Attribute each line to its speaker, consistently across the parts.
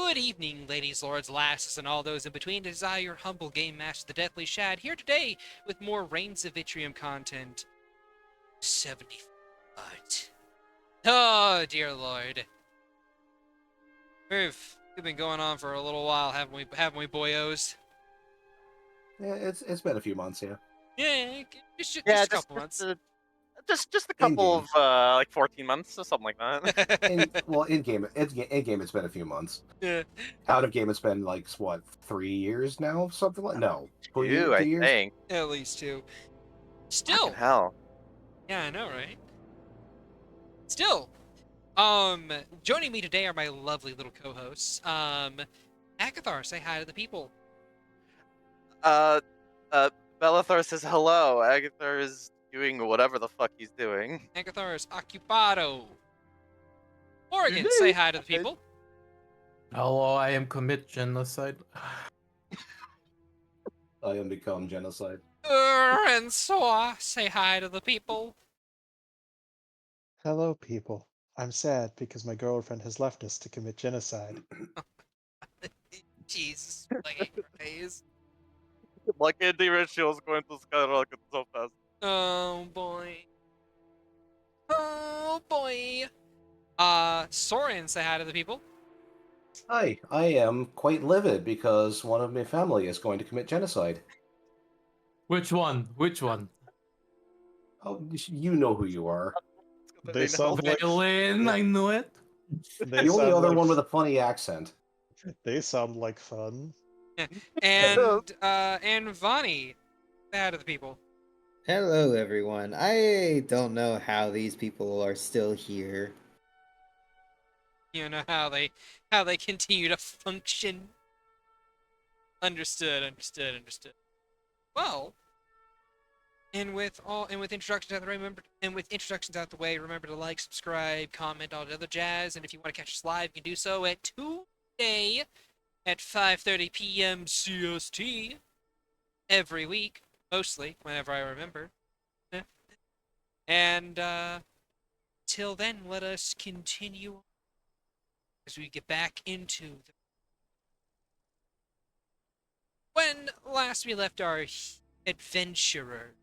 Speaker 1: Good evening, ladies, lords, lasses, and all those in between. It is I, your humble game master, the Deathly Shad, here today with more Rains of Vitrium content. 70. Oh, dear lord. We've been going on for a little while, haven't we, boyos?
Speaker 2: Yeah, it's been a few months, yeah.
Speaker 1: Yeah, just
Speaker 3: Yeah,
Speaker 1: a couple months.
Speaker 3: just a
Speaker 2: In
Speaker 3: couple
Speaker 2: game,
Speaker 3: of like 14 months or something like that.
Speaker 2: in game, it's been a few months.
Speaker 1: Yeah.
Speaker 2: Out of game, it's been like what, 3 years now, something like no,
Speaker 3: 2, I
Speaker 2: 2 years.
Speaker 3: think.
Speaker 1: At least two.
Speaker 3: Fucking
Speaker 1: Still.
Speaker 3: hell.
Speaker 1: Yeah, I know, right? Still. Joining me today are my lovely little co-hosts. Agathar, say hi to the people.
Speaker 3: Uh, uh, Bellathor says hello. Agathar is doing whatever the fuck he's doing.
Speaker 1: Agathar is occupado. Morrigan, say hi to the people.
Speaker 4: Hello, I am commit genocide.
Speaker 2: I am become genocide.
Speaker 1: And so say hi to the people.
Speaker 5: Hello, people. I'm sad because my girlfriend has left us to commit genocide.
Speaker 1: Jesus fucking Christ.
Speaker 3: Like Andy Ritual's going to skyrocket so fast.
Speaker 1: Oh boy. Oh boy. Soren, say hi to the people.
Speaker 2: Hi, I am quite livid because one of my family is going to commit genocide.
Speaker 4: Which one? Which one?
Speaker 2: Oh, you know who you are.
Speaker 5: They sound like
Speaker 4: Violin, I knew it.
Speaker 5: they
Speaker 2: The only
Speaker 5: sound
Speaker 2: other
Speaker 5: like
Speaker 2: one with a funny accent.
Speaker 5: they sound like fun.
Speaker 1: And Vani, say hi to the people.
Speaker 6: Hello, everyone. I don't know how these people are still here.
Speaker 1: You know how they continue to function. Understood. Well, with introductions out the way, remember to like, subscribe, comment, all the other jazz, and if you want to catch us live, you can do so at Tuesday at 5:30 p.m. CST every week, mostly whenever I remember. And till then, let us continue as we get back into when last we left our adventurers.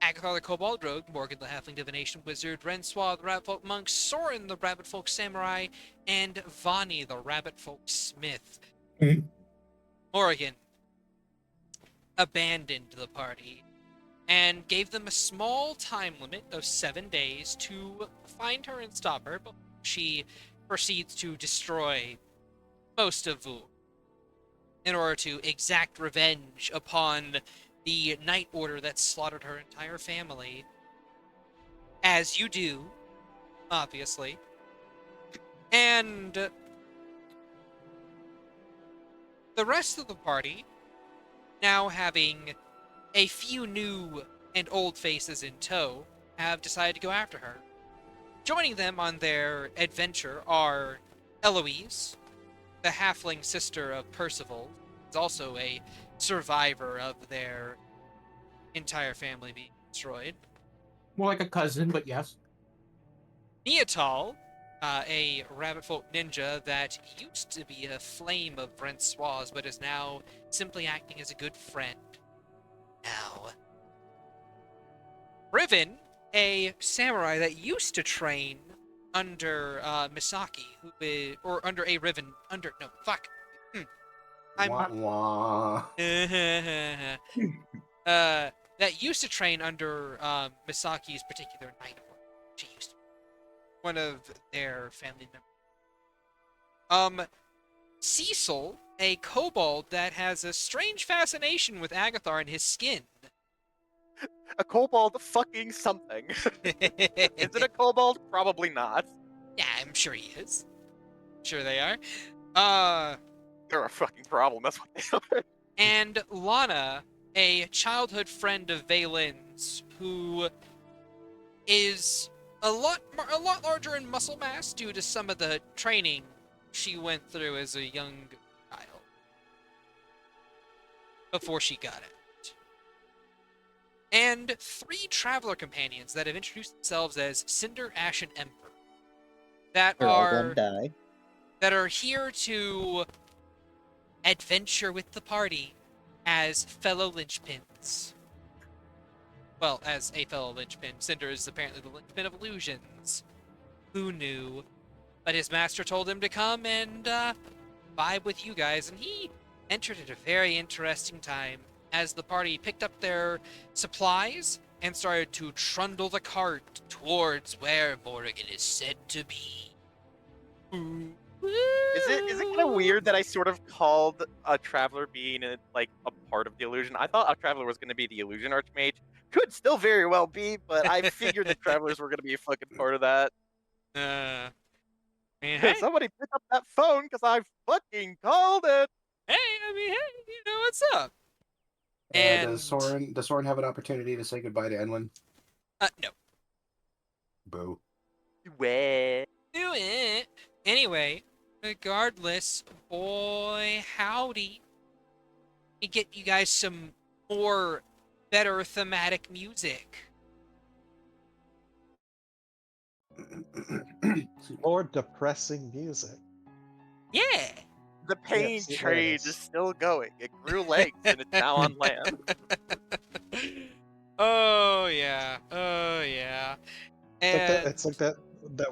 Speaker 1: Agathar the Kobold Rogue, Morgan the Halfling Divination Wizard, Rensoir the Rabbit Folk Monk, Soren the Rabbit Folk Samurai, and Vani the Rabbit Folk Smith. Morrigan abandoned the party and gave them a small time limit of 7 days to find her and stop her, but she proceeds to destroy most of Vuori in order to exact revenge upon the Night Order that slaughtered her entire family. As you do, obviously. And the rest of the party, now having a few new and old faces in tow, have decided to go after her. Joining them on their adventure are Eloise, the halfling sister of Percival, is also a survivor of their entire family being destroyed.
Speaker 4: More like a cousin, but yes.
Speaker 1: Neatal, a rabbit folk ninja that used to be a flame of Rensoir's, but is now simply acting as a good friend. Now, Riven, a samurai that used to train under Misaki, or under a Riven,
Speaker 2: Wah, wah.
Speaker 1: That used to train under Misaki's particular Night Order. She used to be one of their family members. Cecil, a kobold that has a strange fascination with Agathar and his skin.
Speaker 3: A kobold fucking something. Is it a kobold? Probably not.
Speaker 1: Yeah, I'm sure he is. Sure they are.
Speaker 3: They're a fucking problem, that's what they are.
Speaker 1: And Lana, a childhood friend of Valen's, who is a lot larger in muscle mass due to some of the training she went through as a young child before she got out. And 3 traveler companions that have introduced themselves as Cinder, Ash, and Ember. That
Speaker 6: They're all gonna
Speaker 1: are
Speaker 6: die.
Speaker 1: that are here to adventure with the party as fellow linchpins. Well, as a fellow linchpin. Cinder is apparently the linchpin of illusions. Who knew? But his master told him to come and vibe with you guys, and he entered at a very interesting time as the party picked up their supplies and started to trundle the cart towards where Morrigan is said to be.
Speaker 3: Is it kind of weird that I sort of called a traveler being like a part of the illusion? I thought a traveler was going to be the illusion archmage. Could still very well be, but I figured the travelers were going to be a fucking part of that.
Speaker 1: Hey,
Speaker 3: Somebody pick up that phone because I fucking called it.
Speaker 1: hey, you know what's up? And
Speaker 2: Does Soren have an opportunity to say goodbye to Enwin?
Speaker 1: no.
Speaker 2: Boo.
Speaker 3: Weh.
Speaker 1: Do it. Anyway, regardless, boy, howdy. Let me get you guys some more better thematic music.
Speaker 5: More depressing music.
Speaker 1: Yeah.
Speaker 3: The pain
Speaker 5: Yes, it
Speaker 3: train
Speaker 5: is.
Speaker 3: is still going. It grew legs and it's now on land.
Speaker 1: Oh yeah. Oh yeah.
Speaker 5: It's like that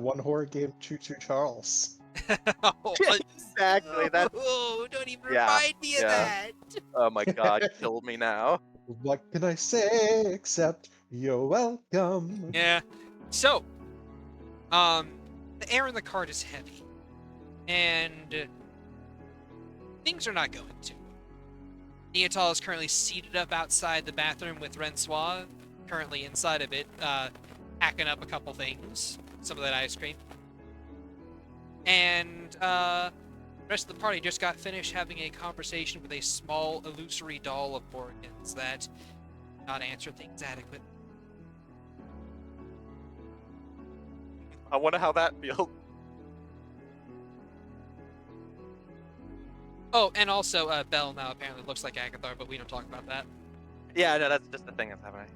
Speaker 5: one horror game, Choo Choo Charles.
Speaker 3: Exactly. That's
Speaker 1: Oh, don't even
Speaker 3: yeah,
Speaker 1: remind me of
Speaker 3: yeah.
Speaker 1: that.
Speaker 3: Oh my god, you killed me now.
Speaker 5: What can I say except you're welcome?
Speaker 1: Yeah. So, the air in the cart is heavy, and things are not going to. Neotal is currently seated up outside the bathroom with Rensois, currently inside of it, hacking up a couple things, some of that ice cream. And the rest of the party just got finished having a conversation with a small illusory doll of Morrigan's that did not answer things adequately.
Speaker 3: I wonder how that feels.
Speaker 1: Oh, and also, Belle now apparently looks like Agathar, but we don't talk about that.
Speaker 3: Yeah, no, that's just the thing that's happening.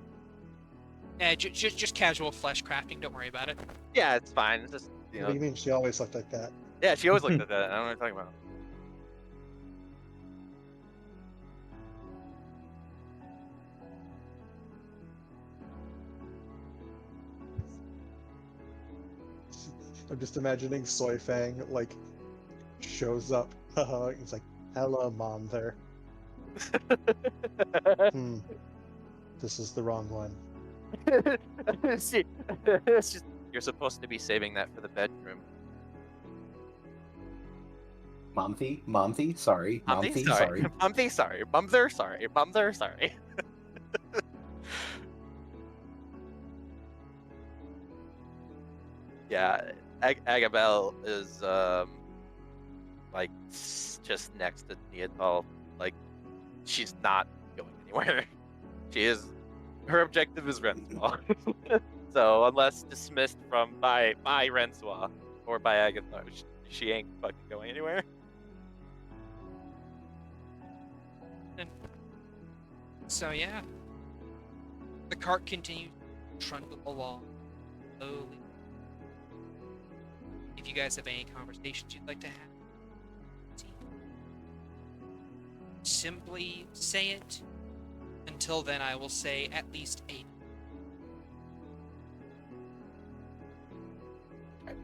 Speaker 1: Yeah, just casual flesh crafting. Don't worry about it.
Speaker 3: Yeah, it's fine. It's just
Speaker 5: What do you mean? She always looked like that.
Speaker 3: yeah, she always looked at that. I don't know what you're talking about.
Speaker 5: I'm just imagining Soy Fang like shows up. He's like, "Hello, mom." There. This is the wrong one.
Speaker 3: You're supposed to be saving that for the bedroom.
Speaker 2: Momthy, sorry. Momthy, sorry.
Speaker 3: Momthy, sorry. Bumther, sorry. Bumther, sorry. Yeah, Agabel is like just next to Neotal. Like she's not going anywhere. She is. Her objective is Rensois. So unless dismissed from by Rensois or by Agathar, she ain't fucking going anywhere.
Speaker 1: So yeah, the cart continues to trundle along slowly. If you guys have any conversations you'd like to have, simply say it. Until then, I will say at least 8.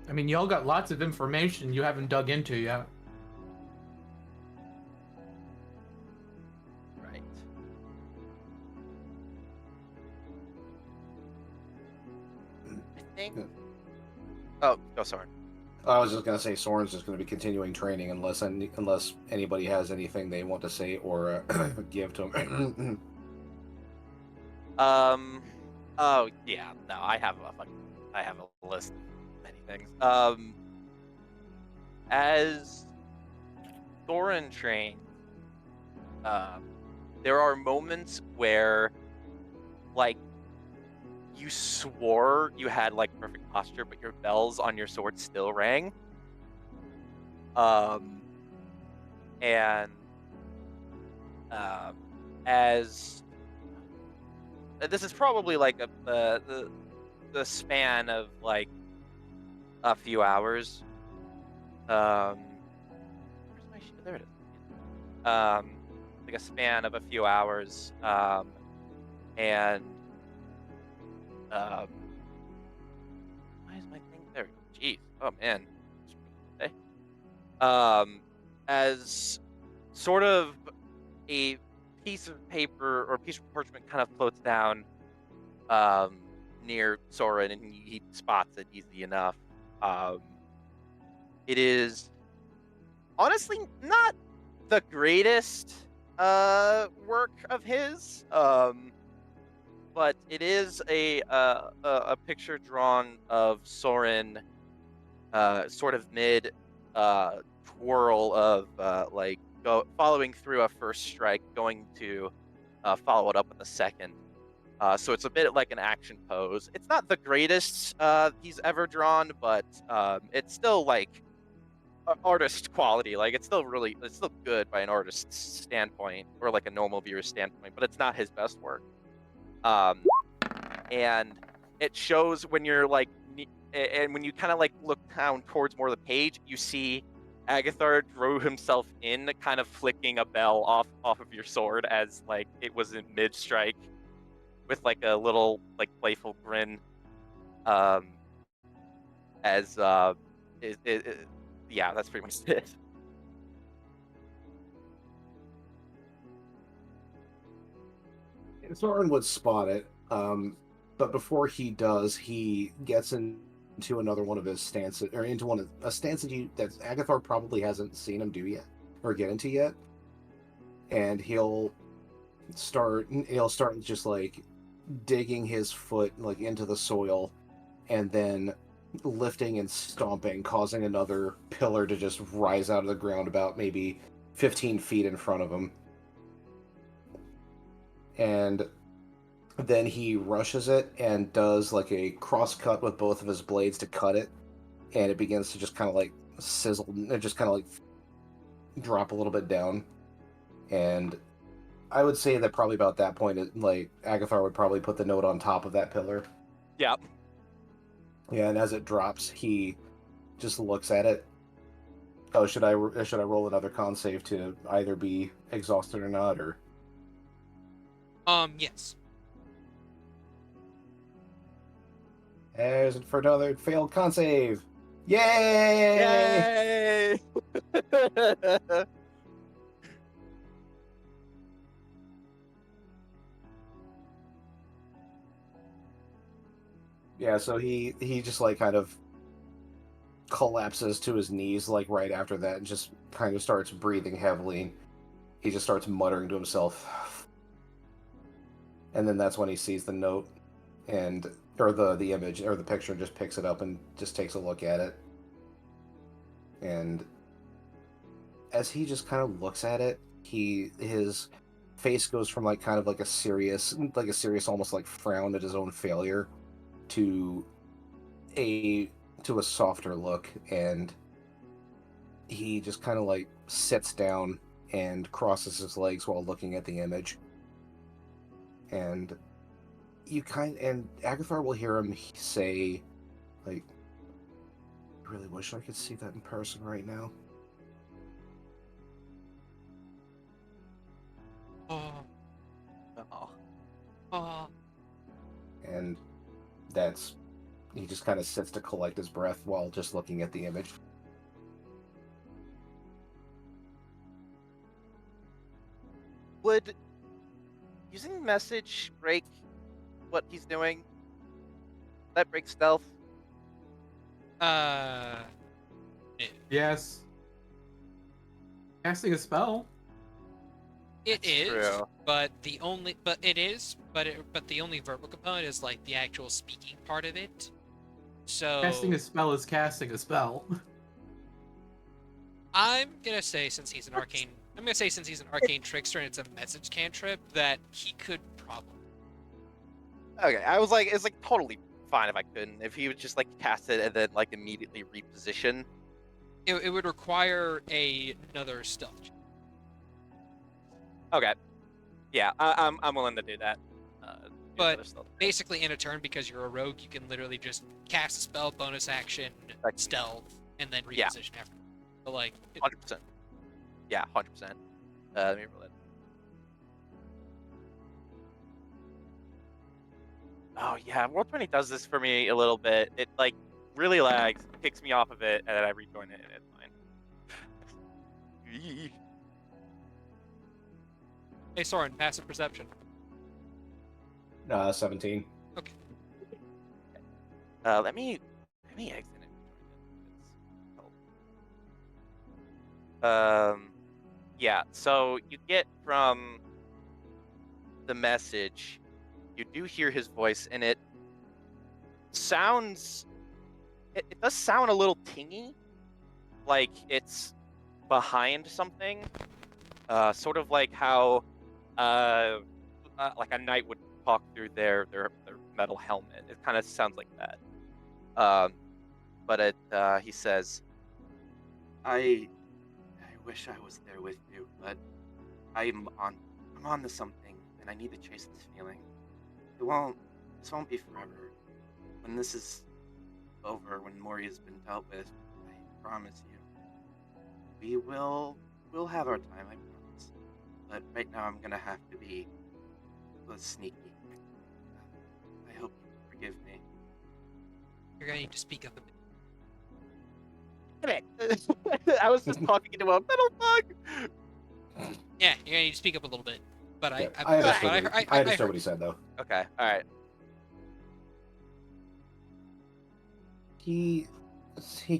Speaker 4: I mean, y'all got lots of information you haven't dug into yet.
Speaker 3: Right. I think. Oh, sorry.
Speaker 2: I was just gonna say Soren's just gonna be continuing training unless anybody has anything they want to say or give to him.
Speaker 3: Oh yeah. No, I have a list of many things. As Thorin trains, there are moments where, like, you swore you had like perfect posture, but your bells on your sword still rang. And as this is probably like the span of like a few hours. there it is. Like a span of a few hours, and why is my thing there? Jeez, oh man. Okay. As sort of a piece of paper or piece of parchment kind of floats down near Soren, and he spots it easy enough. It is honestly not the greatest work of his, but it is a picture drawn of Soren, sort of mid twirl of following through a first strike, going to follow it up with a second. So it's a bit like an action pose. It's not the greatest he's ever drawn, but it's still like artist quality. Like it's still good by an artist's standpoint, or like a normal viewer's standpoint, but it's not his best work. And it shows when you're like, and when you kind of like look down towards more of the page, you see Agathar drew himself in, kind of flicking a bell off of your sword as like it was in mid strike, with like a little like playful grin. As yeah, that's pretty much it.
Speaker 2: Soren would spot it, but before he does, he gets into another one of his stances, or into a stance that Agathar probably hasn't seen him do yet, or get into yet, and he'll start just like digging his foot like into the soil, and then lifting and stomping, causing another pillar to just rise out of the ground about maybe 15 feet in front of him. And then he rushes it and does like a cross cut with both of his blades to cut it, and it begins to just kind of like sizzle, and just kind of like drop a little bit down. And I would say that probably about that point, like Agathar would probably put the note on top of that pillar.
Speaker 3: Yeah.
Speaker 2: Yeah, and as it drops, he just looks at it. Oh, should I roll another con save to either be exhausted or not, or?
Speaker 1: Yes.
Speaker 2: There's for another failed con save. Yay!
Speaker 3: Yay!
Speaker 2: Yeah, so he just like kind of collapses to his knees like right after that, and just kind of starts breathing heavily. He just starts muttering to himself. And then that's when he sees the note, or the image, or the picture, and just picks it up and just takes a look at it. And as he just kind of looks at it, his face goes from like kind of like a serious almost like frown at his own failure to a softer look, and he just kind of like sits down and crosses his legs while looking at the image. And Agathar will hear him say, like, I really wish I could see that in person right now.
Speaker 1: Oh.
Speaker 2: And he just kind of sits to collect his breath while just looking at the image.
Speaker 3: Would using message break what he's doing? That break stealth?
Speaker 4: Yes. Casting a spell.
Speaker 1: It
Speaker 3: That's
Speaker 1: is,
Speaker 3: true.
Speaker 1: but the only verbal component is like the actual speaking part of it. So
Speaker 4: Casting a spell is casting a spell.
Speaker 1: I'm gonna say since he's an arcane trickster and it's a message cantrip, that he could probably.
Speaker 3: Okay, I was like, it's like totally fine if I couldn't. If he would just like cast it and then like immediately reposition.
Speaker 1: It would require another stealth check.
Speaker 3: Okay. Yeah, I'm willing to do that.
Speaker 1: But basically, in a turn, because you're a rogue, you can literally just cast a spell, bonus action, stealth, and then reposition after. But like,
Speaker 3: 100%. Yeah, 100%. Let me roll it. Oh yeah, Roll20 does this for me a little bit. It like really lags, kicks me off of it, and then I rejoin it, and it's fine. Eee.
Speaker 1: Hey, Soren, passive perception.
Speaker 2: 17.
Speaker 1: Okay.
Speaker 3: Let me exit and rejoin it. Yeah. So you get from the message, you do hear his voice, and it sounds. It does sound a little tingy, like it's behind something. Sort of like how, like a knight would talk through their metal helmet. It kind of sounds like that. But he says, I wish I was there with you, but I'm on to something, and I need to chase this feeling. This won't be forever. When this is over, when Mori has been dealt with, I promise you, we'll have our time, I promise. But right now I'm gonna have to be sneaky. I hope you forgive me.
Speaker 1: You're gonna need to speak up a bit.
Speaker 3: I was just talking into a metal bug.
Speaker 1: Yeah, you're gonna need to speak up a little bit. But
Speaker 2: Yeah,
Speaker 1: I
Speaker 2: I understood
Speaker 1: heard.
Speaker 2: what he said, though.
Speaker 3: Okay, all right.
Speaker 2: He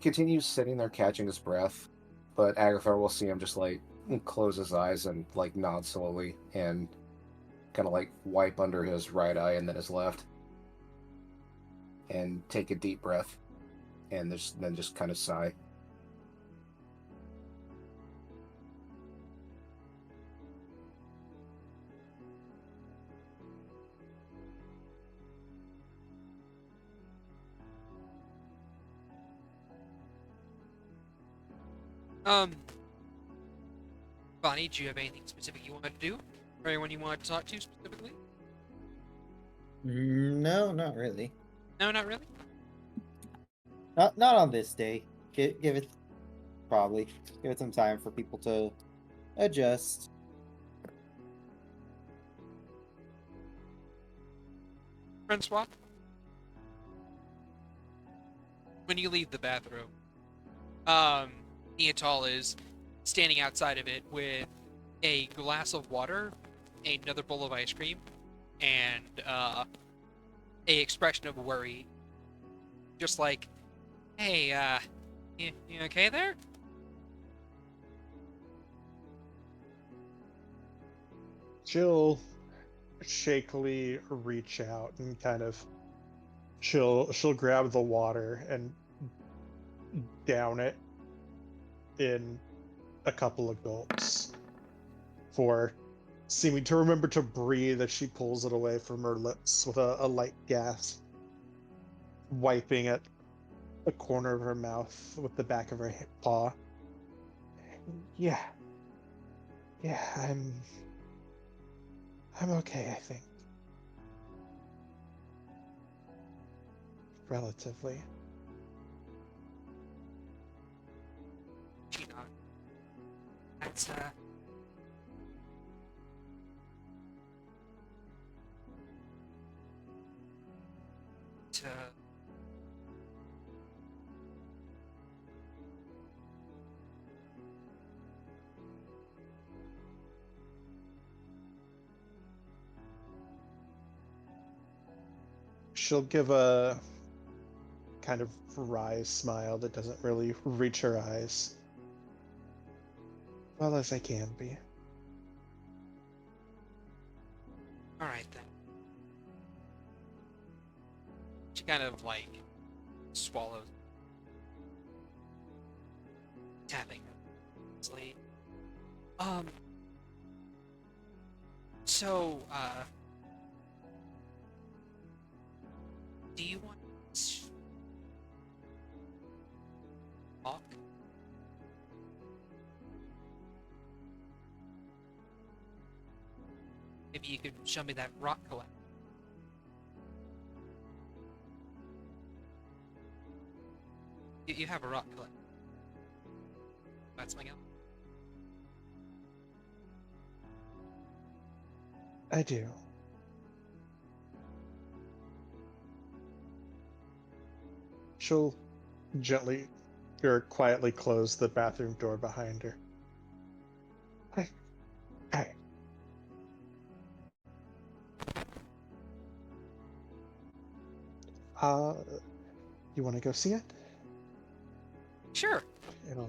Speaker 2: continues sitting there catching his breath, but Agathar will see him just like close his eyes and like nod slowly and kind of like wipe under his right eye and then his left and take a deep breath and then just kind of sigh.
Speaker 1: Bonnie, do you have anything specific you want to do, or anyone you want to talk to specifically?
Speaker 6: No, not really.
Speaker 1: No, not really.
Speaker 6: Not on this day. Give it probably give it some time for people to adjust.
Speaker 1: Francois, when you leave the bathroom, Neatal is standing outside of it with a glass of water, another bowl of ice cream, and a expression of worry. Just like, hey, you okay there?
Speaker 5: She'll shakily reach out and kind of she'll grab the water and down it in a couple of gulps for seeming to remember to breathe as she pulls it away from her lips with a light gasp, wiping at a corner of her mouth with the back of her paw. Yeah, yeah, I'm okay, I think. Relatively.
Speaker 1: She nods. That's to
Speaker 5: She'll give a kind of wry smile that doesn't really reach her eyes. Well as I can be.
Speaker 1: all right then. She kind of like swallows, tapping her sleeve. So, do you want to talk? Maybe you could show me that rock collector. You have a rock collector. That's my gun.
Speaker 5: I do. She'll gently or quietly close the bathroom door behind her. Hey. You want to go see it?
Speaker 1: Sure.
Speaker 5: It'll.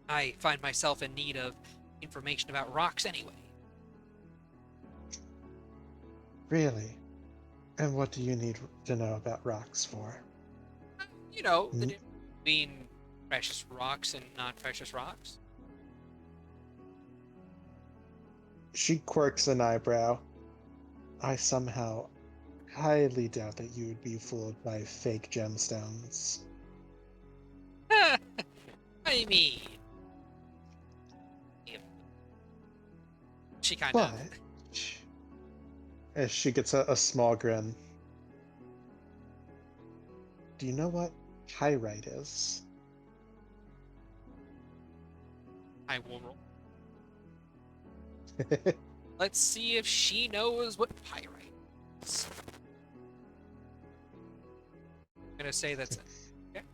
Speaker 1: I find myself in need of information about rocks anyway.
Speaker 5: Really? And what do you need to know about rocks for?
Speaker 1: You know, the
Speaker 5: Mm.
Speaker 1: difference between precious rocks and non-precious rocks.
Speaker 5: She quirks an eyebrow. I somehow highly doubt that you would be fooled by fake gemstones.
Speaker 1: I mean, she kind
Speaker 5: But,
Speaker 1: of.
Speaker 5: as she gets a small grin, do you know what pyrite is?
Speaker 1: I will roll. Let's see if she knows what pyrite is. I'm gonna say that's a check.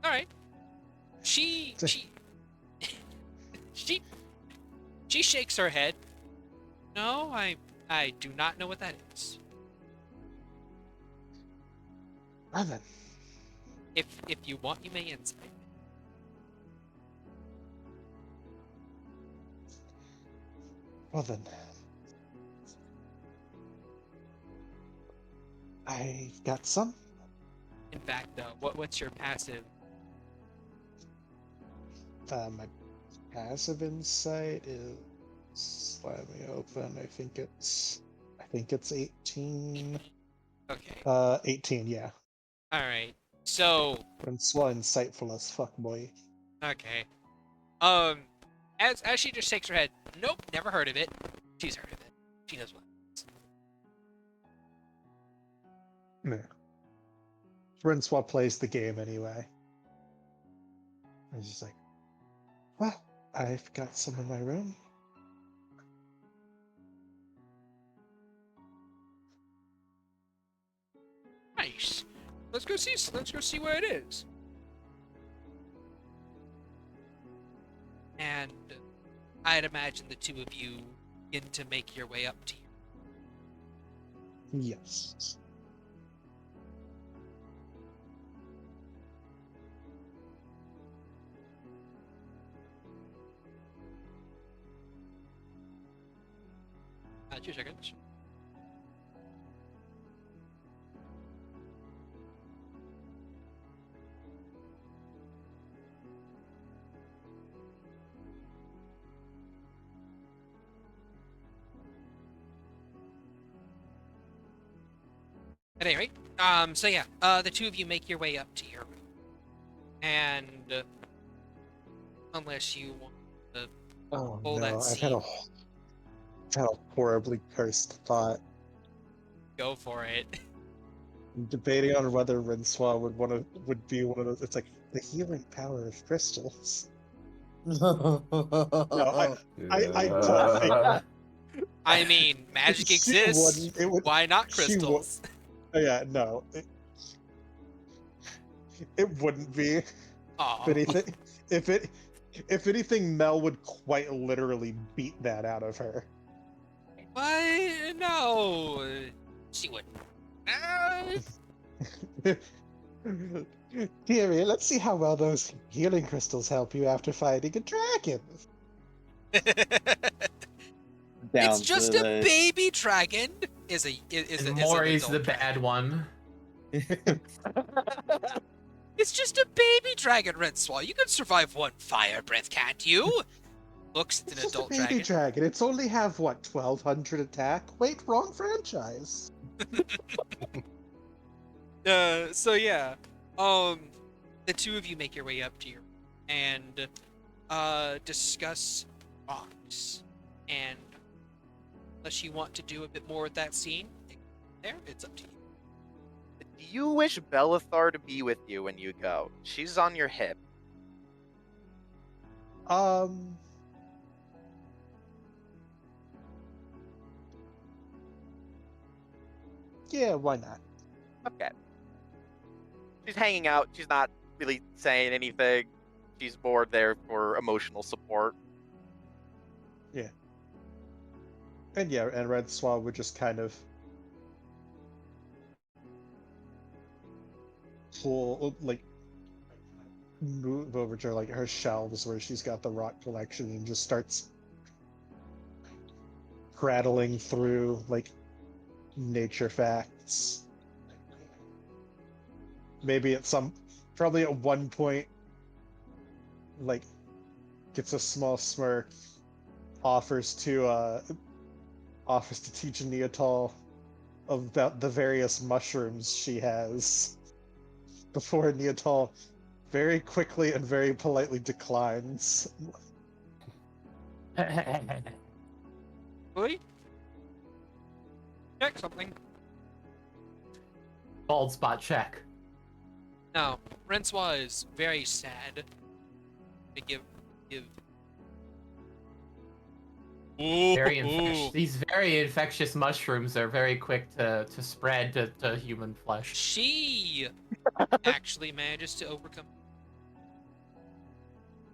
Speaker 1: All right. She she shakes her head. No, I do not know what that is.
Speaker 5: Well then,
Speaker 1: If you want, you may insight.
Speaker 5: well then. I got some.
Speaker 1: In fact, what's your passive?
Speaker 5: My passive insight is, let me open. I think it's 18.
Speaker 1: Okay.
Speaker 5: 18, yeah.
Speaker 1: All right. So,
Speaker 5: And swell insightful as fuck, boy.
Speaker 1: okay. As she just shakes her head, nope, never heard of it. She's heard of it. She knows what.
Speaker 5: Yeah. Francois plays the game anyway. And he's just like, well, I've got some in my room.
Speaker 1: Nice. Let's go see where it is. And I'd imagine the two of you begin to make your way up to you.
Speaker 5: Yes.
Speaker 1: 2 seconds. At any rate, so yeah, the two of you make your way up to your room. And unless you want to
Speaker 5: Oh
Speaker 1: pull
Speaker 5: no,
Speaker 1: that
Speaker 5: I've
Speaker 1: scene,
Speaker 5: had a horribly cursed thought.
Speaker 1: go for it.
Speaker 5: I'm debating on whether Rincewa would be one of those. It's like the healing power of crystals. No, I don't think
Speaker 1: I mean, magic
Speaker 5: she
Speaker 1: exists.
Speaker 5: wouldn't. It would.
Speaker 1: Why not
Speaker 5: She would.
Speaker 1: crystals?
Speaker 5: Oh, yeah, no. It wouldn't be.
Speaker 1: Aw.
Speaker 5: If anything, Mel would quite literally beat that out of her.
Speaker 1: Why? No. She wouldn't.
Speaker 5: Dearie, let's see how well those healing crystals help you after fighting a dragon.
Speaker 1: It's
Speaker 6: Down
Speaker 1: just
Speaker 6: to
Speaker 1: a
Speaker 6: the
Speaker 1: baby dragon. Is
Speaker 4: And
Speaker 1: an
Speaker 4: Mori's
Speaker 1: adult
Speaker 4: the
Speaker 1: dragon.
Speaker 4: bad one.
Speaker 1: It's just a baby dragon, Rinswall. You can survive one fire breath, can't you? Looks at
Speaker 5: It's
Speaker 1: an
Speaker 5: just
Speaker 1: adult
Speaker 5: a baby
Speaker 1: dragon.
Speaker 5: dragon. It's only have what 1200 attack. Wait, wrong franchise.
Speaker 1: So yeah, the two of you make your way up to your and discuss rocks, and unless you want to do a bit more with that scene, there, it's up to you.
Speaker 3: Do you wish Bellathar to be with you when you go? She's on your hip.
Speaker 5: Yeah, why not?
Speaker 3: Okay. She's hanging out. She's not really saying anything. She's more there for emotional support.
Speaker 5: And yeah, and Red Swab would just kind of pull, like, move over to like her shelves where she's got the rock collection and just starts prattling through like nature facts. Maybe probably at one point, like, gets a small smirk, offers to teach Neotol about the various mushrooms she has, before Neotol very quickly and very politely declines.
Speaker 1: Really? Check something.
Speaker 4: Bald spot check.
Speaker 1: Now, Francois is very sad to give. Ooh.
Speaker 4: These very infectious mushrooms are very quick to spread to human flesh.
Speaker 1: She actually manages to overcome.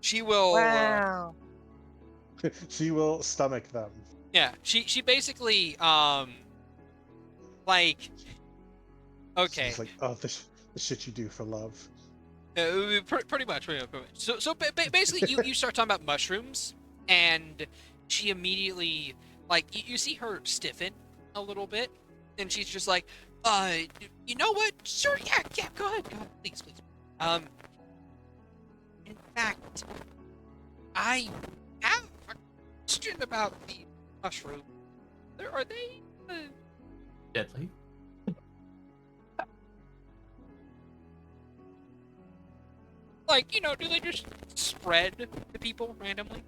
Speaker 1: She will.
Speaker 5: She will stomach them.
Speaker 1: Yeah. She basically like. Okay.
Speaker 5: She's like, oh, the shit you do for love.
Speaker 1: Pretty much. So basically, you start talking about mushrooms, and she immediately, like, you see her stiffen a little bit, and she's just like, you know what? Sure, yeah, go ahead, please. In fact, I have a question about the mushroom. Are they?
Speaker 4: Deadly.
Speaker 1: Like, do they just spread to people randomly?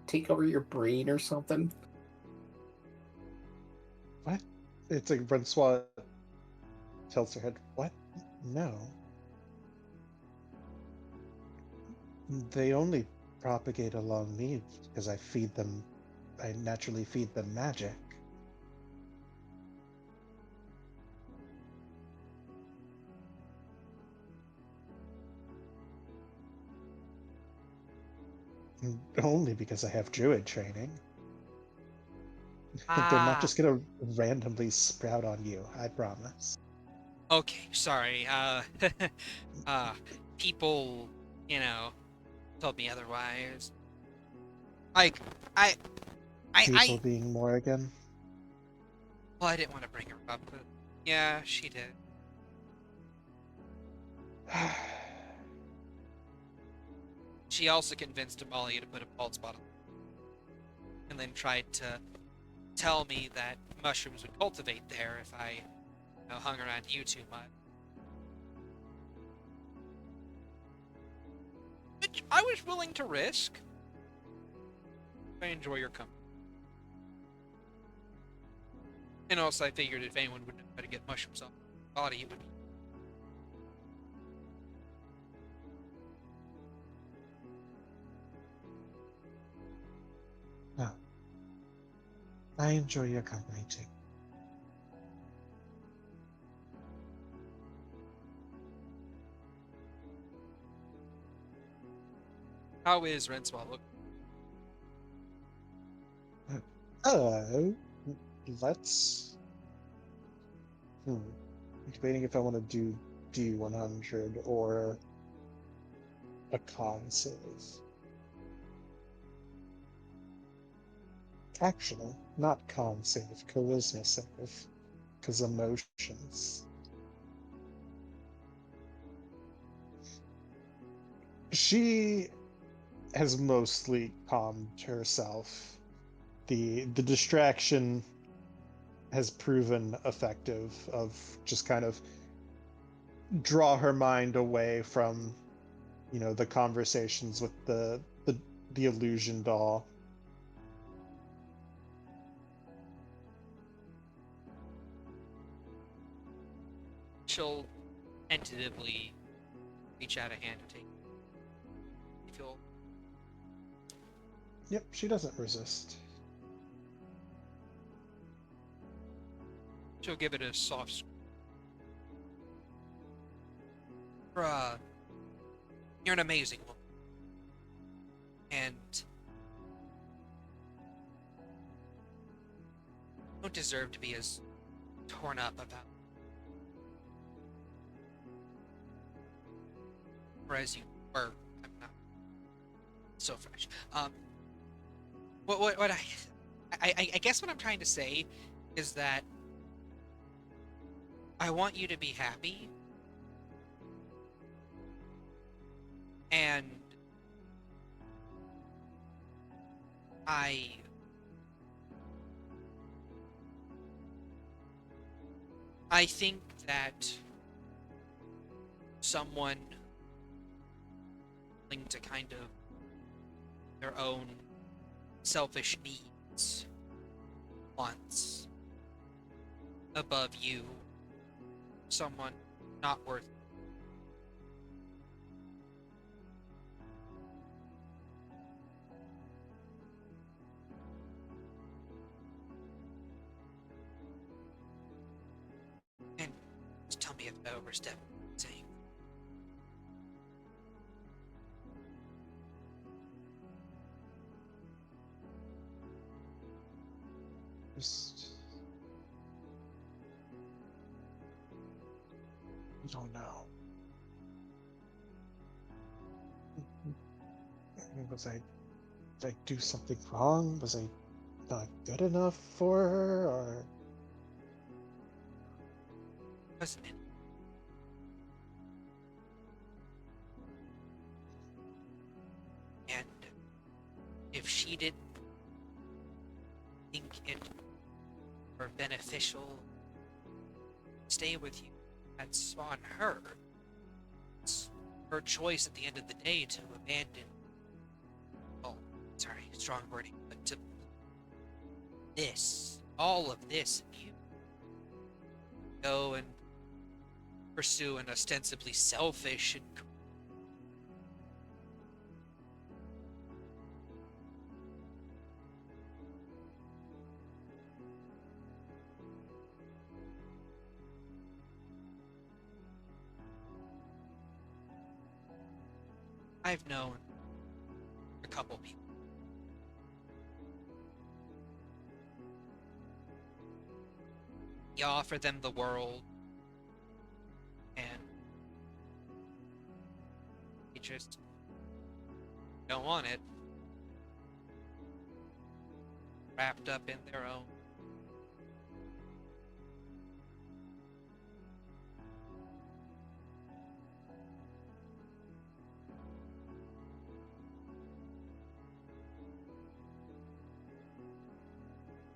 Speaker 2: Take over your brain or something?
Speaker 5: What? It's like Francois tilts her head. What? No. They only propagate along me because I naturally feed them magic. Only because I have druid training. They're not just gonna randomly sprout on you, I promise.
Speaker 1: Okay, sorry. People, told me otherwise. Like,
Speaker 5: People being Morrigan.
Speaker 1: well, I didn't want to bring her up, but yeah, she did. She also convinced Amalia to put a bald spot on, and then tried to tell me that mushrooms would cultivate there if I, hung around you too much. Which I was willing to risk. I enjoy your company. And also, I figured if anyone would know how to get mushrooms off the body, it would be.
Speaker 5: No. I enjoy your company too.
Speaker 1: How is Renswell look?
Speaker 5: Let's. I'm debating if I want to do D100 or a con save. Actually, not con save, charisma save, because emotions. She has mostly calmed herself. The distraction has proven effective of just kind of draw her mind away from, the conversations with the illusion doll.
Speaker 1: She'll tentatively reach out a hand to take. If you'll.
Speaker 5: Yep, she doesn't resist.
Speaker 1: She'll give it a soft. You're an amazing woman, and don't deserve to be as torn up about, or as you were. I'm not so fresh. What I guess what I'm trying to say is that I want you to be happy, and I think that someone willing to kind of their own selfish needs wants above you, someone not worth. And just tell me if I overstep saying.
Speaker 5: Just... I don't know. Did I do something wrong? Was I not good enough for her, or
Speaker 1: Wasn't it? And if she didn't think it were beneficial to stay with you, that's on her. It's her choice at the end of the day to abandon. Oh, sorry, strong wording, but to this, all of this, you go and pursue an ostensibly selfish and I've known a couple people. You offer them the world, and they just don't want it. Wrapped up in their own.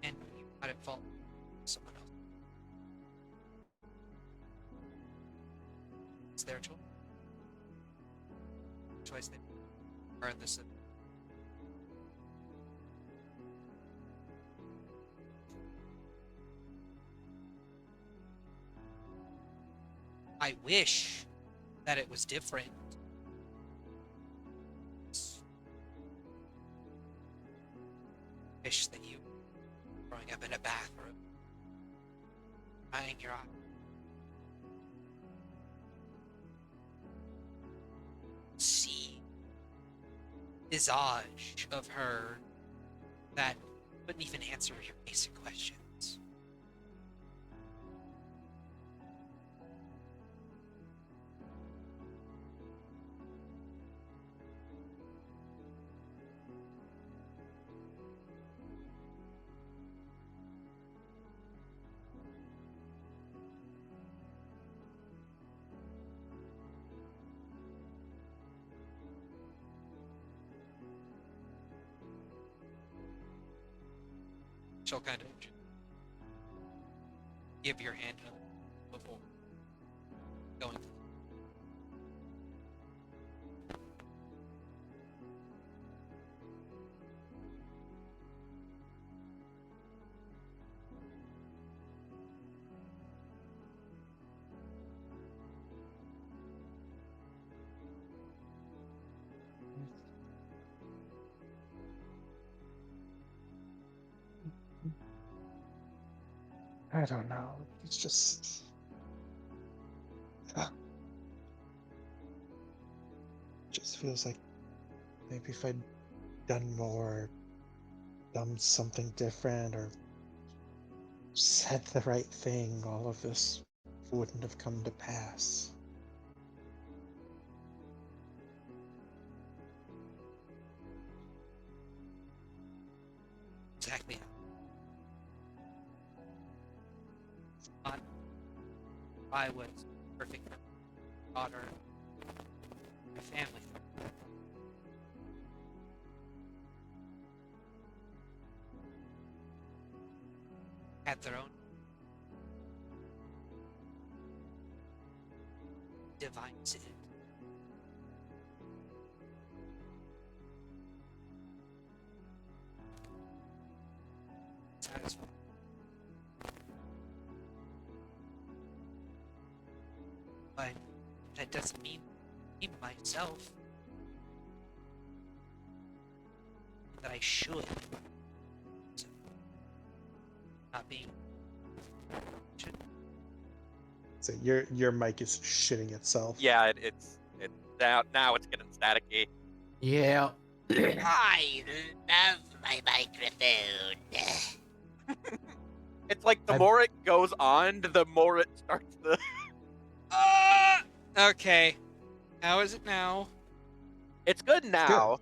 Speaker 1: And you let it fall to someone else. It's their choice. Choice they are in this. I wish that it was different. Wish that you were growing up in a bathroom, crying your eye. See visage of her that wouldn't even answer your basic questions. She'll kind of give your hand before going.
Speaker 5: I don't know. It's just. Just feels like maybe if I'd done more, done something different, or said the right thing, all of this wouldn't have come to pass.
Speaker 1: Exactly. Not if I was perfect daughter, my family. Had their own divine sin. Satisfying. But that doesn't mean myself that I should. So, not being. Should.
Speaker 5: So your mic is shitting itself.
Speaker 3: Yeah, it's now it's getting staticky.
Speaker 4: Yeah.
Speaker 7: I love my microphone.
Speaker 3: It's like the
Speaker 4: I-
Speaker 3: more it goes on, the more it starts to.
Speaker 1: Okay. How is it now?
Speaker 3: It's good now.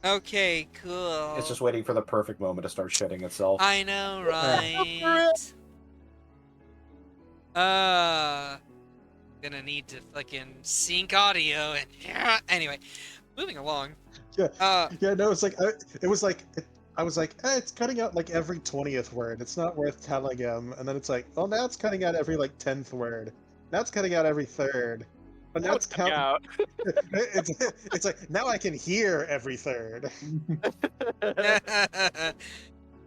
Speaker 1: Okay, cool.
Speaker 2: It's just waiting for the perfect moment to start shitting itself.
Speaker 1: I know, right? Gonna need to fucking sync audio and anyway, moving along.
Speaker 5: Yeah. Yeah, no, it's like it was like I was like, it's cutting out like every 20th word. It's not worth telling him. And then it's like, well, now it's cutting out every like 10th word. Now it's cutting out every third. But now it's counting.
Speaker 3: out.
Speaker 5: It's like now I can hear every third.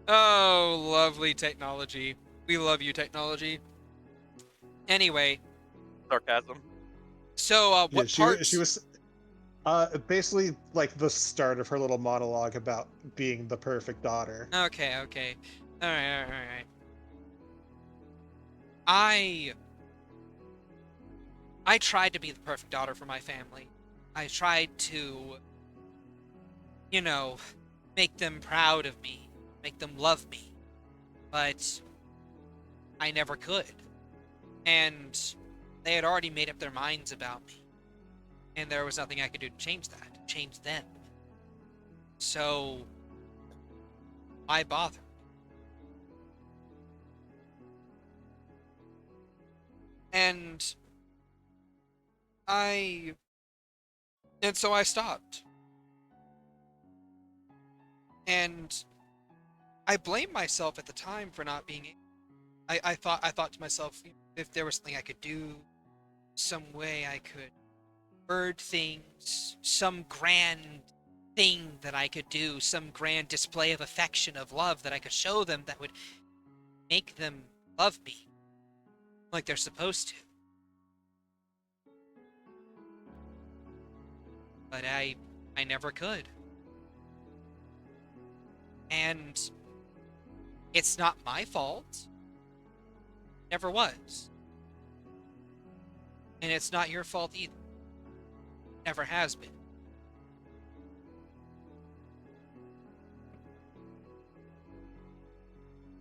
Speaker 1: Oh, lovely technology. We love you, technology. Anyway,
Speaker 3: Sarcasm.
Speaker 1: so
Speaker 5: Yeah,
Speaker 1: what parts?
Speaker 5: she was basically like the start of her little monologue about being the perfect daughter.
Speaker 1: Okay, okay. All right. I tried to be the perfect daughter for my family. I tried to, make them proud of me, make them love me. But I never could. And they had already made up their minds about me. And there was nothing I could do to change that, change them. So, why bother? And so I stopped. And I blamed myself at the time for not being. I thought to myself, if there was something I could do, some way I could word things, some grand thing that I could do, some grand display of affection, of love that I could show them that would make them love me like they're supposed to. But I never could. And it's not my fault. Never was. And it's not your fault either. Never has been.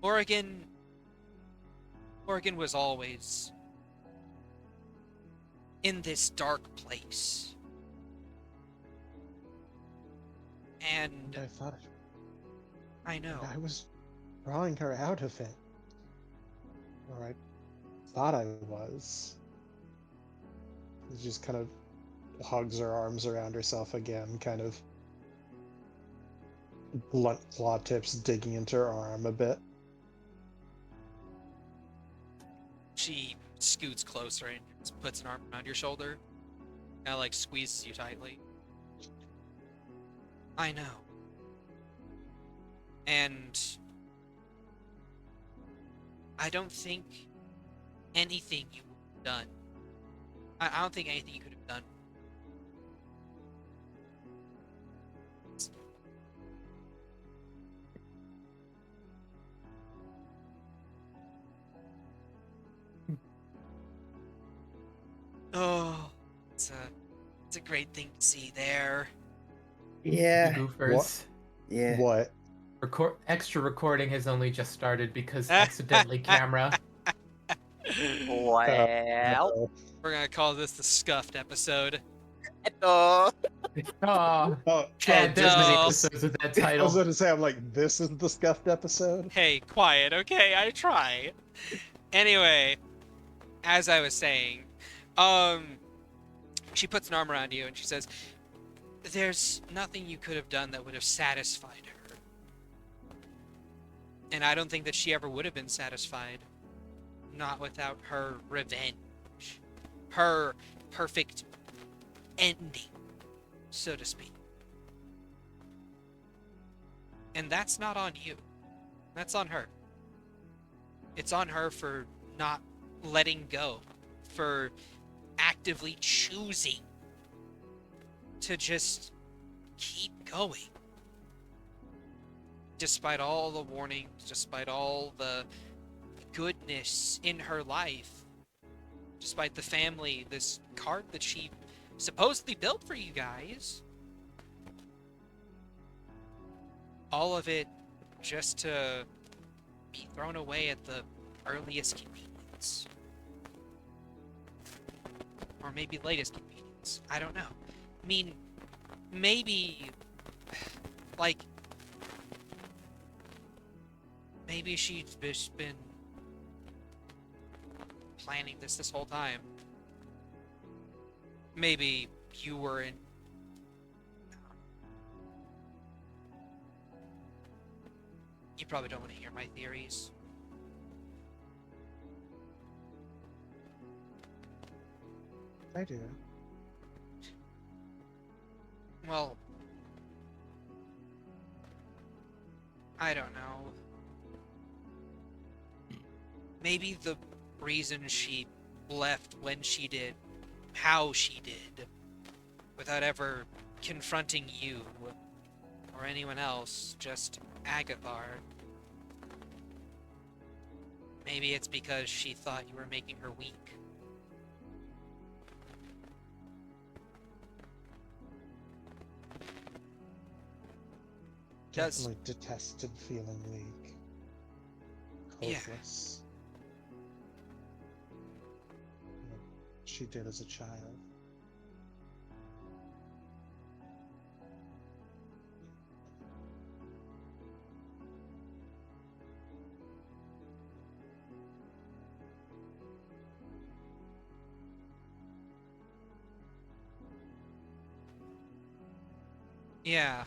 Speaker 1: Morrigan was always in this dark place. And
Speaker 5: I thought
Speaker 1: I know.
Speaker 5: I was drawing her out of it. Or I thought I was. She just kind of hugs her arms around herself again, kind of blunt claw tips digging into her arm a bit.
Speaker 1: She scoots closer and just puts an arm around your shoulder. Kind of like squeezes you tightly. I know. And I don't think anything you would have done. I don't think anything you could have done. it's a great thing to see there.
Speaker 6: Yeah.
Speaker 4: Goofers.
Speaker 6: Yeah.
Speaker 5: What?
Speaker 4: Extra recording has only just started because accidentally camera.
Speaker 3: Well,
Speaker 5: Oh,
Speaker 1: We're gonna call this the scuffed episode.
Speaker 3: no.
Speaker 4: Oh,
Speaker 5: oh,
Speaker 4: Shad, there's many
Speaker 1: no.
Speaker 4: episodes with that
Speaker 5: I was
Speaker 4: title.
Speaker 5: going to say, I'm like, this is the scuffed episode.
Speaker 1: Hey, quiet, okay? I try. Anyway, as I was saying, she puts an arm around you and she says, "There's nothing you could have done that would have satisfied her." And I don't think that she ever would have been satisfied, not without her revenge, her perfect ending, so to speak. And that's not on you. That's on her. It's on her for not letting go, for actively choosing to just keep going. Despite all the warnings, despite all the goodness in her life, despite the family, this cart that she supposedly built for you guys, all of it just to be thrown away at the earliest convenience. Or maybe latest convenience. I don't know. I mean, maybe, like, maybe she's just been planning this whole time. Maybe you were in... You probably don't want to hear my theories.
Speaker 5: I do.
Speaker 1: Well, I don't know. Maybe the reason she left when she did, how she did, without ever confronting you or anyone else, just Agathar. Maybe it's because she thought you were making her weak. Does-
Speaker 5: Definitely detested feeling weak.
Speaker 1: Yeah.
Speaker 5: Hopeless. What she did as a child.
Speaker 1: Yeah,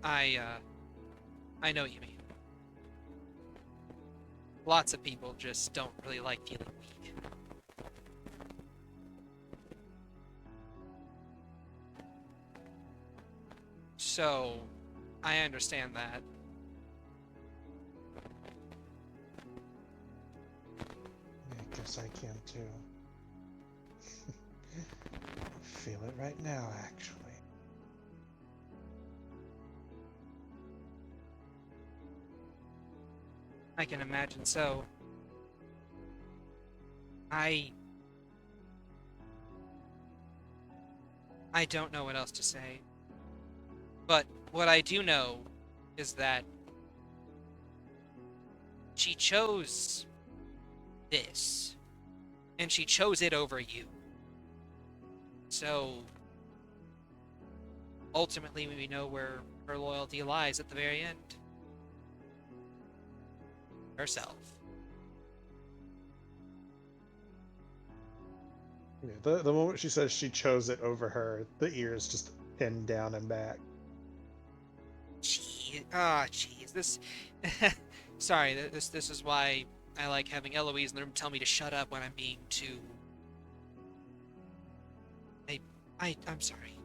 Speaker 1: I know what you mean. Lots of people just don't really like feeling weak. So, I understand that.
Speaker 5: I guess I can too. I feel it right now, actually.
Speaker 1: I can imagine so. I don't know what else to say. But what I do know is that she chose this. And she chose it over you. So ultimately we know where her loyalty lies at the very end. Herself.
Speaker 5: Yeah, the moment she says she chose it over her, the ears just pin down and back.
Speaker 1: Jeez. This... Sorry, this is why I like having Eloise in the room tell me to shut up when I'm being too... I'm sorry.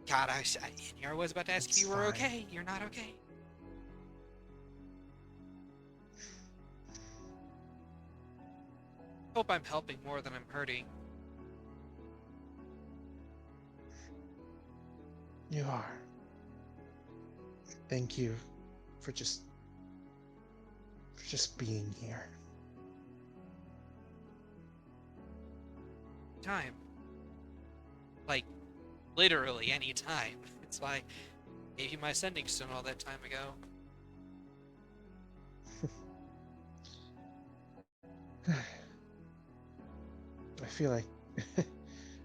Speaker 1: God, I was about to ask if
Speaker 5: It's
Speaker 1: you were
Speaker 5: fine.
Speaker 1: okay. You're not okay. Hope I'm helping more than I'm hurting.
Speaker 5: You are. Thank you for just being here.
Speaker 1: time. Like, literally any time. That's why I gave you my sending stone all that time ago.
Speaker 5: I feel like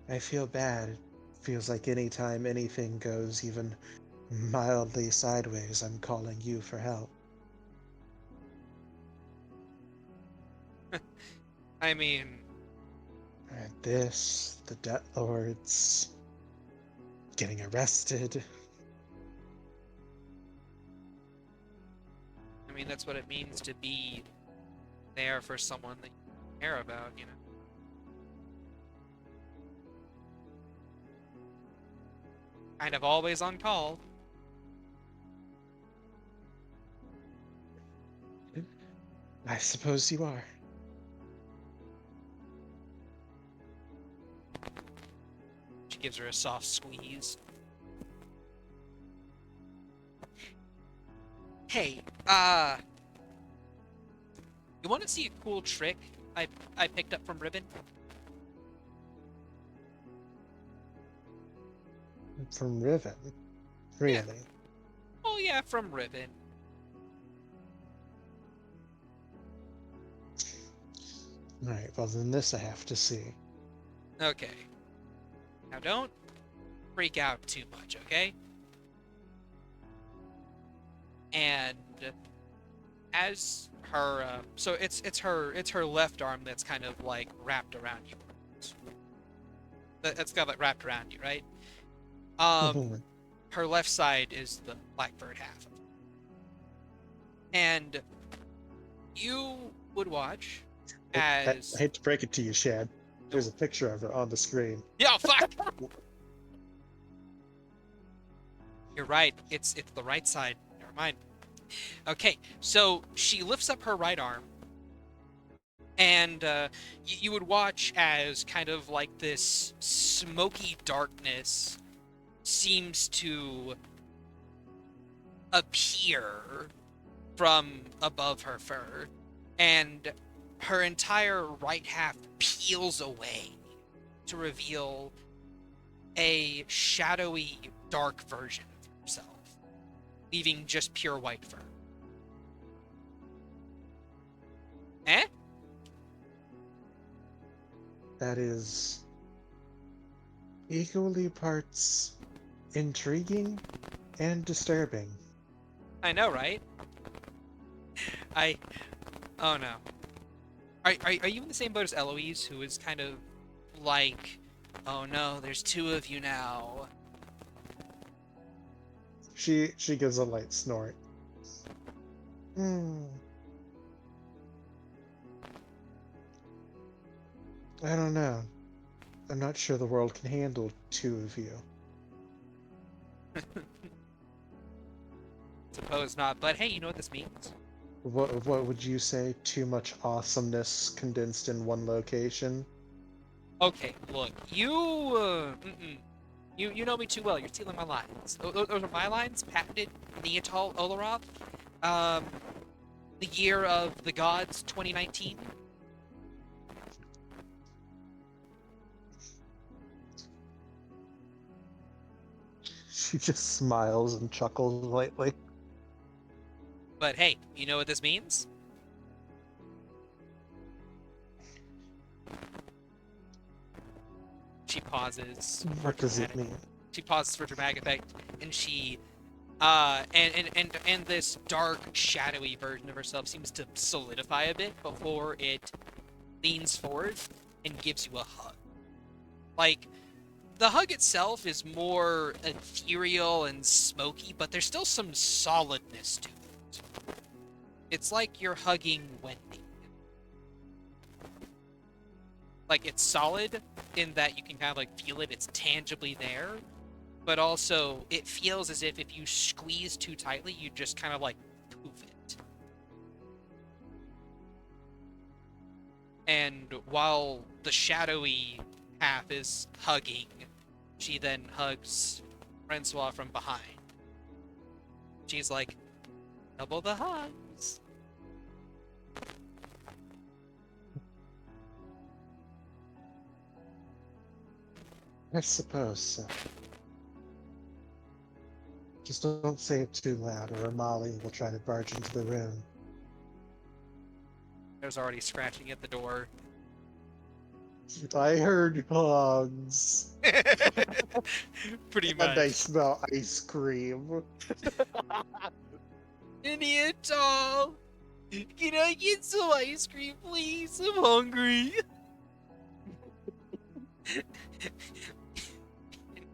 Speaker 5: I feel bad. It feels like anytime anything goes even mildly sideways, I'm calling you for help.
Speaker 1: I mean,
Speaker 5: And this, the Debt Lords, getting arrested.
Speaker 1: that's what it means to be there for someone that you care about, you know? Kind of always on call.
Speaker 5: I suppose you are.
Speaker 1: She gives her a soft squeeze. Hey, you want to see a cool trick I picked up from Ribbon?
Speaker 5: From Riven. Really?
Speaker 1: Yeah. Oh yeah, from Ribbon.
Speaker 5: Alright, well then this I have to see.
Speaker 1: Okay. Now don't freak out too much, okay? And as her, so it's her left arm that's kind of like wrapped around you. That's got like wrapped around you, right? Her left side is the Blackbird half. And you would watch as
Speaker 5: I hate to break it to you, Shad. There's a picture of her on the screen.
Speaker 1: yeah, fuck. You're right. It's the right side. Never mind. Okay, so she lifts up her right arm, and you would watch as kind of like this smoky darkness seems to appear from above her fur, and her entire right half peels away to reveal a shadowy, dark version of herself, leaving just pure white fur. Eh?
Speaker 5: That is equally parts intriguing and disturbing.
Speaker 1: I know, right? Oh no. Are you in the same boat as Eloise, who is kind of like, oh no, there's two of you now?
Speaker 5: She gives a light snort. I don't know. I'm not sure the world can handle two of you.
Speaker 1: Suppose not, but hey, you know what this means?
Speaker 5: What would you say? Too much awesomeness condensed in one location?
Speaker 1: Okay, look, you know me too well. You're stealing my lines. Those are my lines, patented Neatal Olaroth. The year of the gods, 2019.
Speaker 5: She just smiles and chuckles lightly.
Speaker 1: But hey, you know what this means? She pauses.
Speaker 5: What does it mean?
Speaker 1: She pauses for dramatic effect, and she, and this dark, shadowy version of herself seems to solidify a bit before it leans forward and gives you a hug. Like, the hug itself is more ethereal and smoky, but there's still some solidness to it. It's like you're hugging Wendy. Like, it's solid in that you can kind of like feel it, it's tangibly there, but also it feels as if you squeeze too tightly, you just kind of like poof it. And while the shadowy half is hugging, she then hugs Francois from behind. She's like, double the hugs.
Speaker 5: I suppose so. Just don't say it too loud, or Molly will try to barge into the room.
Speaker 1: There's already scratching at the door.
Speaker 5: I heard hogs.
Speaker 1: Pretty
Speaker 5: And I
Speaker 1: much.
Speaker 5: smell ice cream.
Speaker 1: Neanderthal! Can I get some ice cream, please? I'm hungry.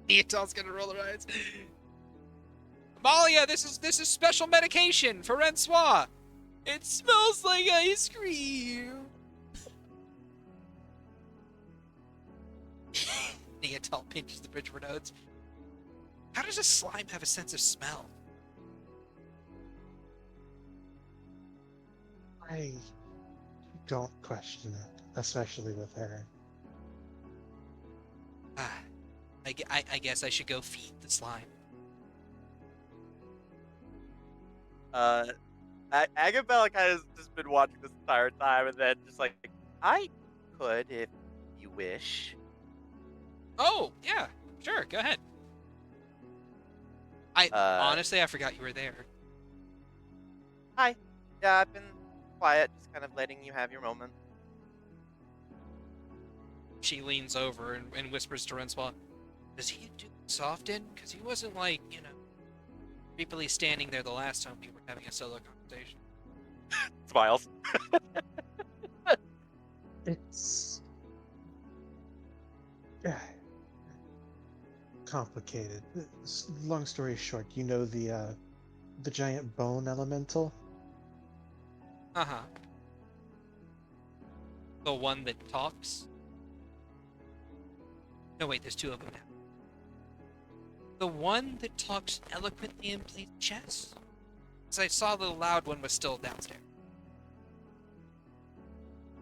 Speaker 1: Neanderthal's gonna roll her eyes. Amalia, this is special medication for Rensois. It smells like ice cream. Neanderthal pinches the bridge of her nose. How does a slime have a sense of smell?
Speaker 5: I don't question it, especially with her.
Speaker 1: I guess I should go feed the slime.
Speaker 3: Agabella kind of just been watching this entire time, and then just like, I could if you wish.
Speaker 1: Oh, yeah, sure, go ahead. Honestly, I forgot you were there.
Speaker 3: Hi. Yeah, I've been quiet, just kind of letting you have your moment.
Speaker 1: She leans over and whispers to Rensois, does he do this often? Because he wasn't like, creepily standing there the last time we were having a solo conversation.
Speaker 3: Smiles.
Speaker 5: It's complicated. Long story short, you know the giant bone elemental?
Speaker 1: Uh-huh. The one that talks? No, wait, there's two of them now. The one that talks eloquently and plays chess? Because I saw the loud one was still downstairs.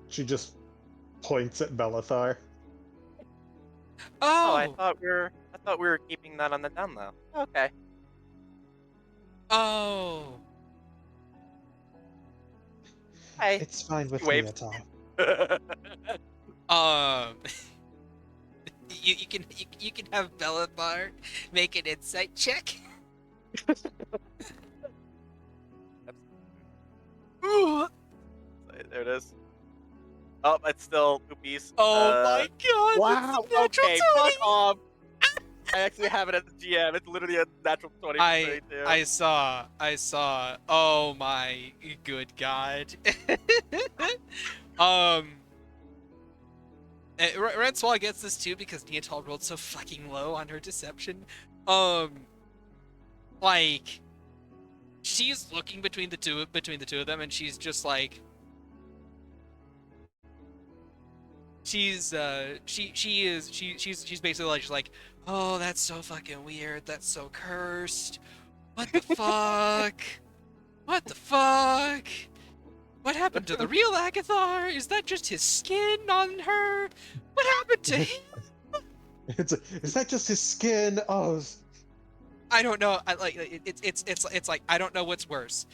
Speaker 5: She just points at Bellathar.
Speaker 3: Oh, I
Speaker 1: Oh!
Speaker 3: thought we were keeping that on the down low. Okay.
Speaker 1: Oh!
Speaker 3: Hey.
Speaker 5: It's fine with me
Speaker 3: Waves.
Speaker 5: at all.
Speaker 1: You can have Bellathar make an insight check. Ooh!
Speaker 3: There it is. Oh, it's still Oopies.
Speaker 1: Oh my god!
Speaker 3: Wow.
Speaker 1: That's a natural
Speaker 3: Okay,
Speaker 1: 20!
Speaker 3: fuck off. I actually have it as a GM. It's literally a natural 20 for 32.
Speaker 1: I saw. Oh my good god. Rensois gets this too because Neatal rolled so fucking low on her deception. Like, she's looking between the two of them, and she's just like, she's basically like, she's like, oh, that's so fucking weird. That's so cursed. What the fuck? What the fuck? What happened to the real Agathar? Is that just his skin on her? What happened to him?
Speaker 5: Is that just his skin? Oh,
Speaker 1: I don't know. It's like I don't know what's worse.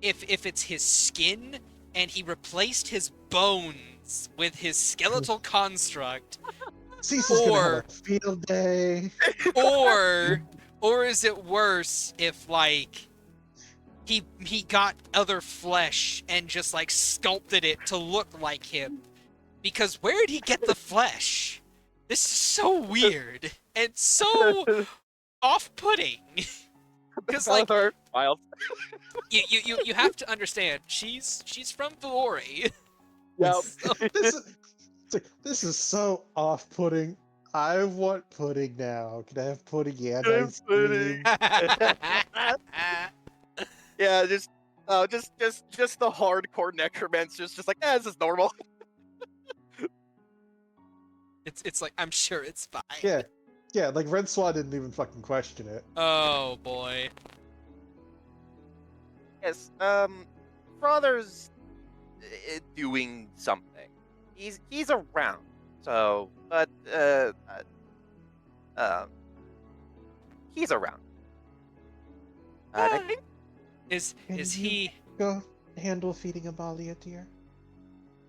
Speaker 1: If it's his skin and he replaced his bones with his skeletal construct,
Speaker 5: Cecil's gonna have
Speaker 1: or
Speaker 5: a field day.
Speaker 1: or is it worse if like he got other flesh and just like sculpted it to look like him? Because where'd he get the flesh? This is so weird and so off-putting. Because like
Speaker 3: Miles.
Speaker 1: you have to understand, she's from Vuori.
Speaker 3: Yep.
Speaker 5: This is so off-putting. I want pudding now. Can I have pudding and ice cream?
Speaker 3: Yeah, just the hardcore necromancers, just like, this is normal.
Speaker 1: It's like, I'm sure it's fine.
Speaker 5: Yeah, like Rensois didn't even fucking question it.
Speaker 1: Oh boy.
Speaker 3: Yes, Father's doing something. He's around. So, but he's around. I think
Speaker 1: Is
Speaker 5: Can
Speaker 1: he?
Speaker 5: you go handle feeding Amalia, dear?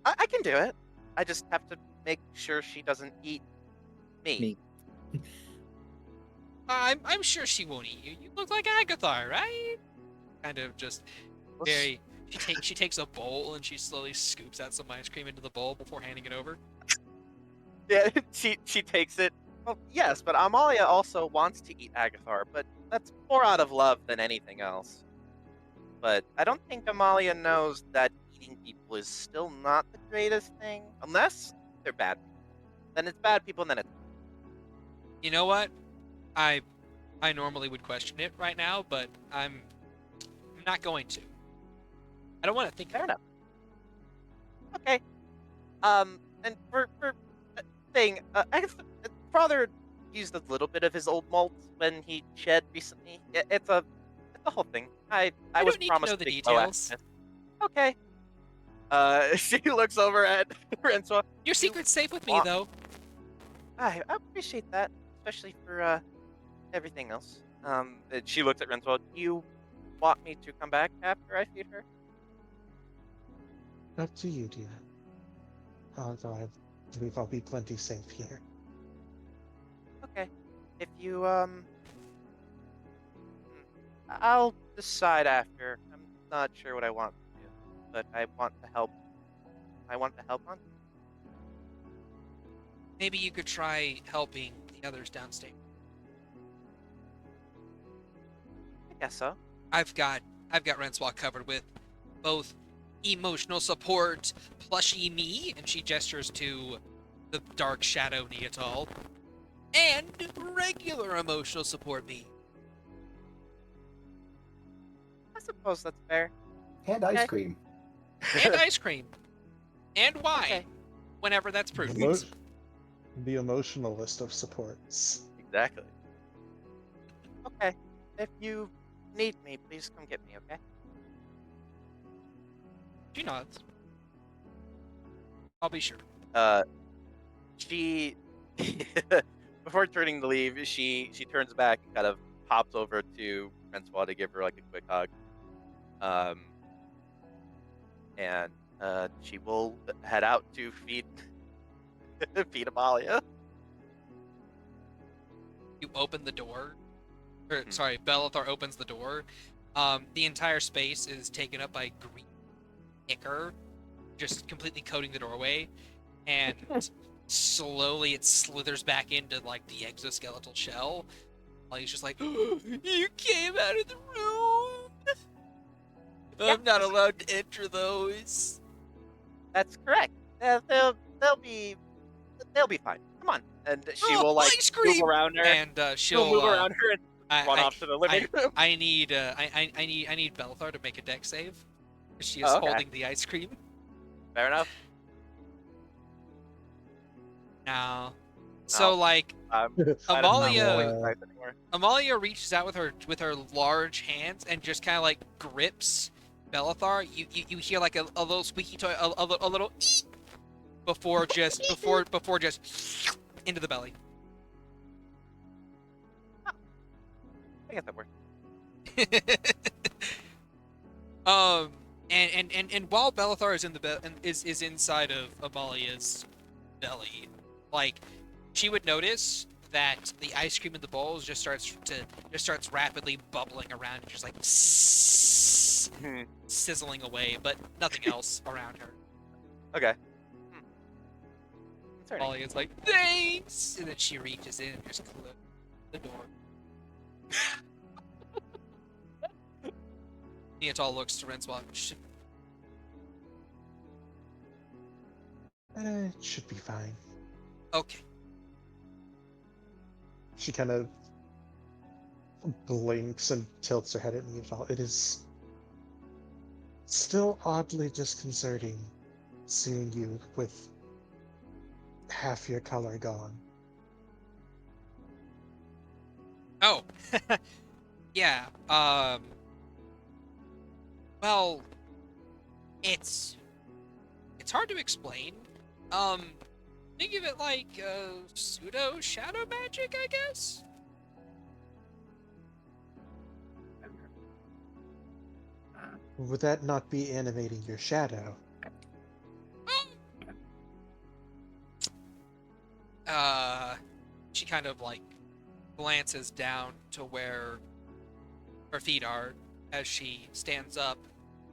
Speaker 3: I can do it. I just have to make sure she doesn't eat me.
Speaker 1: I'm sure she won't eat you. You look like Agathar, right? Kind of just very. She takes a bowl and she slowly scoops out some ice cream into the bowl before handing it over.
Speaker 3: Yeah, she takes it. Well, yes, but Amalia also wants to eat Agathar, but that's more out of love than anything else. But I don't think Amalia knows that eating people is still not the greatest thing, unless they're bad people. Then it's bad people, and then it's
Speaker 1: You know what? I normally would question it right now, but I'm not going to. I don't want to think.
Speaker 3: fair enough. Okay. And for thing, father used a little bit of his old malt when he shed recently. It's a whole thing. I
Speaker 1: I
Speaker 3: was
Speaker 1: don't need to
Speaker 3: promised
Speaker 1: know the
Speaker 3: big
Speaker 1: details.
Speaker 3: bow after this. Okay. She looks over at Renzo.
Speaker 1: Your secret's safe with me,
Speaker 3: want-
Speaker 1: though.
Speaker 3: I appreciate that, especially for everything else. And she looks at Renzo. Do you want me to come back after I feed her?
Speaker 5: Up to you, dear. Although I believe I'll be plenty safe here.
Speaker 3: Okay. If you I'll decide after. I'm not sure what I want to do, but I want to help. I want to help on.
Speaker 1: Maybe you could try helping the others downstate.
Speaker 3: I guess so.
Speaker 1: I've got Renswalk covered with both emotional support, plushy me, and she gestures to the dark shadow Neatal, and regular emotional support me.
Speaker 3: I suppose that's fair.
Speaker 2: And ice
Speaker 3: Okay.
Speaker 2: cream.
Speaker 1: And ice cream. And wine.
Speaker 3: Okay.
Speaker 1: Whenever that's prudent.
Speaker 5: The emotionalist of supports.
Speaker 3: Exactly. Okay. If you need me, please come get me, okay?
Speaker 1: She nods. I'll be sure.
Speaker 3: She before turning to leave, she turns back and kind of hops over to Francois to give her like a quick hug. And she will head out to feed feed Amalia.
Speaker 1: You open the door. Or, sorry, Bellathar opens the door. The entire space is taken up by green ichor, just completely coating the doorway. And slowly it slithers back into, like, the exoskeletal shell. While he's just like, you came out of the room! I'm not allowed to enter those.
Speaker 3: That's correct. They'll be fine. Come on, and she will like
Speaker 1: ice cream!
Speaker 3: move around her.
Speaker 1: And
Speaker 3: She'll move around her and run off to the living room.
Speaker 1: I need Bellathar to make a deck save. She is
Speaker 3: Oh, okay.
Speaker 1: holding the ice cream.
Speaker 3: Fair enough.
Speaker 1: No. So
Speaker 3: No.
Speaker 1: like
Speaker 3: I don't know
Speaker 1: Amalia
Speaker 3: if it's anymore.
Speaker 1: Amalia reaches out with her large hands and just kind of like grips Bellathar. You hear like a little squeaky toy, a little eek before just into the belly.
Speaker 3: I guess that works.
Speaker 1: And while Bellathar is in the is inside of Amalia's belly, like she would notice that the ice cream in the bowls just starts rapidly bubbling around, just like sizzling away, but nothing else around her.
Speaker 3: Okay. Concerning.
Speaker 1: Amalia's like, thanks, and then she reaches in and just closes the door. Neatal looks to Renswalk.
Speaker 5: It should be fine.
Speaker 1: Okay.
Speaker 5: She kind of blinks and tilts her head at me. It is still oddly disconcerting seeing you with half your color gone.
Speaker 1: Oh. Yeah. Well, it's hard to explain. Think of it like pseudo shadow magic, I guess.
Speaker 5: Would that not be animating your shadow?
Speaker 1: she kind of like glances down to where her feet are as she stands up,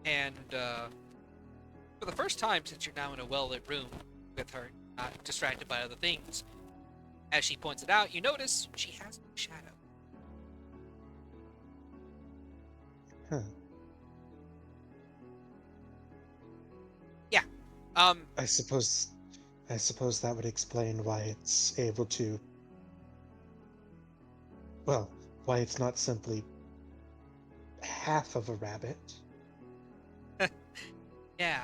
Speaker 1: and for the first time since you're now in a well-lit room with her, not distracted by other things, as she points it out, you notice she has no shadow.
Speaker 5: Huh.
Speaker 1: Yeah.
Speaker 5: I suppose that would explain why it's able to. Well, why it's not simply half of a rabbit.
Speaker 1: Yeah.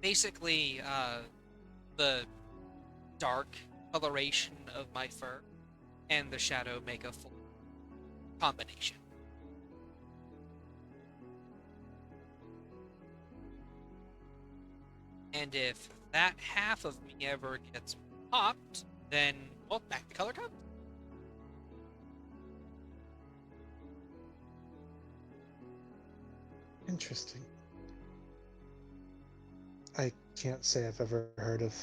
Speaker 1: Basically, the dark coloration of my fur and the shadow make a full combination. And if that half of me ever gets popped, then, well, back to color comes.
Speaker 5: Interesting. I can't say I've ever heard of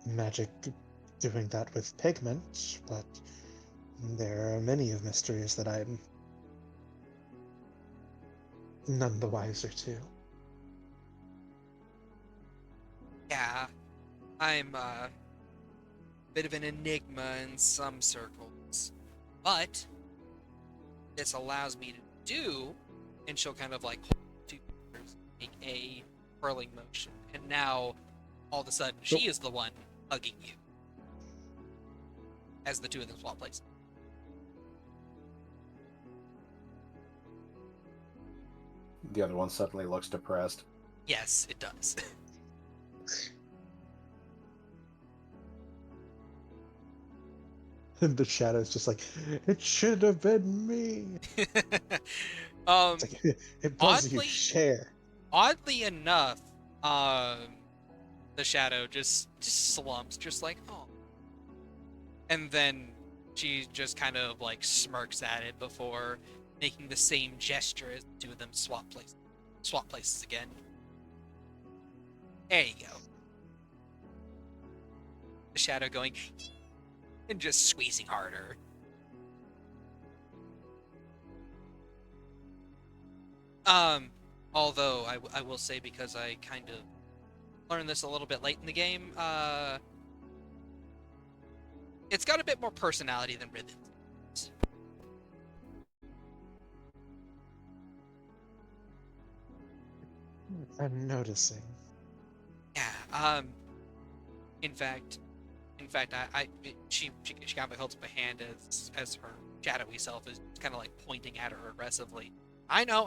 Speaker 5: magic doing that with pigment, but there are many of mysteries that I'm none the wiser to.
Speaker 1: Yeah, I'm a bit of an enigma in some circles, but this allows me to do, and she'll kind of like hold two fingers, make a whirling motion, and now all of a sudden she is the one hugging you as the two of them swap places.
Speaker 2: The other one suddenly looks depressed.
Speaker 1: Yes, it does.
Speaker 5: And the shadow's just like, it should have been me. It's like, it was you,
Speaker 1: Oddly-
Speaker 5: share.
Speaker 1: Oddly enough, the shadow just slumps, just like, oh. And then she just kind of like smirks at it before making the same gesture as the two of them swap places again. There you go. The shadow going and just squeezing harder. Although I will say, because I kind of learned this a little bit late in the game, it's got a bit more personality than Ribbons.
Speaker 5: I'm noticing.
Speaker 1: Yeah. In fact, she kind of holds up a hand as her shadowy self is kind of like pointing at her aggressively. I know.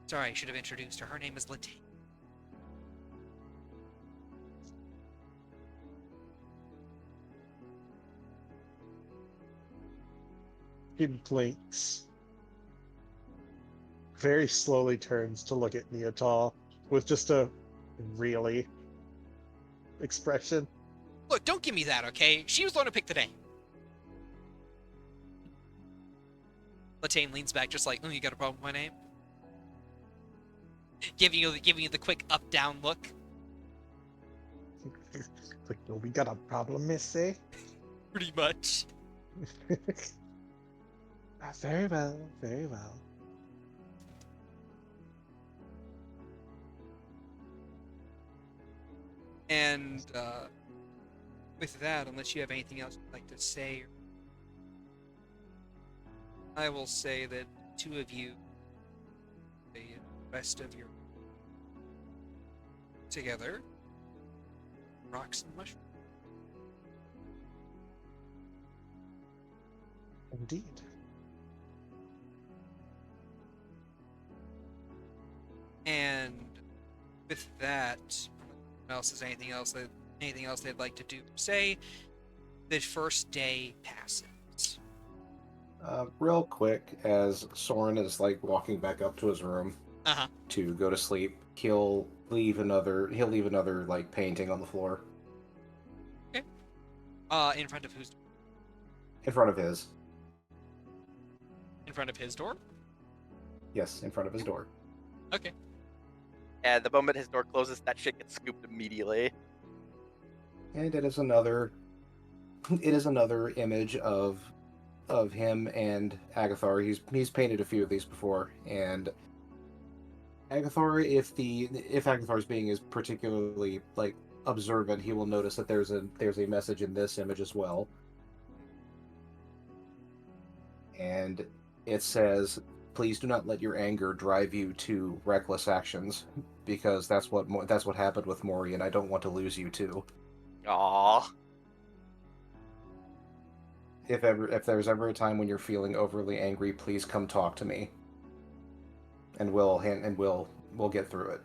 Speaker 1: Sorry, I should have introduced her. Her name is Latane.
Speaker 5: He blinks. Very slowly turns to look at Neotal with just a really expression.
Speaker 1: Look, don't give me that, okay? She was the one who picked the name. Latane leans back, just like, oh, you got a problem with my name? Giving you the quick up-down look.
Speaker 5: Like, no, we got a problem, missy.
Speaker 1: Pretty much.
Speaker 5: Very well, very well.
Speaker 1: And with that, unless you have anything else you'd like to say, I will say that two of you, the rest of your together, rocks and mushrooms.
Speaker 5: Indeed.
Speaker 1: And with that, else is anything else they'd like to do? Say, the first day passes.
Speaker 2: Real quick, as Soren is like walking back up to his room to go to sleep, he'll leave another like painting on the floor.
Speaker 1: Okay. In front of whose?
Speaker 2: In front of his.
Speaker 1: In front of his door?
Speaker 2: Yes, in front of his door.
Speaker 1: Okay.
Speaker 3: And the moment his door closes, that shit gets scooped immediately.
Speaker 2: And it is another it is another image of him and Agathar. He's painted a few of these before, and Agathar, if Agathar's being is particularly like observant, he will notice that there's a message in this image as well, and it says, "Please do not let your anger drive you to reckless actions, because that's what happened with Morrigan. I don't want to lose you too.
Speaker 3: Aww.
Speaker 2: If there's ever a time when you're feeling overly angry, please come talk to me, and we'll get through it."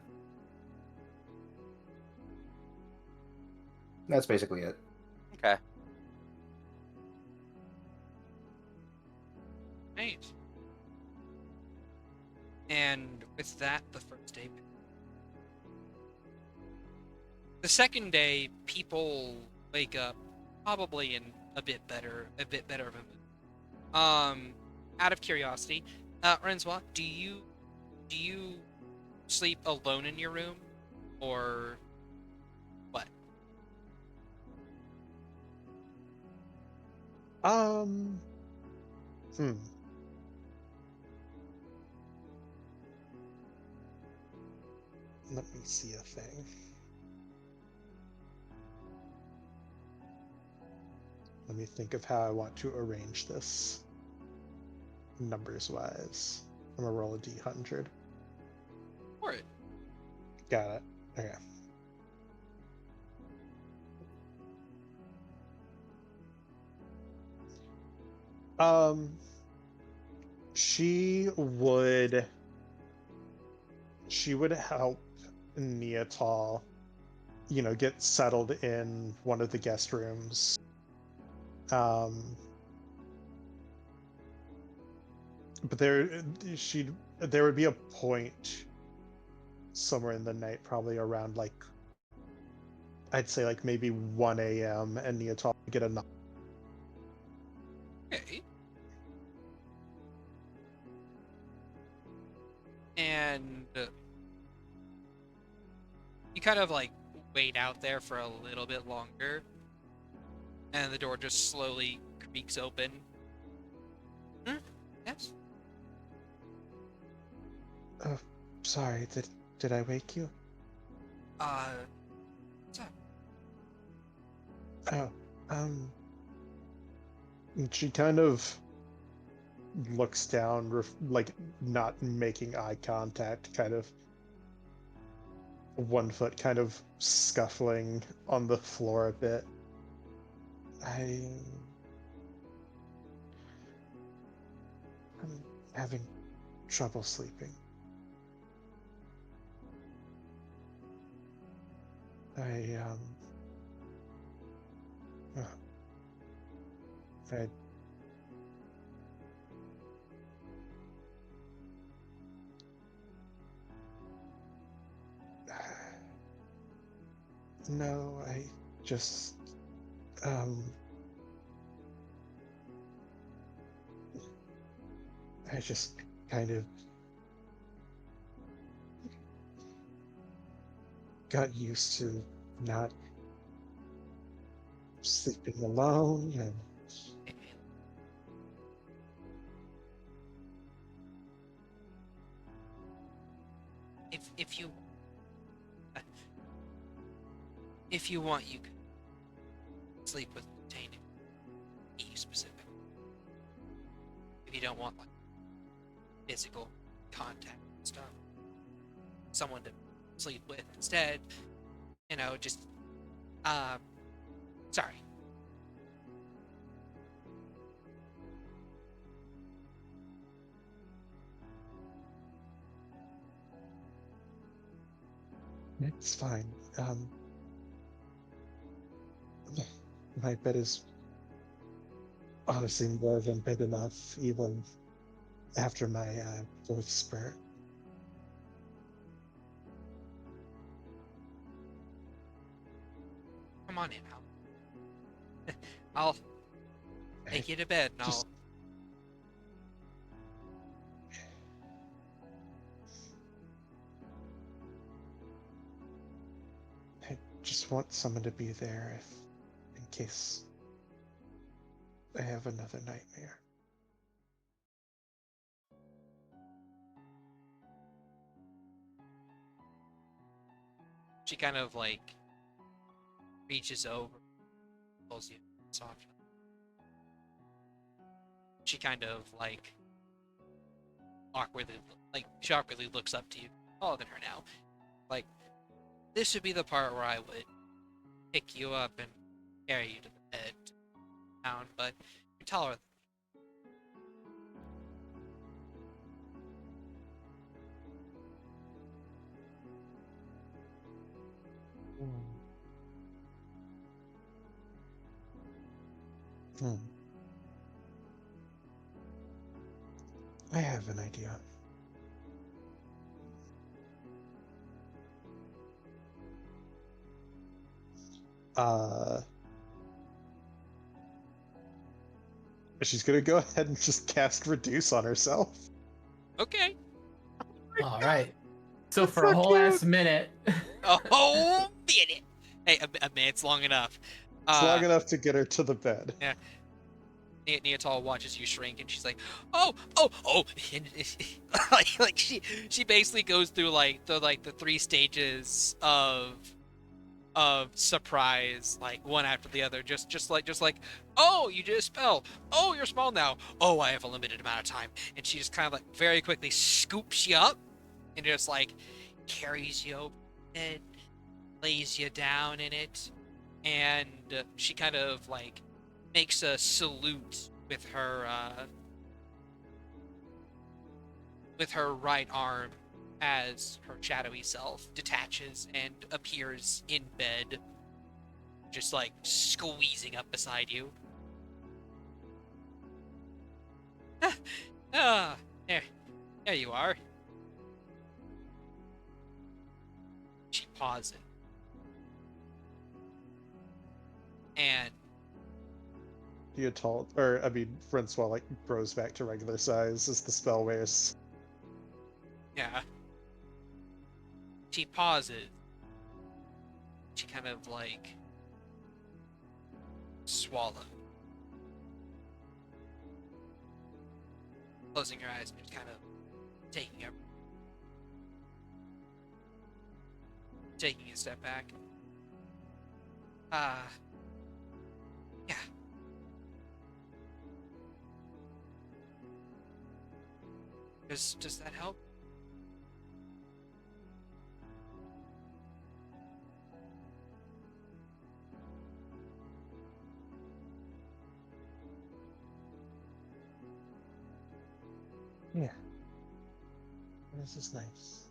Speaker 2: That's basically it.
Speaker 3: Okay.
Speaker 1: Right. And with that, the first day. The second day, people wake up probably in a bit better of a mood. Out of curiosity, Renzwa, do you sleep alone in your room, or what?
Speaker 5: Hmm. Let me see a thing. Let me think of how I want to arrange this numbers wise. I'm gonna roll a d100.
Speaker 1: For it.
Speaker 5: Got it. Okay. She would help Neatal, get settled in one of the guest rooms. But there would be a point somewhere in the night, probably around I'd say maybe 1 a.m. and Neatal would get a knock.
Speaker 1: Okay. And you kind of wait out there for a little bit longer, and the door just slowly creaks open. Yes.
Speaker 5: Oh, sorry. Did I wake you?
Speaker 1: What's up?
Speaker 5: Oh, and she kind of looks down, not making eye contact, kind of one foot kind of scuffling on the floor a bit. I'm having trouble sleeping. I no, I just I just kind of got used to not sleeping alone, and
Speaker 1: If you want, you can sleep with Tane. Be specific. If you don't want physical contact and stuff, someone to sleep with instead. Just sorry.
Speaker 5: it's fine. My bed is honestly more than big enough, even after my growth spurt.
Speaker 1: Come on in. I'll take you to bed, and
Speaker 5: I just want someone to be there in case I have another nightmare.
Speaker 1: She kind of like reaches over, pulls you softly. She kind of like she awkwardly looks up to you, taller than her now. Like, this would be the part where I would pick you up and carry you to the bed down, but you're taller.
Speaker 5: Hmm. I have an idea. She's gonna go ahead and just cast Reduce on herself.
Speaker 1: Okay.
Speaker 4: All right. So
Speaker 5: That's
Speaker 4: for a
Speaker 5: so
Speaker 4: whole ass
Speaker 5: cute.
Speaker 4: minute.
Speaker 1: Oh, minute. Hey, a minute's long enough.
Speaker 5: It's long enough to get her to the bed.
Speaker 1: Yeah. Neatal watches you shrink, and she's like, "Oh!" And like she basically goes through the 3 stages of surprise, like one after the other. Just like, "Oh, you did a spell. Oh, you're small now. Oh, I have a limited amount of time." And she just kind of like very quickly scoops you up and just like carries you over and lays you down in it, and she kind of like makes a salute with her right arm as her shadowy self detaches and appears in bed, just like squeezing up beside you. There you are. She pauses. And
Speaker 5: Francois like grows back to regular size as the spell wears.
Speaker 1: yeah, she pauses. She kind of like swallows, closing her eyes and just kind of taking a step back. Yeah. Does that help?
Speaker 5: Yeah. This is nice.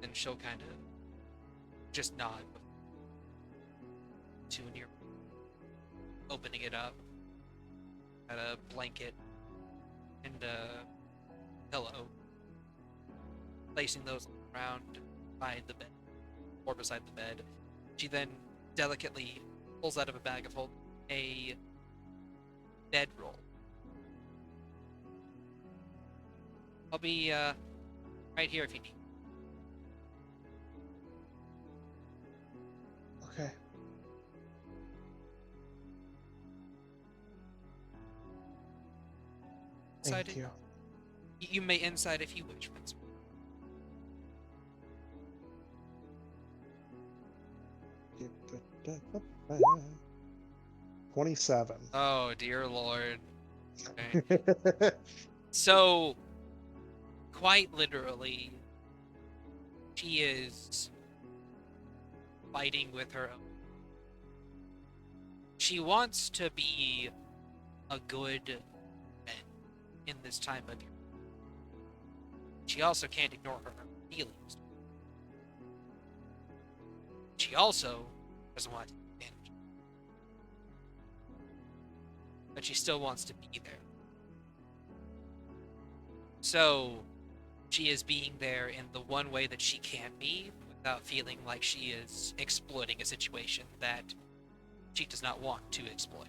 Speaker 1: And she'll kind of just nod to when you're opening it up. Got a blanket and a pillow, placing those around by the bed or beside the bed. She then delicately pulls out of a bag of holding a bedroll. I'll be right here if you need.
Speaker 5: Okay. Thank
Speaker 1: Inside
Speaker 5: you.
Speaker 1: You may inside if you wish, Prince.
Speaker 5: 27.
Speaker 1: Oh dear lord. Okay. So, quite literally, she is fighting with her own. She wants to be a good friend in this time of year. She also can't ignore her own feelings. She also doesn't want to take advantage. But she still wants to be there. So, she is being there in the one way that she can be without feeling like she is exploiting a situation that she does not want to exploit.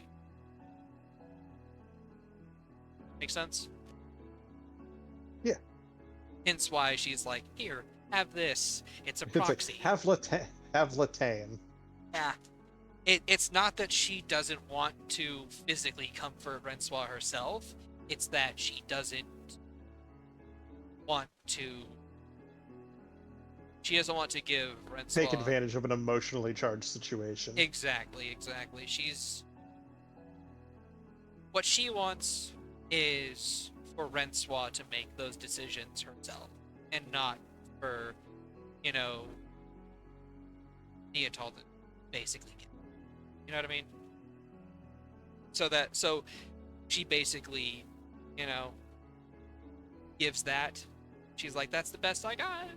Speaker 1: Make sense?
Speaker 5: Yeah.
Speaker 1: Hence why she's like, here, have this. It's a
Speaker 5: It's like,
Speaker 1: proxy.
Speaker 5: have Have Latane.
Speaker 1: Yeah. It's not that she doesn't want to physically comfort Rensois herself. It's that she doesn't want to. She doesn't want to give Rensois.
Speaker 5: Take advantage of an emotionally charged situation.
Speaker 1: Exactly. What she wants is for Rensois to make those decisions herself, and not for, Neatal to basically get. You know what I mean? So she basically, gives that. She's like, that's the best I got.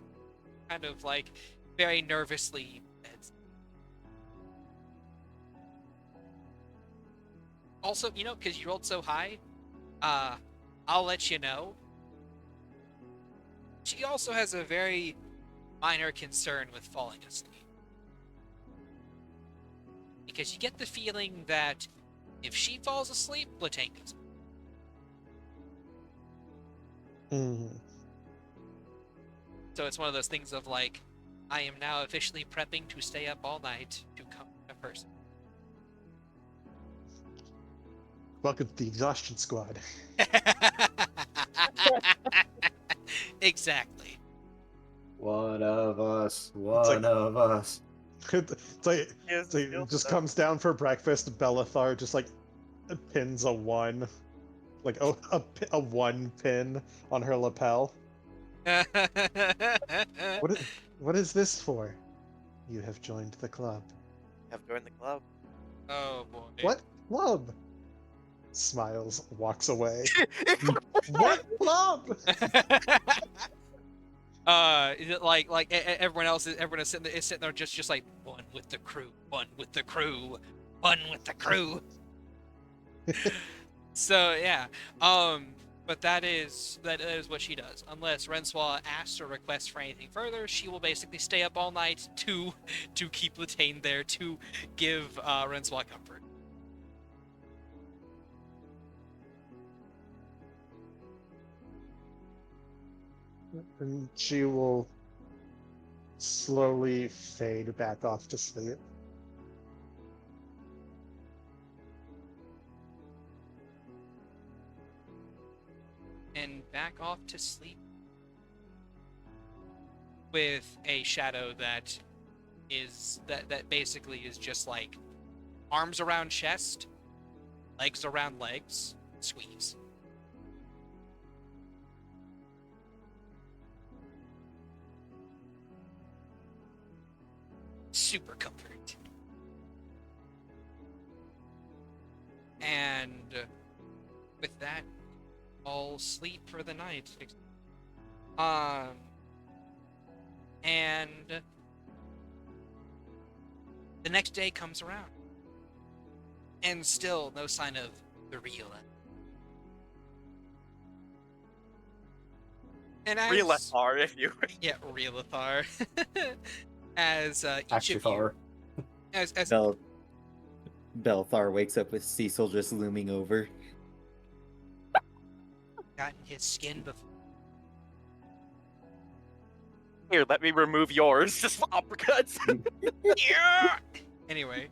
Speaker 1: Kind of like very nervously. Also, because you rolled so high, I'll let you know. She also has a very minor concern with falling asleep. Because you get the feeling that if she falls asleep, Latane goes.
Speaker 5: Mhm.
Speaker 1: So it's one of those things of like, I am now officially prepping to stay up all night to comfort a person.
Speaker 5: Welcome to the exhaustion squad.
Speaker 1: Exactly.
Speaker 2: One of us.
Speaker 5: like-
Speaker 2: One of us.
Speaker 5: It's like it just comes down for breakfast. Bellathar just like pins a 1, like a 1 pin on her lapel. What is this for? You have joined the club.
Speaker 3: Have joined the club.
Speaker 1: Oh boy.
Speaker 5: What club? Smiles, walks away. What club?
Speaker 1: Is it like everyone else is sitting there just like one with the crew, one with the crew, one with the crew. So yeah, but that is what she does. Unless Rensois asks or requests for anything further, she will basically stay up all night to keep Latane there to give Rensois comfort.
Speaker 5: And she will slowly fade back off to sleep.
Speaker 1: And back off to sleep with a shadow that basically is just like arms around chest, legs around legs, squeeze. Super comfort. And with that, all sleep for the night. And the next day comes around, and still no sign of the real. And as
Speaker 3: Real FR, if you.
Speaker 1: yeah, Realathar. As each
Speaker 2: Actually,
Speaker 1: of you,
Speaker 2: far.
Speaker 1: as
Speaker 6: Belthar wakes up with Cecil just looming over.
Speaker 1: gotten his skin before.
Speaker 3: Here, let me remove yours. Just uppercuts.
Speaker 1: Yeah. Anyway,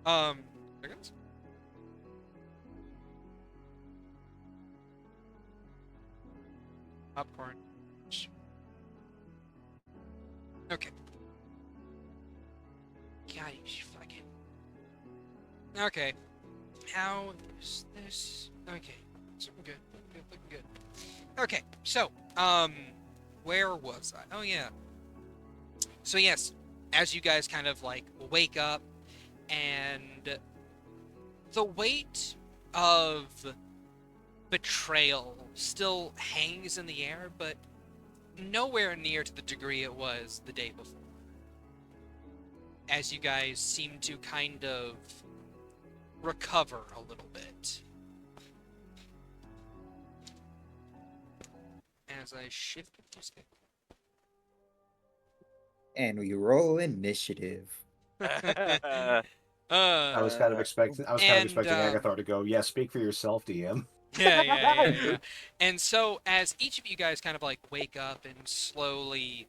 Speaker 1: there goes. Popcorn. Okay. God, you fucking. Okay. How is this? Okay. So good. Looking good. Okay. So, where was I? Oh yeah. So yes, as you guys kind of like wake up, and the weight of betrayal still hangs in the air, but nowhere near to the degree it was the day before. As you guys seem to kind of recover a little bit. As I shift this.
Speaker 6: And we roll initiative.
Speaker 2: I was kind of expecting. I was kind of expecting
Speaker 1: and,
Speaker 2: Agathar to go. Yeah, speak for yourself, DM.
Speaker 1: Yeah. And so, as each of you guys kind of like wake up and slowly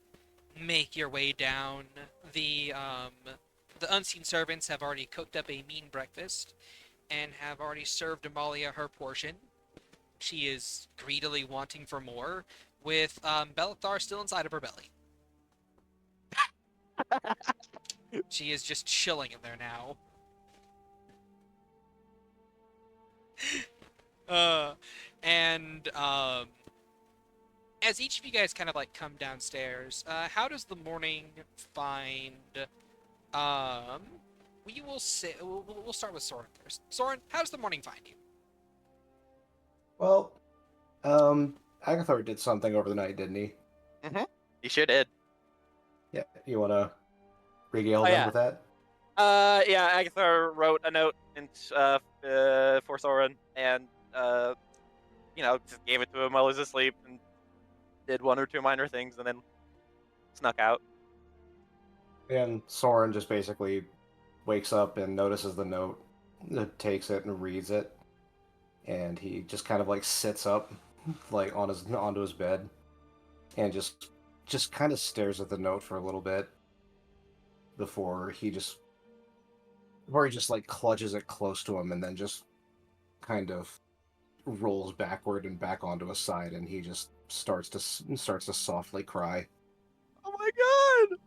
Speaker 1: make your way down the the unseen servants have already cooked up a mean breakfast and have already served Amalia her portion. She is greedily wanting for more, with Bellathar still inside of her belly. She is just chilling in there now. And as each of you guys kind of like come downstairs, how does the morning find? We will say we'll start with Soren first. Soren, how does the morning find you?
Speaker 2: Well, Agathar did something over the night, didn't he?
Speaker 3: He sure did.
Speaker 2: Yeah. You want to regale
Speaker 3: Oh,
Speaker 2: them
Speaker 3: yeah.
Speaker 2: with that?
Speaker 3: Yeah, Agathar wrote a note for Soren, and just gave it to him while he was asleep, and did one or two minor things, and then snuck out.
Speaker 2: And Soren just basically wakes up and notices the note, takes it and reads it, and he just kind of like sits up, like onto his bed, and just kind of stares at the note for a little bit before he just like clutches it close to him and then just kind of rolls backward and back onto his side, and he just starts to softly cry.
Speaker 3: Oh my god!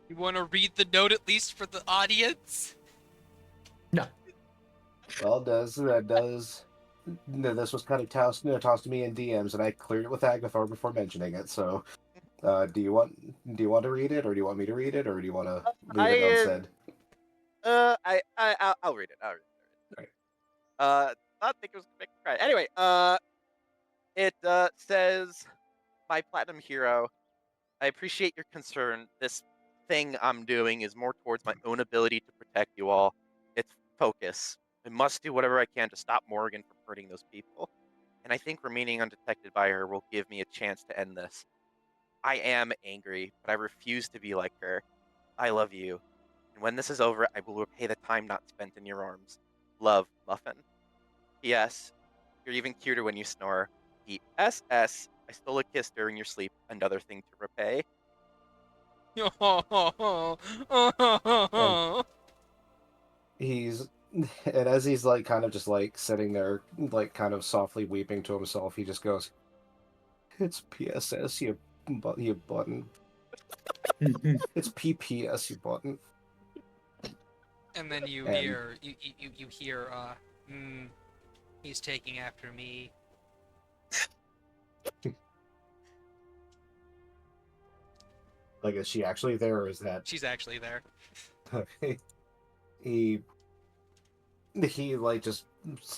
Speaker 1: You want to read the note at least for the audience?
Speaker 4: No.
Speaker 2: Well, this was kind of tossed to me in DMs, and I cleared it with Agathar before mentioning it. So, do you want to read it, or do you want me to read it, or do you want to leave it unsaid?
Speaker 3: I'll read it. I'll read it.
Speaker 2: Right.
Speaker 3: I think it was make me cry. Anyway, it says, "My platinum hero, I appreciate your concern. This thing I'm doing is more towards my own ability to protect you all. It's focus. I must do whatever I can to stop Morrigan from hurting those people. And I think remaining undetected by her will give me a chance to end this. I am angry, but I refuse to be like her. I love you. And when this is over, I will repay the time not spent in your arms. Love, Muffin. P.S. You're even cuter when you snore. P.S.S. I stole a kiss during your sleep. Another thing to repay."
Speaker 2: He's and as he's like kind of just like sitting there, like kind of softly weeping to himself, he just goes, "It's PSS, you button. It's PPS, you button."
Speaker 1: And then you
Speaker 2: And
Speaker 1: hear he's taking after me.
Speaker 2: like, is she actually there, or is that
Speaker 1: She's actually there.
Speaker 2: okay? He like just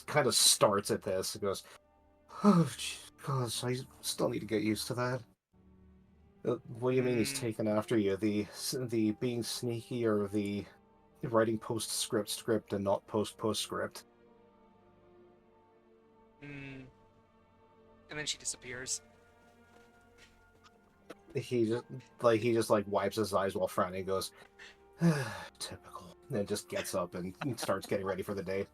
Speaker 2: kind of starts at this and goes, "Oh, gosh, I still need to get used to that." What do you mean he's taken after you? The being sneaky, or the writing postscript script and not postscript?
Speaker 1: And then she disappears.
Speaker 2: He just like wipes his eyes while frowning and goes, "Typical." And just gets up and starts getting ready for the day.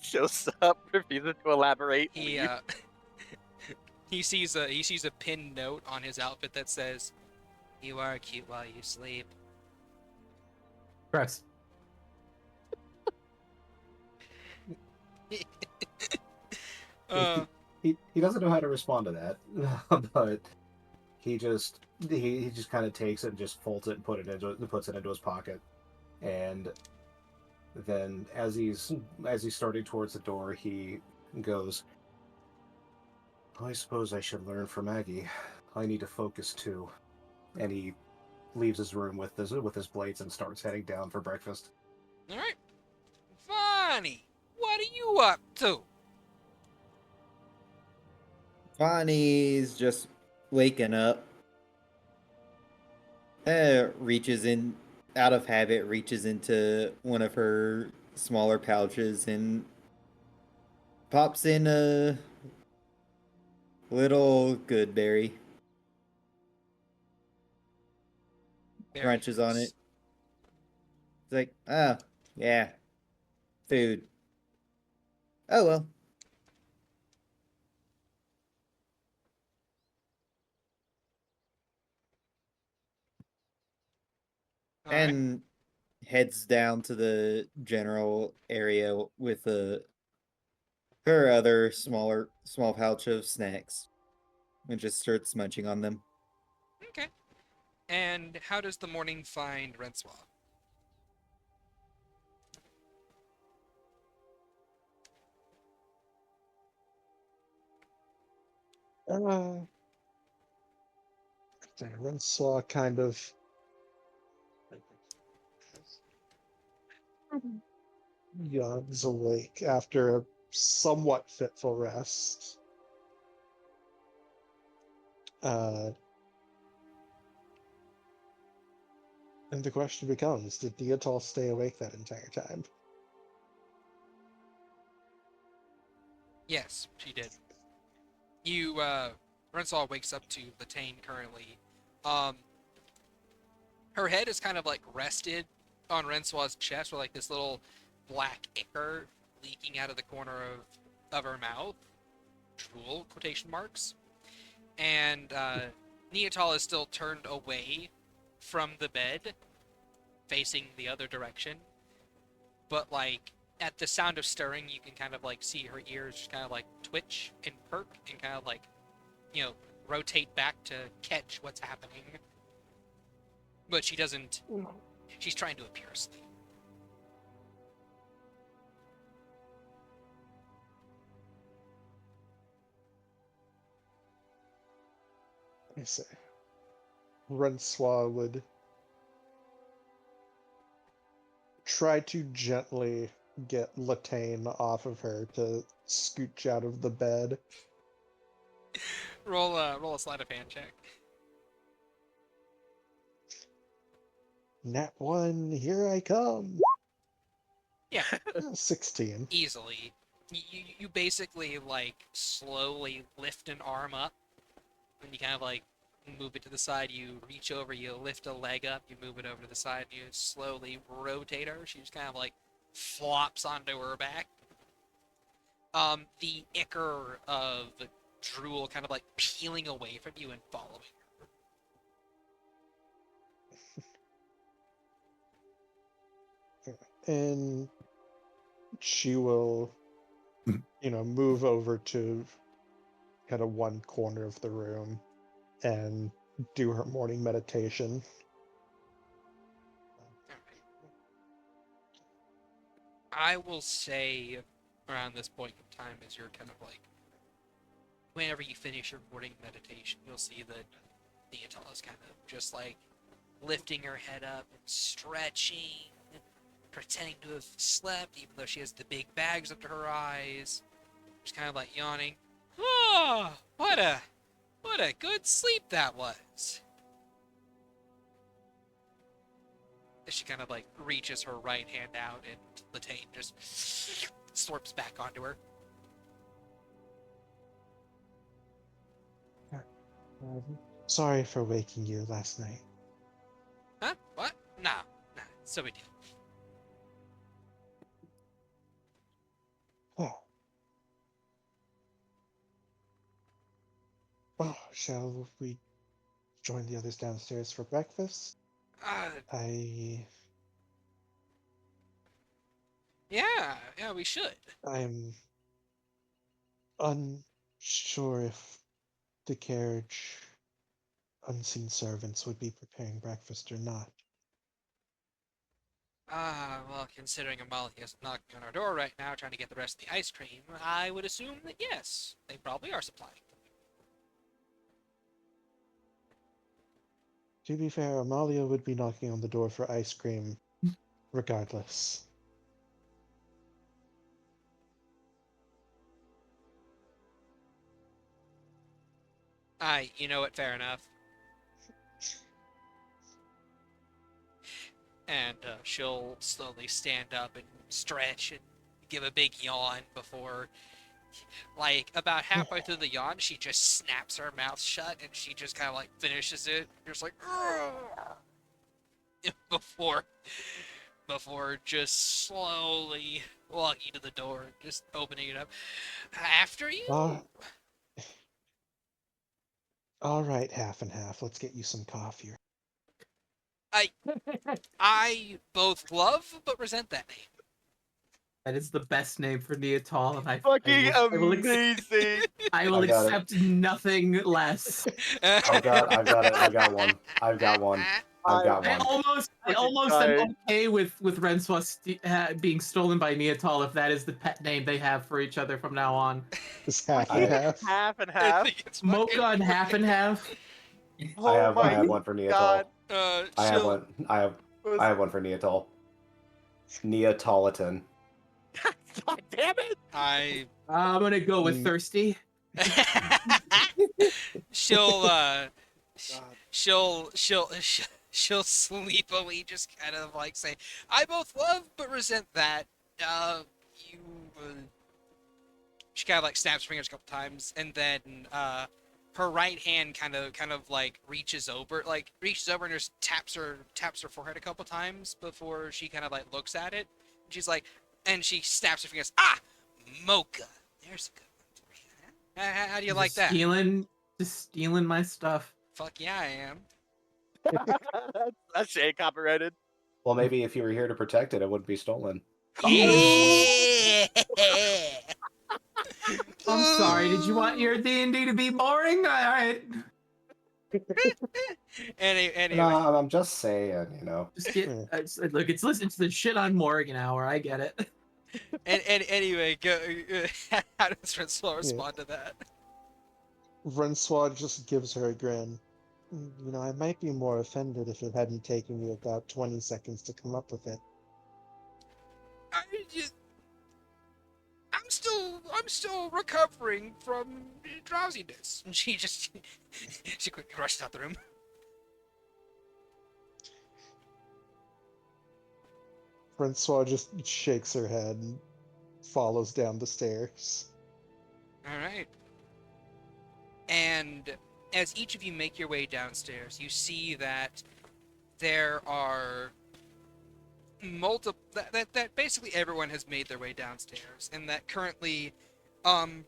Speaker 3: Shows up, refuses to elaborate.
Speaker 1: He
Speaker 3: leave.
Speaker 1: he sees a pinned note on his outfit that says, "You are cute while you sleep."
Speaker 4: Gross.
Speaker 2: He doesn't know how to respond to that, but he just kind of takes it and just folds it and puts it into his pocket, and then as he's starting towards the door, he goes, "I suppose I should learn from Maggie. I need to focus too." And he leaves his room with his blades and starts heading down for breakfast.
Speaker 1: All right, Vonnie, what are you up to?
Speaker 6: Bonnie's just waking up. Reaches in, out of habit, reaches into one of her smaller pouches and pops in a little good berry.
Speaker 1: Very
Speaker 6: Crunches on
Speaker 1: nice.
Speaker 6: it. It's like, oh, yeah, food. Oh well.
Speaker 1: All right.
Speaker 6: and heads down to the general area with her other small pouch of snacks and just starts munching on them.
Speaker 1: Okay. And how does the morning find Renswa?
Speaker 5: Uh, Renslaw kind of yawns awake after a somewhat fitful rest. Uh, and the question becomes, did Neotol stay awake that entire time?
Speaker 1: Yes, she did. Rensal wakes up to Latane currently. Um, her head is kind of like rested on Renswaw's chest with like this little black ichor leaking out of the corner of her mouth. Drool, quotation marks. And Neotol is still turned away from the bed, facing the other direction. But like at the sound of stirring, you can kind of like see her ears just kind of like twitch and perk and kind of like, you know, rotate back to catch what's happening. But she doesn't. She's trying to appear asleep.
Speaker 5: I say. Renswa would try to gently get Latane off of her to scooch out of the bed.
Speaker 1: Roll a sleight of hand check.
Speaker 5: Nat 1, here I come.
Speaker 1: Yeah,
Speaker 5: 16.
Speaker 1: easily. You basically like slowly lift an arm up, and you kind of like move it to the side. You reach over, you lift a leg up, you move it over to the side, and you slowly rotate her. She just kind of like flops onto her back. The ichor of drool kind of like peeling away from you and following her.
Speaker 5: And she will, move over to kind of one corner of the room and do her morning meditation.
Speaker 1: I will say around this point in time, as you're kind of like, whenever you finish your morning meditation, you'll see that Neotala is kind of just like lifting her head up and stretching, pretending to have slept, even though she has the big bags up to her eyes. Just kind of like yawning. Oh, what a good sleep that was. As she kind of like reaches her right hand out and Latane just slurps back onto her.
Speaker 5: Sorry for waking you last night.
Speaker 1: Huh? What? Nah, so big deal.
Speaker 5: Oh. Well, shall we join the others downstairs for breakfast?
Speaker 1: Yeah, we should.
Speaker 5: I'm unsure if the carriage unseen servants would be preparing breakfast or not.
Speaker 1: Well, considering Amalia's knocking on our door right now trying to get the rest of the ice cream, I would assume that yes, they probably are supplying.
Speaker 5: To be fair, Amalia would be knocking on the door for ice cream regardless.
Speaker 1: You know what, fair enough. And she'll slowly stand up and stretch and give a big yawn before, like, about halfway through the yawn, she just snaps her mouth shut and she just kind of like finishes it. Just like, before just slowly walking to the door and just opening it up. After you.
Speaker 5: All right, half and half. Let's get you some coffee.
Speaker 1: I both love but resent that name.
Speaker 4: That is the best name for Neatal, and
Speaker 3: Fucking
Speaker 4: I will
Speaker 3: amazing.
Speaker 4: I will
Speaker 2: I got it.
Speaker 4: accept nothing less.
Speaker 2: I've got it. I've got one. I've got one. I've got
Speaker 4: I
Speaker 2: one.
Speaker 4: almost
Speaker 3: Fucking
Speaker 4: am
Speaker 3: dying.
Speaker 4: okay with Renswa being stolen by Neatal if that is the pet name they have for each other from now on.
Speaker 5: It's half
Speaker 2: I-
Speaker 5: and half.
Speaker 3: Half and
Speaker 1: I
Speaker 3: half.
Speaker 1: think it's
Speaker 4: Mocha
Speaker 1: fucking
Speaker 4: and half and
Speaker 1: great.
Speaker 4: half.
Speaker 3: Oh
Speaker 2: I
Speaker 3: my
Speaker 2: have one for
Speaker 3: god.
Speaker 2: Neatal. I have
Speaker 1: She'll
Speaker 2: one. I have one for Neatal. Neapolitan.
Speaker 3: God damn it.
Speaker 4: I'm gonna go with
Speaker 5: Mm.
Speaker 4: thirsty.
Speaker 1: she'll
Speaker 3: God.
Speaker 1: she'll sleepily just kind of like say, "I both love but resent that." You. She kind of like snaps her fingers a couple times, and then her right hand kind of like reaches over and just taps her forehead a couple times before she kind of like looks at it. She's like, and she snaps her fingers. Ah, mocha. There's a good one for you. How do you like that?
Speaker 4: Just stealing my stuff.
Speaker 1: Fuck yeah, I am.
Speaker 3: That's shade copyrighted.
Speaker 2: Well, maybe if you were here to protect it, it wouldn't be stolen.
Speaker 7: Yeah.
Speaker 4: I'm sorry. Did you want your D&D to be boring? All right.
Speaker 1: Anyway,
Speaker 2: No, I'm just saying,
Speaker 4: Just get
Speaker 5: Yeah.
Speaker 4: look. It's listening to the shit on Morrigan hour. I get it.
Speaker 1: and anyway, go. How does Rinsel respond to that?
Speaker 5: Renswa just gives her a grin. You know, I might be more offended if it hadn't taken me about 20 seconds to come up with it.
Speaker 1: I'm still recovering from drowsiness. And she quickly rushes out the room.
Speaker 5: Francois just shakes her head and follows down the stairs.
Speaker 1: All right. And as each of you make your way downstairs, you see that there are that basically everyone has made their way downstairs, and that currently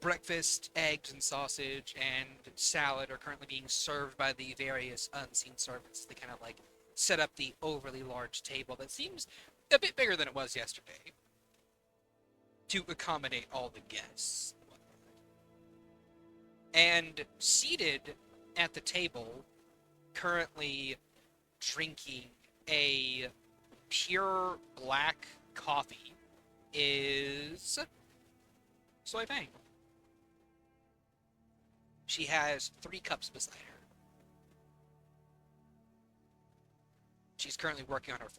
Speaker 1: breakfast, eggs and sausage, and salad are currently being served by the various unseen servants. They kind of like set up the overly large table that seems a bit bigger than it was yesterday to accommodate all the guests. And seated at the table, currently drinking a pure black coffee, is Soy Fang. She has 3 cups beside her. She's currently working on her 4th.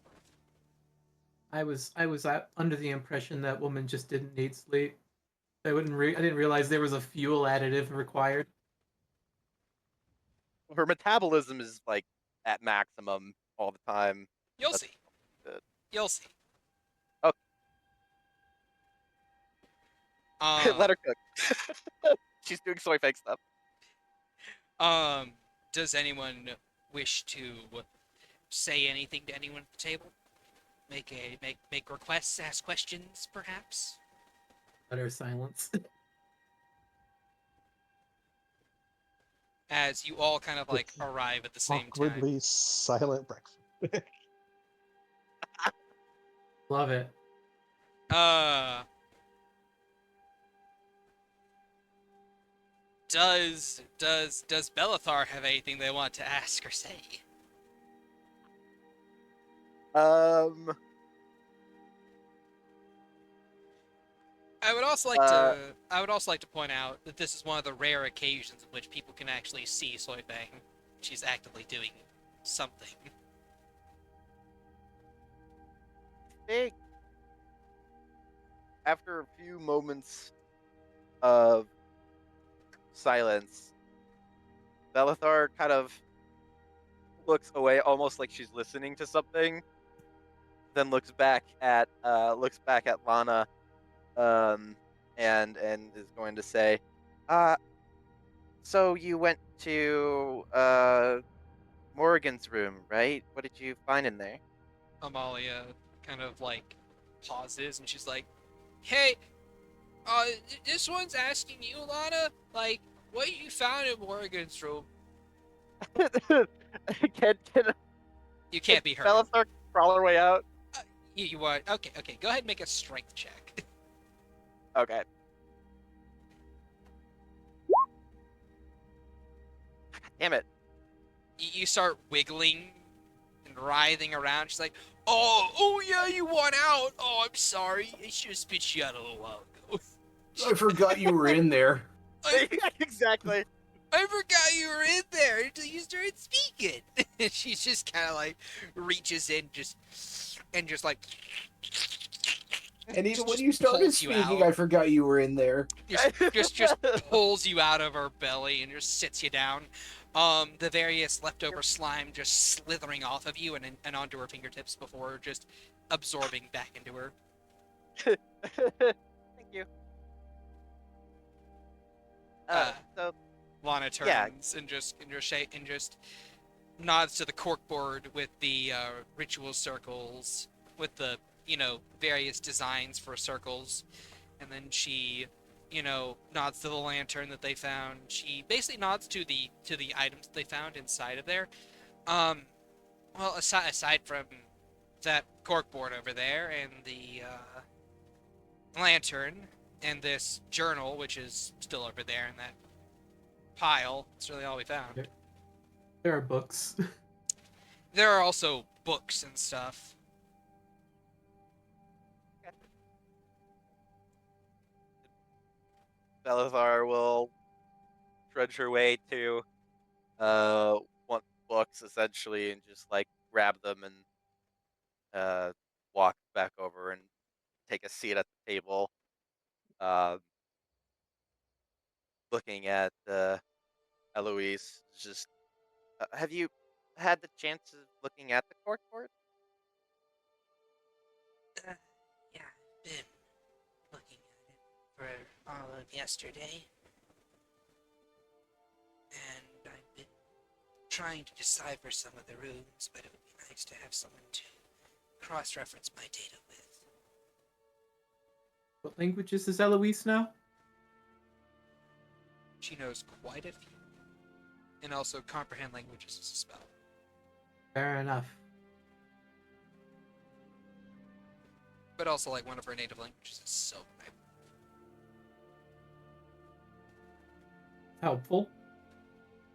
Speaker 4: I was under the impression that woman just didn't need sleep. I didn't realize there was a fuel additive required.
Speaker 3: Her metabolism is like at maximum all the time.
Speaker 1: You'll
Speaker 3: That's
Speaker 1: see.
Speaker 3: good.
Speaker 1: You'll see.
Speaker 3: Okay.
Speaker 1: Um,
Speaker 3: Let her cook. She's doing soy fake stuff.
Speaker 1: Does anyone wish to say anything to anyone at the table? Make requests, ask questions, perhaps?
Speaker 4: Utter silence.
Speaker 1: As you all kind of like arrive at the same time.
Speaker 5: Awkwardly silent breakfast.
Speaker 4: Love it.
Speaker 1: Does Bellathar have anything they want to ask or say? I would also like to point out that this is one of the rare occasions in which people can actually see Soy Fang. She's actively doing something.
Speaker 3: I think after a few moments of silence, Bellathar kind of looks away, almost like she's listening to something. Then looks back at Lana, and is going to say, so you went to Morrigan's room, right? What did you find in there?
Speaker 1: Amalia kind of like pauses and she's like, "Hey, this one's asking you, Lana, like, what you found in Morrigan's room."
Speaker 3: can
Speaker 1: You can't be hurt.
Speaker 3: Bellathor crawl her way out.
Speaker 1: You want okay. Go ahead and make a strength check.
Speaker 3: Okay. Damn it.
Speaker 1: You start wiggling and writhing around. She's like, oh yeah, you want out. Oh, I'm sorry. I should have spit you out a little while ago.
Speaker 2: I forgot you were in there.
Speaker 3: Exactly.
Speaker 1: I forgot you were in there until you started speaking. And she's just kind of like reaches in, just like.
Speaker 2: And even when
Speaker 1: just
Speaker 2: you started
Speaker 1: pulls you
Speaker 2: speaking,
Speaker 1: out.
Speaker 2: I forgot you were in there.
Speaker 1: Just pulls you out of her belly and just sits you down. The various leftover slime just slithering off of you and onto her fingertips before just absorbing back into her.
Speaker 3: Thank you. So
Speaker 1: Lana turns and just nods to the corkboard with the ritual circles with the various designs for circles, and then she nods to the lantern that they found. She basically nods to the items that they found inside of there. Well, aside from that corkboard over there and the lantern and this journal, which is still over there in that pile, that's really all we found.
Speaker 4: There are books.
Speaker 1: There are also books and stuff.
Speaker 3: Bellathar will trudge her way to one of the books essentially and just like grab them and walk back over and take a seat at the table. Looking at Eloise, just have you had the chance of looking at the corkboard?
Speaker 7: Yeah, I've been looking at it for all of yesterday. And I've been trying to decipher some of the runes, but it would be nice to have someone to cross-reference my data with.
Speaker 4: What languages is Eloise now?
Speaker 1: She knows quite a few. And also comprehend languages is a spell.
Speaker 4: Fair enough.
Speaker 1: But also like one of her native languages is Sylvan.
Speaker 4: Helpful.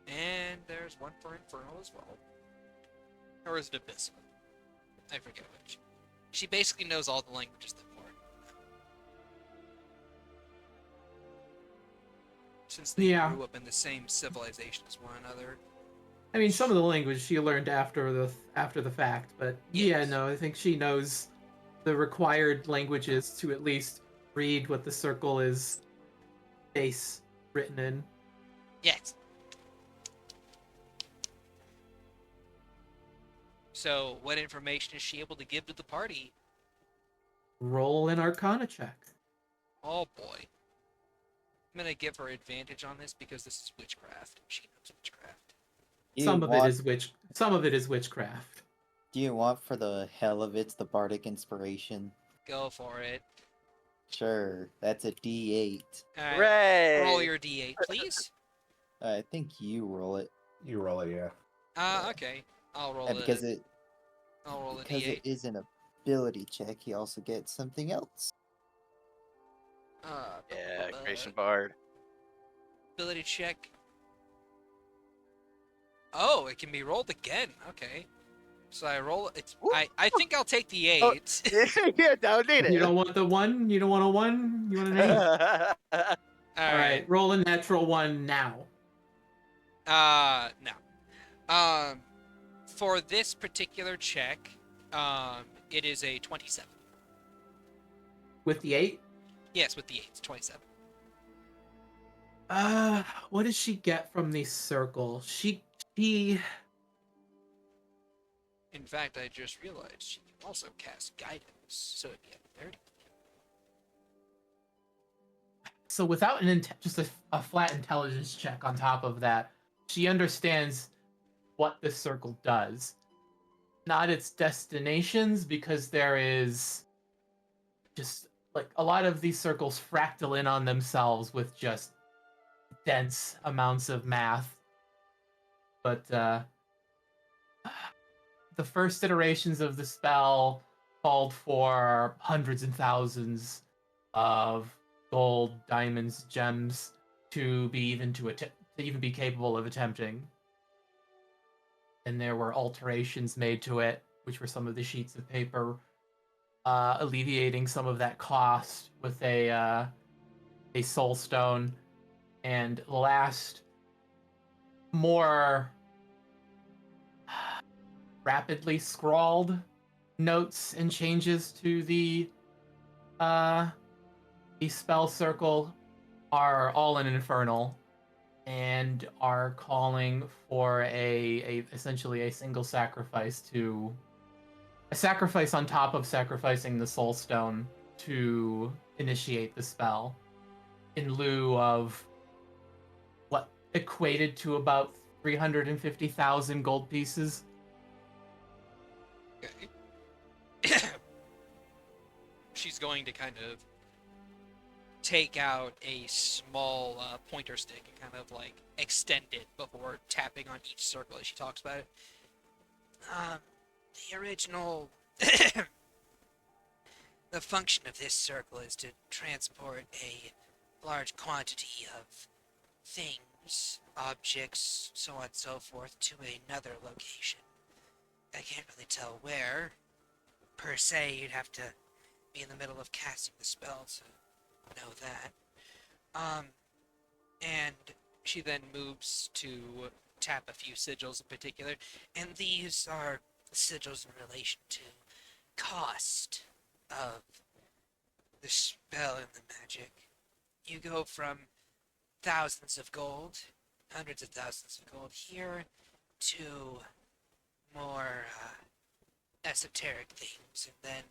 Speaker 1: And there's one for Infernal as well. Or is it Abyssal? I forget which. She basically knows all the languages that Morrigan. Since they grew up in the same civilization as one another.
Speaker 4: I mean, some of the language she learned after the fact, but yeah,
Speaker 1: Yes.
Speaker 4: no, I think she knows the required languages to at least read what the circle is base written in.
Speaker 1: Yes. So, what information is she able to give to the party?
Speaker 4: Roll an Arcana check.
Speaker 1: Oh boy. I'm gonna give her advantage on this because this is witchcraft. She knows witchcraft.
Speaker 4: Some of it is witchcraft.
Speaker 6: Do you want, for the hell of it, the bardic inspiration?
Speaker 1: Go for it.
Speaker 6: Sure, that's a D8.
Speaker 1: Alright.
Speaker 3: Hooray!
Speaker 1: Roll your D8, please.
Speaker 6: I think you roll it.
Speaker 2: You roll it, yeah.
Speaker 1: Okay. I'll roll
Speaker 6: And
Speaker 1: it.
Speaker 6: because it
Speaker 1: I'll roll a
Speaker 6: because
Speaker 1: D8.
Speaker 6: it is an ability check, he also gets something else.
Speaker 3: Yeah, Creation Bard.
Speaker 1: Ability check. Oh, it can be rolled again. Okay. So I roll it. I think I'll take the 8.
Speaker 3: Oh, yeah, don't need it.
Speaker 4: You don't want the 1? You don't want a 1? You want an 8?
Speaker 1: All
Speaker 4: Alright, roll a natural 1 now.
Speaker 1: No. For this particular check, it is a 27.
Speaker 4: With the 8?
Speaker 1: Yes, with the 8, it's 27.
Speaker 4: What does she get from the circle? She
Speaker 1: In fact, I just realized she can also cast guidance, so it'd be a 30.
Speaker 4: So without just a flat intelligence check on top of that, she understands what the circle does. Not its destinations, because there is just like a lot of these circles fractal in on themselves with just dense amounts of math. But the first iterations of the spell called for hundreds and thousands of gold, diamonds, gems to be even be capable of attempting. And there were alterations made to it, which were some of the sheets of paper, alleviating some of that cost with a soul stone. And the last, more rapidly scrawled notes and changes to the spell circle are all in Infernal and are calling for a essentially a single sacrifice on top of sacrificing the soul stone to initiate the spell, in lieu of what equated to about 350,000 gold pieces.
Speaker 1: Okay. She's going to kind of take out a small pointer stick and kind of like extend it before tapping on each circle as she talks about it.
Speaker 7: The original... The function of this circle is to transport a large quantity of things, objects, so on and so forth, to another location. I can't really tell where. Per se, you'd have to be in the middle of casting the spell to know that.
Speaker 1: And she then moves to tap a few sigils in particular.
Speaker 7: And these are sigils in relation to cost of the spell and the magic. You go from thousands of gold, hundreds of thousands of gold here, to more esoteric things, and then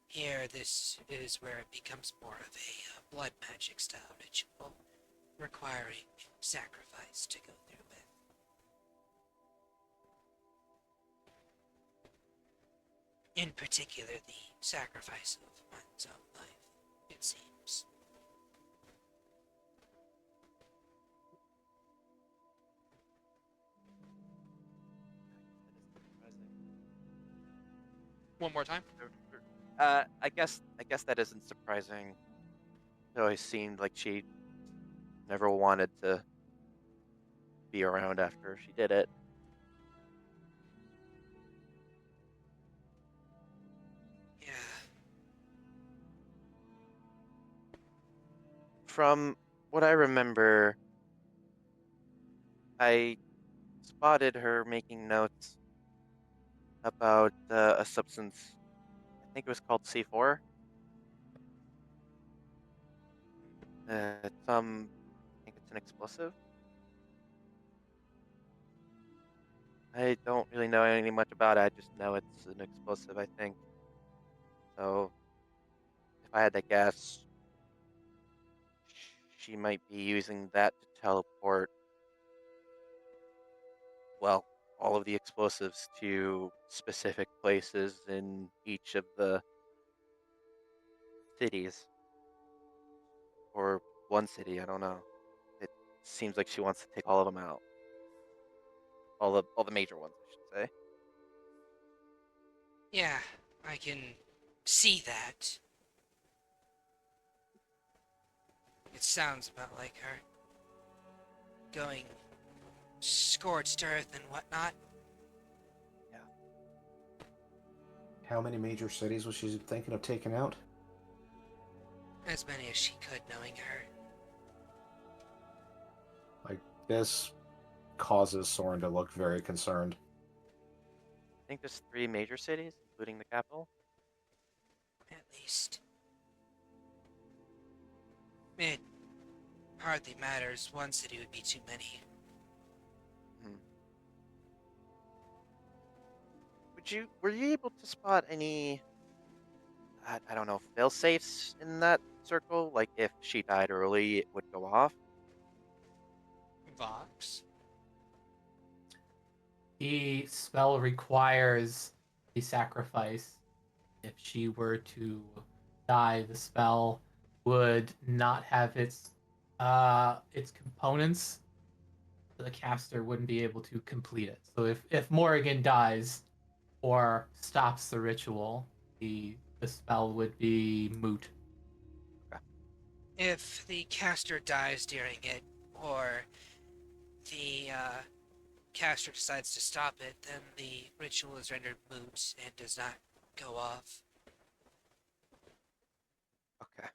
Speaker 7: here this is where it becomes more of a blood magic style ritual, requiring sacrifice to go through with. In particular, the sacrifice of one's own life, it seems.
Speaker 1: One more time.
Speaker 3: I guess that isn't surprising. It always seemed like she never wanted to be around after she did it.
Speaker 7: Yeah.
Speaker 3: From what I remember, I spotted her making notes about a substance. I think it was called C4. I think it's an explosive. I don't really know anything much about it. I just know it's an explosive, I think. So, if I had to guess, she might be using that to teleport, well, all of the explosives to specific places in each of the cities. Or one city, I don't know. It seems like she wants to take all of them out. All the major ones, I should say.
Speaker 7: Yeah, I can see that. It sounds about like her. Going scorched earth and whatnot.
Speaker 2: How many major cities was she thinking of taking out?
Speaker 7: As many as she could, knowing her.
Speaker 2: Like, this causes Soren to look very concerned.
Speaker 3: I think there's 3 major cities, including the capital.
Speaker 7: At least. It hardly matters. One city would be too many.
Speaker 3: Were you able to spot any, I don't know, fail safes in that circle? Like if she died early, it would go off?
Speaker 1: Vox.
Speaker 4: The spell requires a sacrifice. If she were to die, the spell would not have its components. The caster wouldn't be able to complete it. So if Morrigan dies, or stops the ritual, the spell would be moot.
Speaker 7: If the caster dies during it, or the caster decides to stop it, then the ritual is rendered moot and does not go off.
Speaker 3: Okay.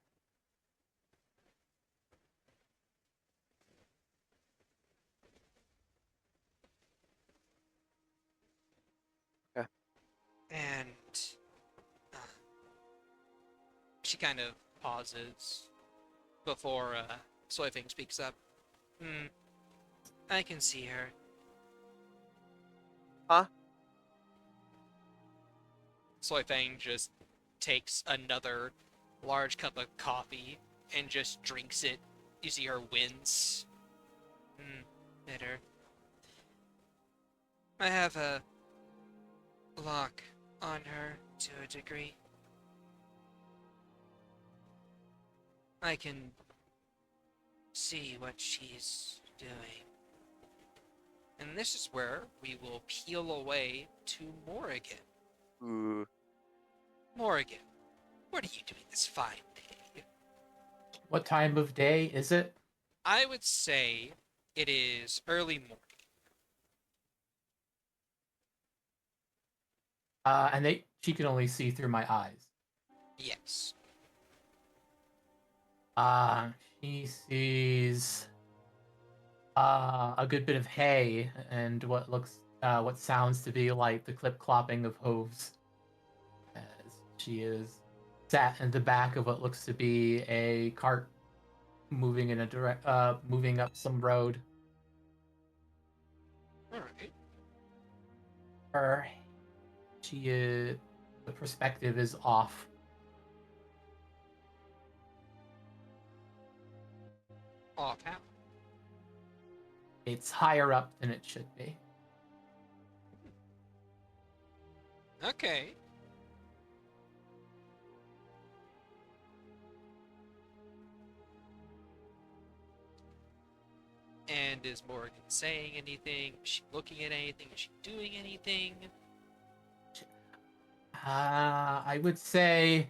Speaker 7: And uh,
Speaker 1: She kind of pauses before Soyfing speaks up.
Speaker 7: hmm, I can see her.
Speaker 3: Huh?
Speaker 1: Soyfang just takes another large cup of coffee and just drinks it. You see her wince.
Speaker 7: Bitter. I have a lock on her to a degree. I can see what she's doing.
Speaker 1: And this is where we will peel away to Morrigan.
Speaker 3: Ooh.
Speaker 1: Morrigan, what are you doing this fine day?
Speaker 4: What time of day is it?
Speaker 1: I would say it is early morning.
Speaker 4: And she can only see through my eyes.
Speaker 1: Yes.
Speaker 4: She sees a good bit of hay and what sounds to be like the clip clopping of hooves, as she is sat in the back of what looks to be a cart moving moving up some road.
Speaker 1: All right.
Speaker 4: Her, she is the perspective is off.
Speaker 1: Off how?
Speaker 4: It's higher up than it should be.
Speaker 1: Okay. And is Morgan saying anything? Is she looking at anything? Is she doing anything?
Speaker 4: I would say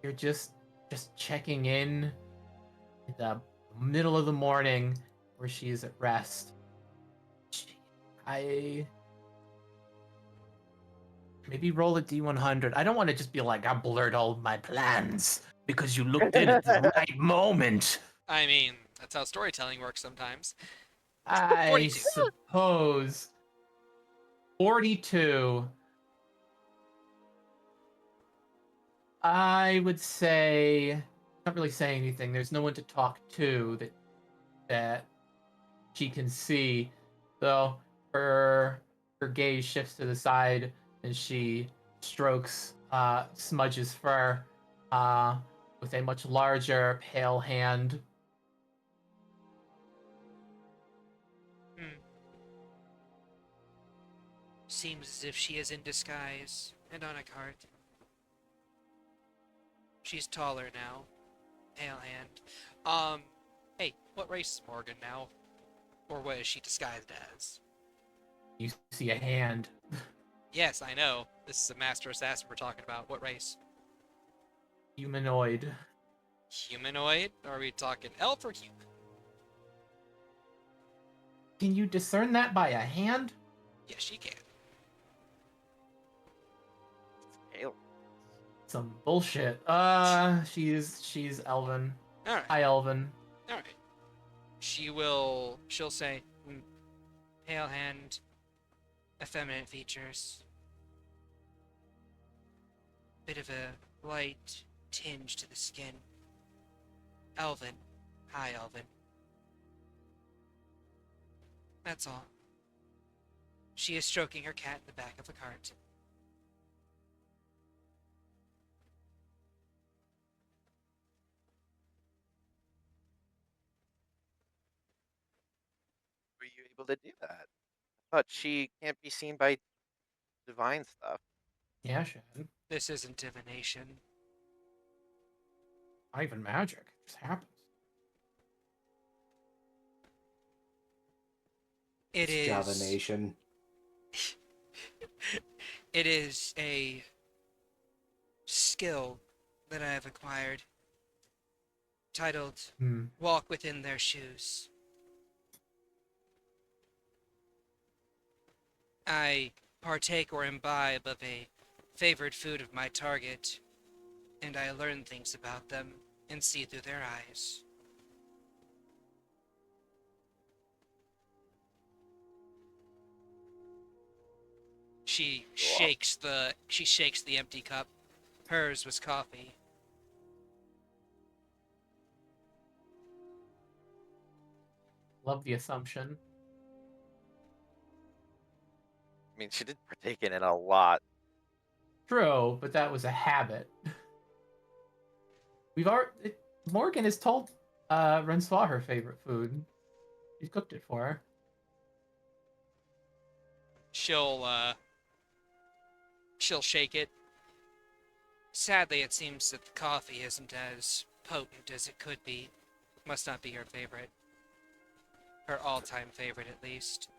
Speaker 4: you're just checking in the middle of the morning where she's at rest. I maybe roll a D100. I don't want to just be like, I blurred all my plans because you looked in at the right moment.
Speaker 1: I mean, that's how storytelling works sometimes.
Speaker 4: I
Speaker 1: 42.
Speaker 4: suppose 42. I would say not really saying anything. There's no one to talk to that she can see. So her gaze shifts to the side and she strokes Smudge's fur with a much larger, pale hand.
Speaker 7: Seems as if she is in disguise and on a cart. She's taller now. Pale hand.
Speaker 1: Hey, what race is Morgan now? Or what is she disguised as?
Speaker 4: You see a hand.
Speaker 1: Yes, I know. This is a master assassin we're talking about. What race?
Speaker 4: Humanoid.
Speaker 1: Humanoid? Are we talking elf or human?
Speaker 4: Can you discern that by a hand?
Speaker 1: Yes, she can.
Speaker 3: Hail.
Speaker 4: Some bullshit. She's Elven.
Speaker 1: Alright,
Speaker 4: Hi, Elven.
Speaker 1: alright. She'll say,
Speaker 7: Pale hand. Effeminate features. Bit of a light tinge to the skin. Elven. Hi, Elven. That's all. She is stroking her cat in the back of a cart.
Speaker 3: Were you able to do that? I thought she can't be seen by divine stuff.
Speaker 4: Yeah, Shad.
Speaker 7: This isn't divination.
Speaker 4: Not even magic. It just happens.
Speaker 7: It
Speaker 2: It's Java
Speaker 7: is.
Speaker 2: Nation.
Speaker 7: It is a skill that I have acquired titled
Speaker 4: Hmm.
Speaker 7: Walk Within Their Shoes. I partake or imbibe of a favored food of my target, and I learn things about them and see through their eyes.
Speaker 3: Cool.
Speaker 7: She shakes the empty cup. Hers was coffee.
Speaker 4: Love the assumption.
Speaker 3: I mean, she did partake in it a lot.
Speaker 4: True, but that was a habit. Morgan has told Rensoir her favorite food. He's cooked it for her.
Speaker 1: She'll shake it.
Speaker 7: Sadly, it seems that the coffee isn't as potent as it could be. Must not be her favorite. Her all-time favorite, at least.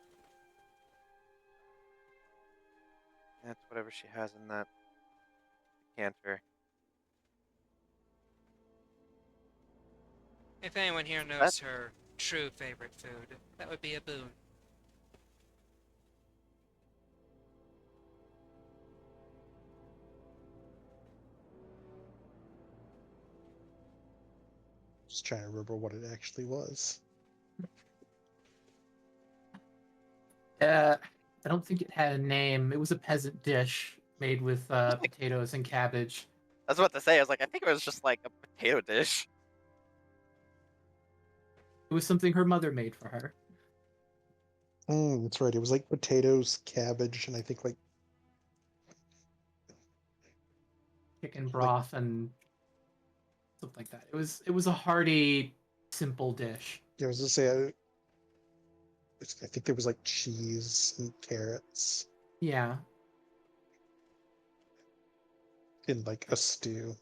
Speaker 3: That's whatever she has in that decanter.
Speaker 7: If anyone here knows her true favorite food, that would be a boon.
Speaker 5: Just trying to remember what it actually was.
Speaker 4: I don't think it had a name. It was a peasant dish made with potatoes and cabbage.
Speaker 3: I was about to say, I was like, I think it was just like a potato dish.
Speaker 4: It was something her mother made for her.
Speaker 5: That's right. It was like potatoes, cabbage, and I think like
Speaker 4: Chicken broth and something like that. It was a hearty, simple dish.
Speaker 5: I was gonna say I think there was like cheese and carrots
Speaker 4: Yeah.
Speaker 5: in like a stew.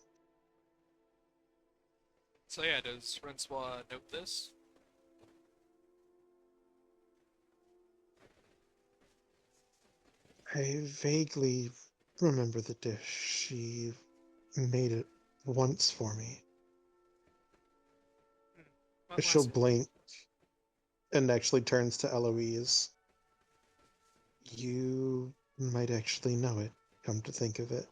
Speaker 1: So yeah, does Rensoir note this?
Speaker 5: I vaguely remember the dish. She made it once for me.
Speaker 7: What
Speaker 5: She'll
Speaker 7: was it?
Speaker 5: blink and actually turns to Eloise. You might actually know it, come to think of it.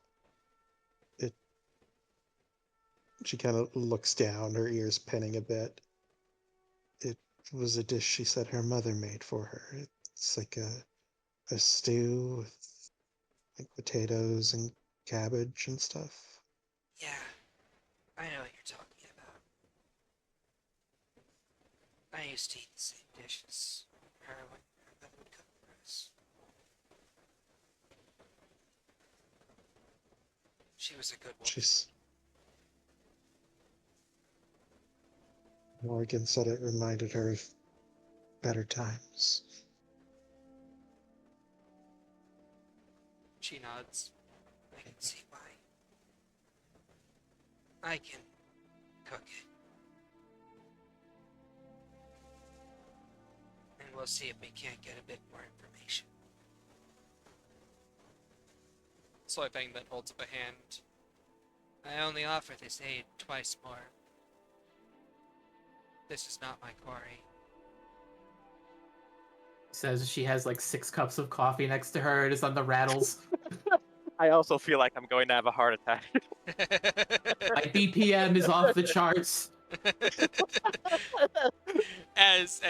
Speaker 5: She kind of looks down, her ears pinning a bit. It was a dish she said her mother made for her. It's like a stew with like potatoes and cabbage and stuff.
Speaker 7: Yeah, I know what you're talking about. I used to eat the same dishes her when her mother would cook for us. She was a good woman.
Speaker 5: She's Morrigan said it reminded her of better times.
Speaker 7: She nods. I can see why. I can cook it. And we'll see if we can't get a bit more information.
Speaker 1: Soyfang then holds up a hand.
Speaker 7: I only offer this aid twice more. This is not my quarry.
Speaker 4: Says she has like 6 cups of coffee next to her. It is on the rattles.
Speaker 3: I also feel like I'm going to have a heart attack.
Speaker 4: My BPM is off the charts.
Speaker 1: as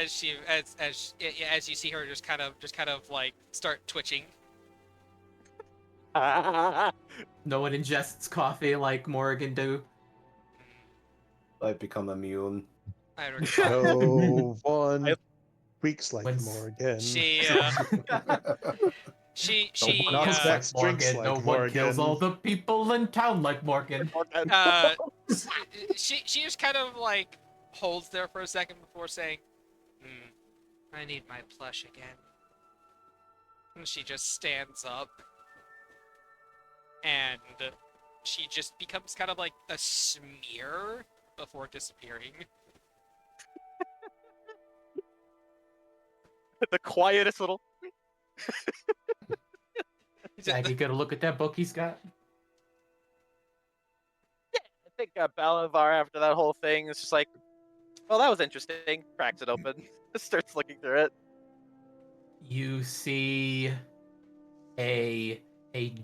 Speaker 1: you see her just kind of like start twitching.
Speaker 4: No one ingests coffee like Morrigan do.
Speaker 2: I've become immune.
Speaker 1: I
Speaker 5: No one weeks like
Speaker 4: When's-
Speaker 5: Morrigan.
Speaker 1: she
Speaker 4: No one else
Speaker 5: uh,
Speaker 4: like
Speaker 5: drinks
Speaker 4: Morgan.
Speaker 5: like
Speaker 4: No one kills
Speaker 5: Morgan.
Speaker 4: all the people in town like Morgan.
Speaker 1: she just kind of like holds there for a second before saying,
Speaker 7: I need my plush again.
Speaker 1: and she just stands up and she just becomes kind of like a smear before disappearing.
Speaker 3: The quietest little.
Speaker 4: Zach, you gotta look at that book he's got.
Speaker 3: I think Balavar, after that whole thing, is just like, well, that was interesting. Cracks it open, starts looking through it.
Speaker 4: You see a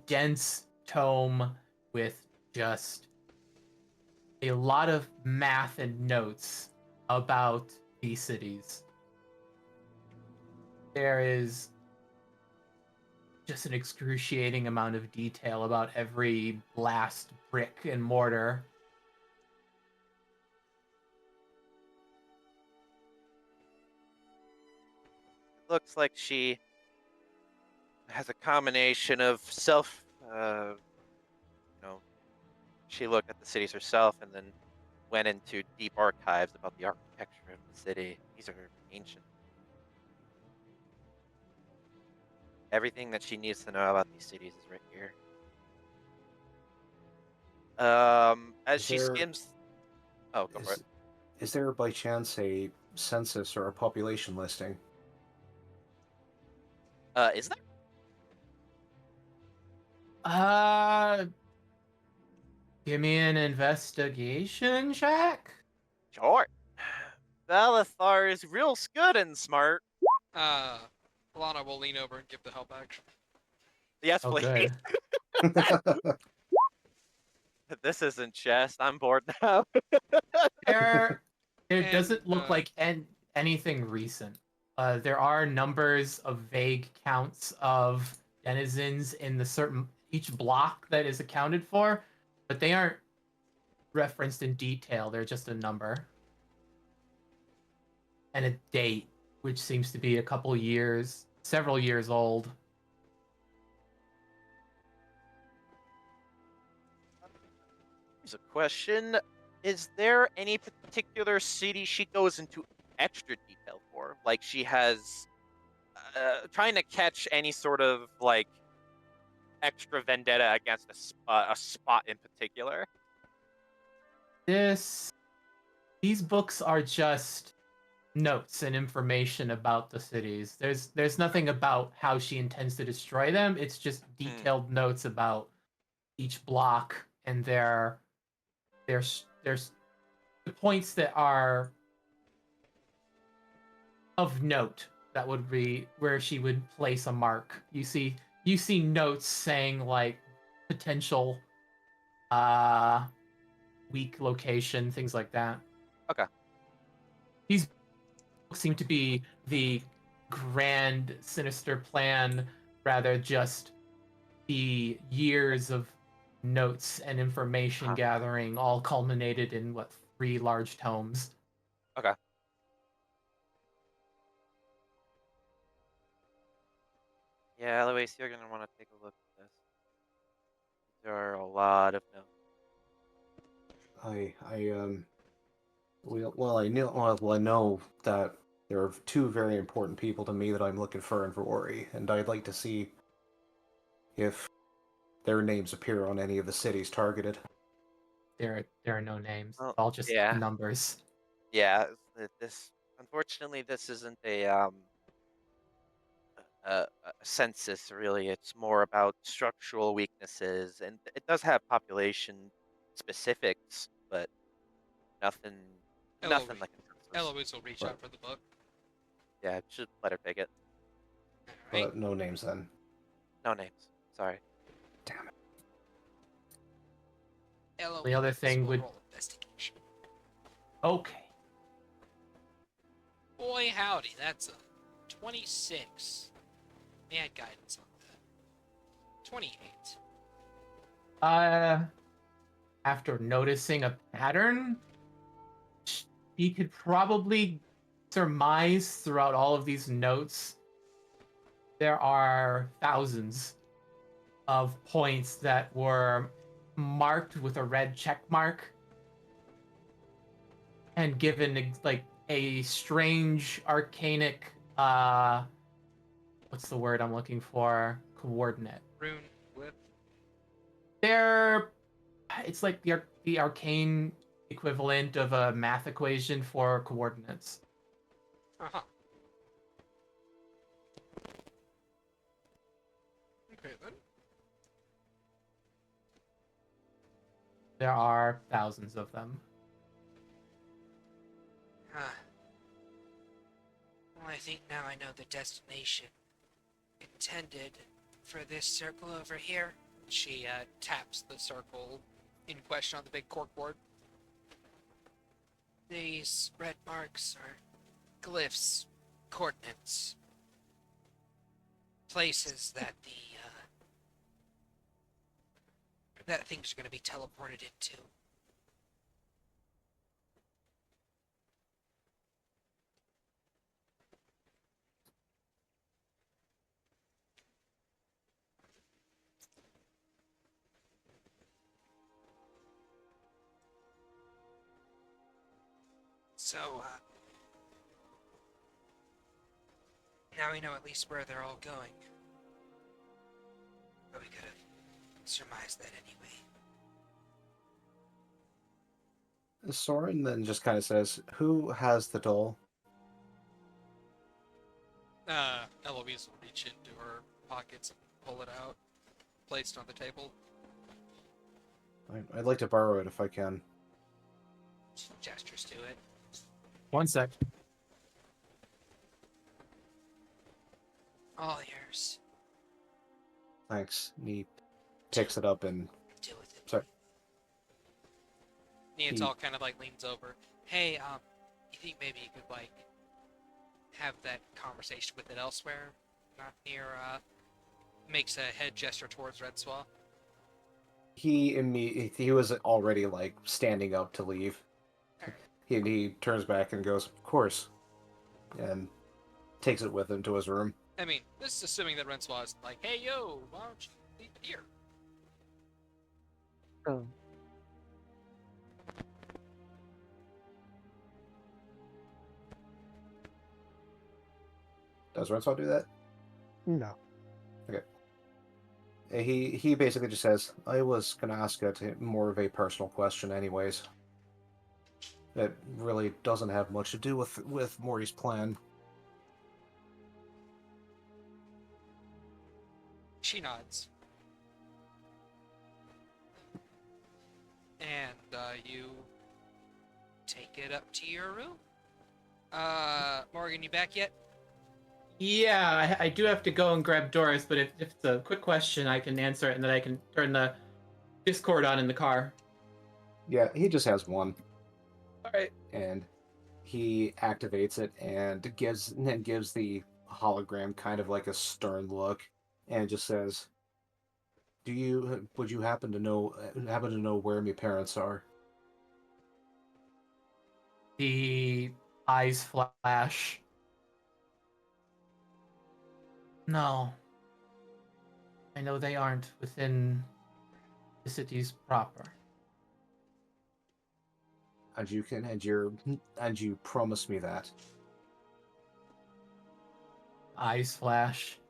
Speaker 4: dense tome with just a lot of math and notes about these cities. There is just an excruciating amount of detail about every blast, brick, and mortar.
Speaker 3: It looks like she has a combination of she looked at the cities herself and then went into deep archives about the architecture of the city. These are ancient. Everything that she needs to know about these cities is right here. As
Speaker 2: Is
Speaker 3: she
Speaker 2: there-
Speaker 3: skims, oh, go for it.
Speaker 2: Is there by chance a census or a population listing?
Speaker 3: Is there?
Speaker 4: Give me an investigation check.
Speaker 3: Sure. Agathar is real good and smart.
Speaker 1: Lana will lean over and give the help action.
Speaker 3: Yes,
Speaker 4: Oh,
Speaker 3: please.
Speaker 4: good.
Speaker 3: This isn't chess. I'm bored now.
Speaker 4: There
Speaker 1: And,
Speaker 4: doesn't look like anything recent. There are numbers of vague counts of denizens in the certain each block that is accounted for, but they aren't referenced in detail. They're just a number and a date, which seems to be a couple years, several years old.
Speaker 3: Here's a question. Is there any particular city she goes into extra detail for? Like she has trying to catch any sort of like extra vendetta against a spot in particular?
Speaker 4: These books are just notes and information about the cities. There's nothing about how she intends to destroy them. It's just detailed notes about each block and there's the points that are of note that would be where she would place a mark. You see notes saying like potential weak location, things like that.
Speaker 3: Okay.
Speaker 4: These books seem to be the grand sinister plan rather just the years of notes and information gathering all culminated in what 3 large tomes.
Speaker 3: Okay. Yeah, Eloise, you're gonna want to take a look at this. There are a lot of notes.
Speaker 2: I know that there are 2 very important people to me that I'm looking for in Vuori, and I'd like to see if their names appear on any of the cities targeted.
Speaker 4: There are no names.
Speaker 3: Well,
Speaker 4: It's all just
Speaker 3: yeah.
Speaker 4: numbers.
Speaker 3: Yeah, this unfortunately this isn't a census really. It's more about structural weaknesses, and it does have population specifics, but nothing
Speaker 1: Eloise,
Speaker 3: like a census.
Speaker 1: Eloise will reach out for the book.
Speaker 3: Yeah, just let her take it.
Speaker 1: Alright.
Speaker 2: But no names then.
Speaker 3: No names. Sorry.
Speaker 2: Damn it.
Speaker 1: Eloise
Speaker 4: The other thing
Speaker 1: will
Speaker 4: would-
Speaker 1: roll investigation.
Speaker 4: Okay.
Speaker 1: Boy howdy, that's a 26. Add guidance on that. 28.
Speaker 4: After noticing a pattern, he could probably surmise throughout all of these notes there are thousands of points that were marked with a red check mark and given like a strange arcanic what's the word I'm looking for? Coordinate.
Speaker 1: Rune whip.
Speaker 4: It's like the arcane equivalent of a math equation for coordinates.
Speaker 1: Uh-huh. Okay then.
Speaker 4: There are thousands of them.
Speaker 7: Huh. Well, I think now I know the destination intended for this circle over here.
Speaker 1: She taps the circle in question on the big corkboard.
Speaker 7: These red marks are glyphs, coordinates, places that that things are going to be teleported into. So, now we know at least where they're all going. But we could have surmised that anyway.
Speaker 2: Soren then just kind of says, "Who has the doll?"
Speaker 1: Eloise will reach into her pockets and pull it out, placed on the table.
Speaker 2: I'd like to borrow it if I can.
Speaker 7: She gestures to it.
Speaker 4: 1 sec.
Speaker 7: All yours.
Speaker 2: Thanks. And he picks it up and
Speaker 7: Do with it.
Speaker 2: sorry.
Speaker 1: Neatal kind of like leans over. Hey, you think maybe you could like have that conversation with it elsewhere? Not near, makes a head gesture towards Red Swa.
Speaker 2: He was already like standing up to leave.
Speaker 7: Alright.
Speaker 2: He turns back and goes, "Of course," and takes it with him to his room.
Speaker 1: I mean, this is assuming that Renswa is like, hey, yo, why don't you leave it here?
Speaker 5: Oh.
Speaker 2: Does Renslaw do that?
Speaker 5: No.
Speaker 2: He basically just says, "I was gonna ask it more of a personal question, anyways. It really doesn't have much to do with Mori's plan."
Speaker 1: She nods. And you take it up to your room. Morgan, you back yet?
Speaker 4: Yeah, I do have to go and grab Doris, but if it's a quick question, I can answer it, and then I can turn the Discord on in the car.
Speaker 2: Yeah, he just has one,
Speaker 4: All right.
Speaker 2: and he activates it and gives the hologram kind of like a stern look, and just says, would you happen to know where my parents are?"
Speaker 4: The eyes flash. No. I know they aren't within the cities proper.
Speaker 2: And you promise me that.
Speaker 4: Eyes flash.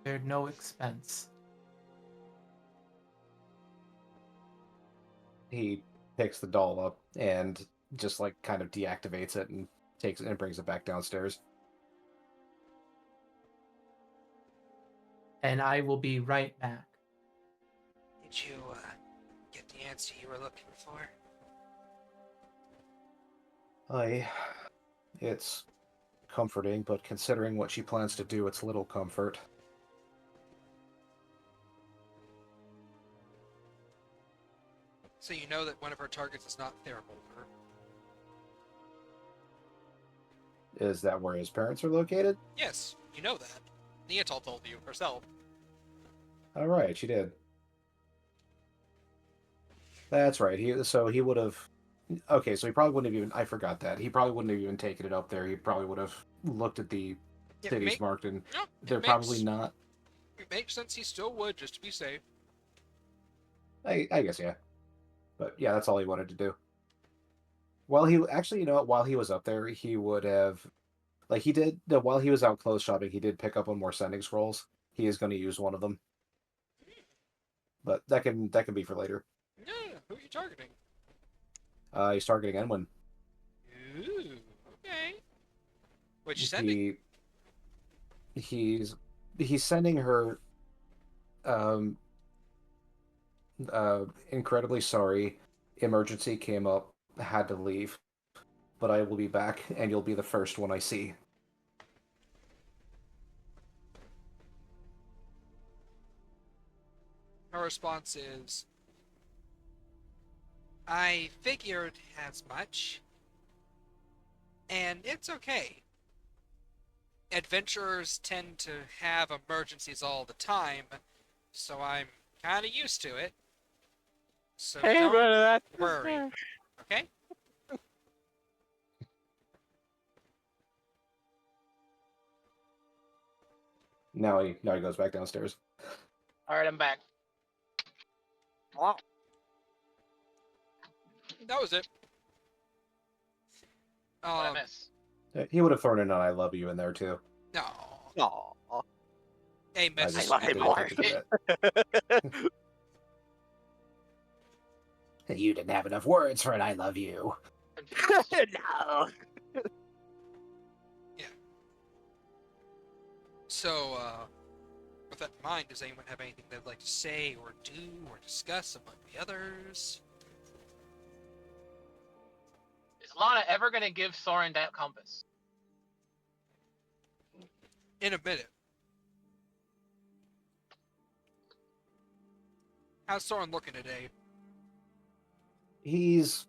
Speaker 4: There's no expense.
Speaker 2: He picks the doll up and just like kind of deactivates it and takes it and brings it back downstairs.
Speaker 4: And I will be right back.
Speaker 7: Did you get the answer you were looking for?
Speaker 2: It's comforting, but considering what she plans to do, it's little comfort.
Speaker 1: So you know that one of her targets is not Therabolter.
Speaker 2: Is that where his parents are located?
Speaker 1: Yes, you know that. Neatal told you herself.
Speaker 2: All right, she did. That's right. He would have. Okay, so he probably wouldn't have even. I forgot that. He probably wouldn't have even taken it up there. He probably would have looked at the cities marked, and
Speaker 1: No,
Speaker 2: they're probably not.
Speaker 1: It makes sense he still would, just to be safe.
Speaker 2: I guess, yeah. But yeah, that's all he wanted to do. Well, he actually, you know what? While he was up there, he would have, like he did. No, while he was out clothes shopping, he did pick up on more sending scrolls. He is going to use one of them, but that can be for later.
Speaker 1: Yeah, who are you targeting?
Speaker 2: He's targeting Enwin.
Speaker 1: Ooh, okay. What'd you send?
Speaker 2: He's sending her. Incredibly sorry. Emergency came up. Had to leave. But I will be back, and you'll be the first one I see.
Speaker 1: Her response is, I figured as much, and it's okay. Adventurers tend to have emergencies all the time, so I'm kind of used to it. So
Speaker 3: Hey,
Speaker 1: don't
Speaker 3: but that's
Speaker 1: worry, okay?
Speaker 2: Now he goes back downstairs.
Speaker 4: All right, I'm back.
Speaker 3: Wow.
Speaker 1: That was it.
Speaker 4: What I miss?
Speaker 2: He would have thrown in an "I love you" in there too.
Speaker 1: No.
Speaker 3: Aw.
Speaker 1: Hey,
Speaker 2: I
Speaker 1: miss.
Speaker 2: just
Speaker 3: love him
Speaker 2: didn't
Speaker 3: more.
Speaker 2: think to do that. You didn't have enough words for an "I love you."
Speaker 3: No.
Speaker 1: So, with that in mind, does anyone have anything they'd like to say or do or discuss among the others?
Speaker 4: Is Lana ever gonna give Soren that compass?
Speaker 1: In a minute. How's Soren looking today?
Speaker 2: He's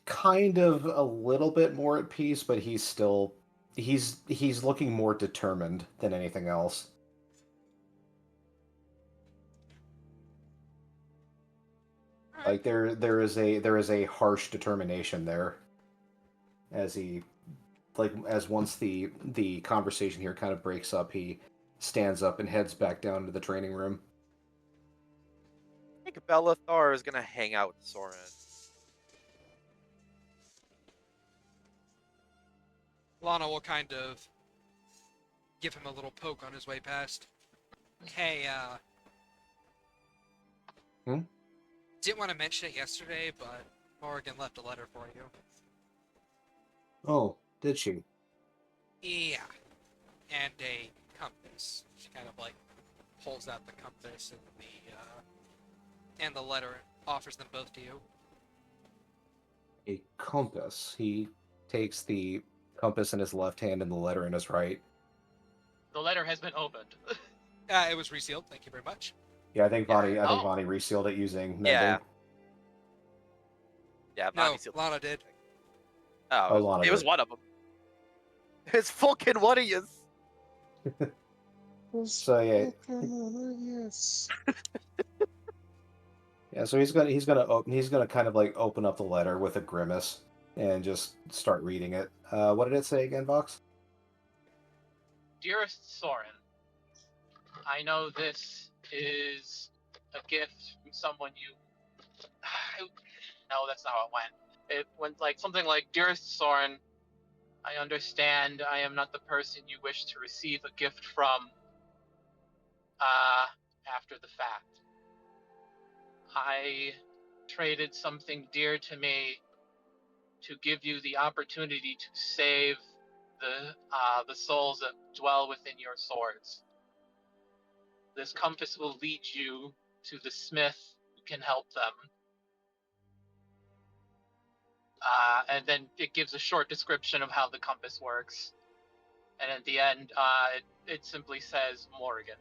Speaker 2: kind of a little bit more at peace, but he's looking more determined than anything else. Like there is a harsh determination there, as once the conversation here kind of breaks up, he stands up and heads back down to the training room.
Speaker 3: I think Bellathar is gonna hang out with Soren.
Speaker 1: Lana will kind of give him a little poke on his way past. Hey,
Speaker 2: Hmm?
Speaker 1: didn't want to mention it yesterday, but Morrigan left a letter for you.
Speaker 2: Oh, did she?
Speaker 1: Yeah. And a compass. She kind of like pulls out the compass and the letter, offers them both to you.
Speaker 2: A compass. He takes the compass in his left hand and the letter in his right.
Speaker 4: The letter has been opened.
Speaker 1: It was resealed. Thank you very much.
Speaker 2: Yeah, I think Vonnie
Speaker 4: Oh.
Speaker 2: resealed it using mending.
Speaker 3: Yeah. Yeah,
Speaker 1: No,
Speaker 3: Bonnie sealed
Speaker 1: Lana
Speaker 3: it.
Speaker 1: did.
Speaker 3: Oh,
Speaker 2: Oh, Lana
Speaker 3: it was
Speaker 2: did.
Speaker 3: one of them. It's fucking one of you.
Speaker 2: So yeah.
Speaker 5: Yes.
Speaker 2: Yeah, so he's gonna kind of like open up the letter with a grimace and just start reading it. What did it say again, Vox?
Speaker 4: Dearest Soren, I know this is a gift from someone you. No, that's not how it went. It went like something like, Dearest Soren, I understand I am not the person you wish to receive a gift from after the fact. I traded something dear to me to give you the opportunity to save the souls that dwell within your swords. This compass will lead you to the smith who can help them. And then it gives a short description of how the compass works. And at the end, it simply says Morrigan.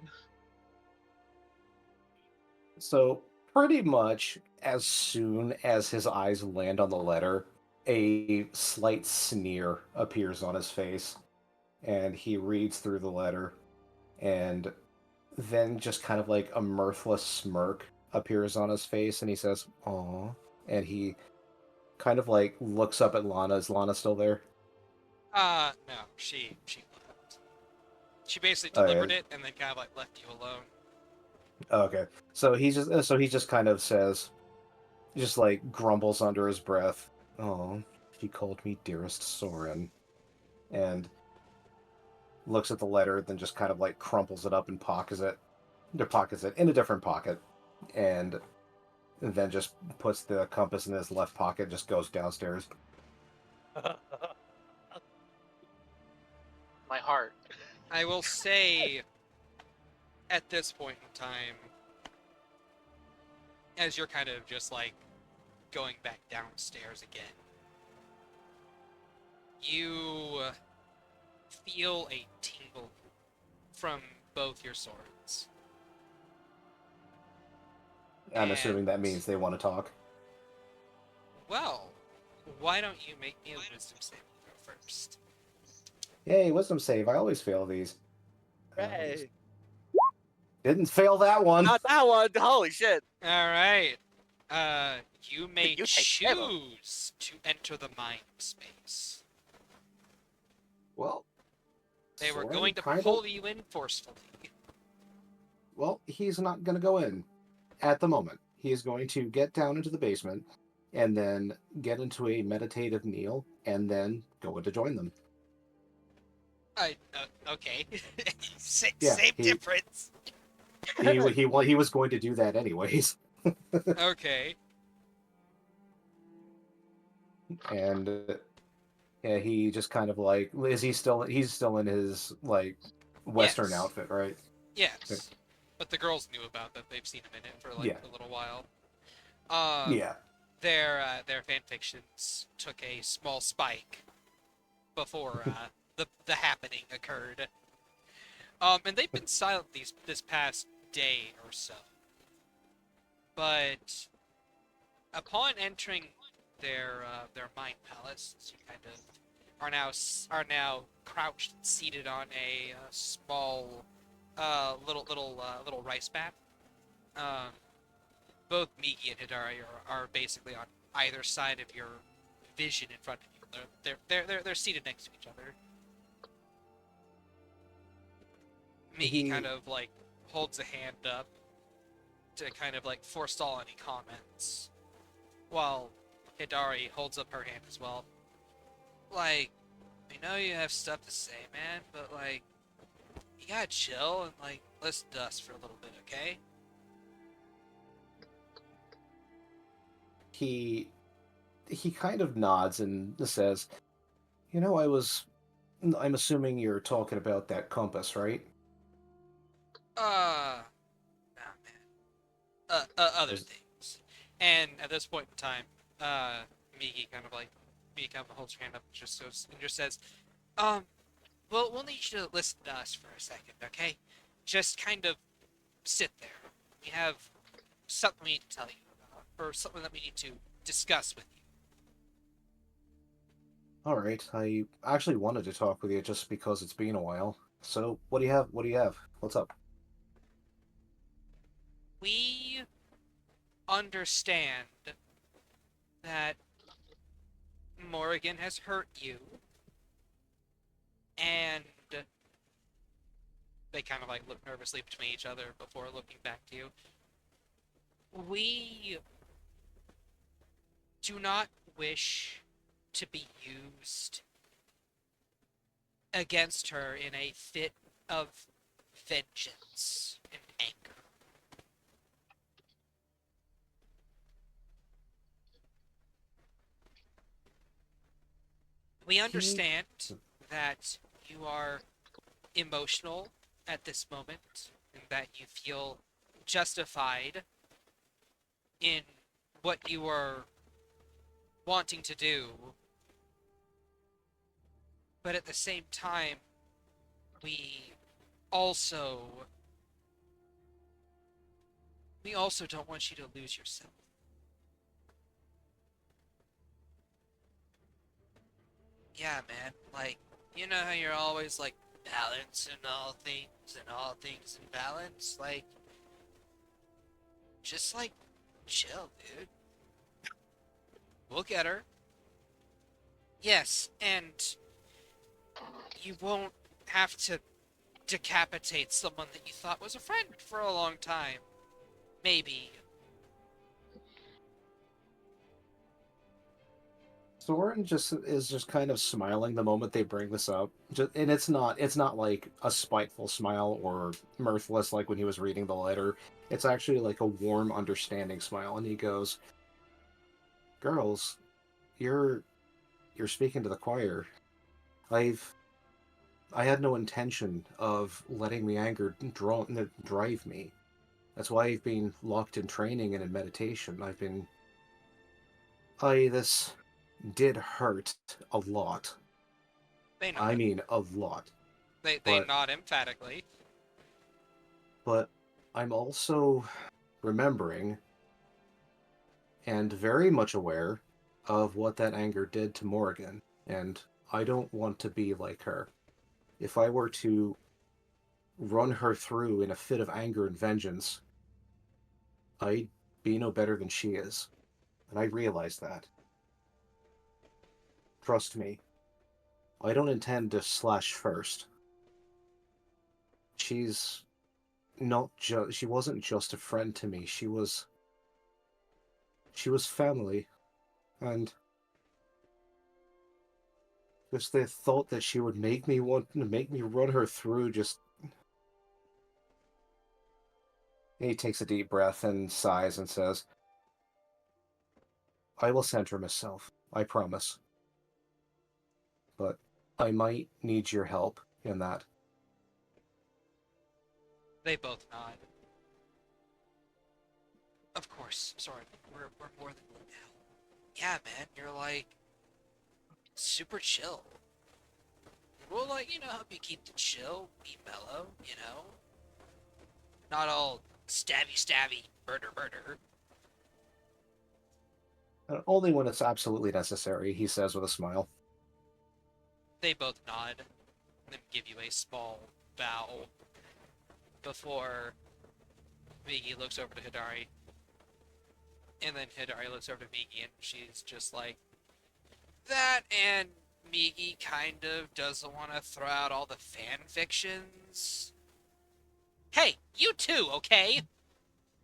Speaker 2: So pretty much as soon as his eyes land on the letter, a slight sneer appears on his face, and he reads through the letter, and then just kind of like a mirthless smirk appears on his face, and he says, "Aw," and he kind of like looks up at Lana. Is Lana still there?
Speaker 1: No, she left. She basically
Speaker 2: Oh,
Speaker 1: delivered
Speaker 2: yeah.
Speaker 1: it and then kind of like left you alone.
Speaker 2: Okay. So he just kind of says, just like grumbles under his breath, "Oh, she called me dearest Soren," and looks at the letter, then just kind of like crumples it up and pockets it in a different pocket, and then just puts the compass in his left pocket, just goes downstairs.
Speaker 4: My heart.
Speaker 1: I will say, at this point in time, as you're kind of just like going back downstairs again, you feel a tingle from both your swords.
Speaker 2: I'm assuming that
Speaker 1: And,
Speaker 2: means they want to talk.
Speaker 1: well, why don't you make me a wisdom saving throw first?
Speaker 2: Yay, wisdom save. I always fail these.
Speaker 3: Hooray.
Speaker 2: Didn't fail that one.
Speaker 3: Not that one. Holy shit.
Speaker 1: All right. You may
Speaker 3: You take care of 'em.
Speaker 1: choose to enter the mind space.
Speaker 2: Well,
Speaker 1: They were
Speaker 2: Soren
Speaker 1: going to
Speaker 2: kinda-
Speaker 1: pull you in forcefully.
Speaker 2: Well, he's not going to go in at the moment. He is going to get down into the basement and then get into a meditative kneel and then go in to join them.
Speaker 1: Okay.
Speaker 2: Yeah,
Speaker 1: Same
Speaker 2: he-
Speaker 1: difference.
Speaker 2: He was going to do that anyways.
Speaker 1: Okay.
Speaker 2: And yeah, he just kind of like he's still in his like Western
Speaker 1: Yes.
Speaker 2: outfit, right?
Speaker 1: Yes. But the girls knew about that. They've seen him in it for like
Speaker 2: Yeah.
Speaker 1: a little while.
Speaker 2: Yeah.
Speaker 1: Their fan fictions took a small spike before the happening occurred. And they've been silent this past day or so. But upon entering their mind palace, you kind of are now crouched, seated on a small little rice bath. Both Miki and Hidari are basically on either side of your vision in front of you. They're seated next to each other. Miki
Speaker 2: He-
Speaker 1: kind of like holds a hand up to kind of like forestall any comments, while Hidari holds up her hand as well. Like, I know you have stuff to say, man, but like, you gotta chill and like listen to us for a little bit, okay?
Speaker 2: He kind of nods and says, "You know, I'm assuming you're talking about that compass, right?"
Speaker 1: Nah, man. Other
Speaker 2: Is-
Speaker 1: things. And at this point in time, Miki kind of holds her hand up and just says, well, we'll need you to listen to us for a second, okay? Just kind of sit there. We have something we need to tell you about, or something that we need to discuss with you.
Speaker 2: All right. I actually wanted to talk with you just because it's been a while. So, what do you have? What do you have? What's up?
Speaker 1: We understand that Morrigan has hurt you, and they kind of like look nervously between each other before looking back to you. We do not wish to be used against her in a fit of vengeance and anger. We understand that you are emotional at this moment and that you feel justified in what you are wanting to do. But at the same time, we also don't want you to lose yourself. Yeah, man. Like, you know how you're always like balance in all things and all things in balance? Like, just like chill, dude. We'll get her. Yes, and you won't have to decapitate someone that you thought was a friend for a long time. Maybe.
Speaker 2: Soren is just kind of smiling the moment they bring this up, and it's not like a spiteful smile or mirthless like when he was reading the letter. It's actually like a warm, understanding smile, and he goes, "Girls, you're speaking to the choir. I had no intention of letting the anger drive me. That's why I've been locked in training and in meditation. This did hurt a lot.
Speaker 1: They
Speaker 2: I
Speaker 1: nod.
Speaker 2: mean, a lot.
Speaker 1: They
Speaker 2: but-
Speaker 1: nod emphatically.
Speaker 2: But I'm also remembering and very much aware of what that anger did to Morrigan, and I don't want to be like her. If I were to run her through in a fit of anger and vengeance, I'd be no better than she is. And I realize that. Trust me, I don't intend to slash first. She's she wasn't just a friend to me. She was family. And just the thought that she would make me run her through just... He takes a deep breath and sighs and says, I will center myself, I promise. But I might need your help in that.
Speaker 1: They both nod. Of course. Sorry, we're more than one now. Yeah, man, you're like super chill. We'll help you keep the chill, be mellow, not all stabby, murder.
Speaker 2: Only when it's absolutely necessary, he says with a smile.
Speaker 1: They both nod, and then give you a small bow before Migi looks over to Hidari. And then Hidari looks over to Migi, and she's just like, that, and Migi kind of doesn't want to throw out all the fan fictions. Hey, you too, okay?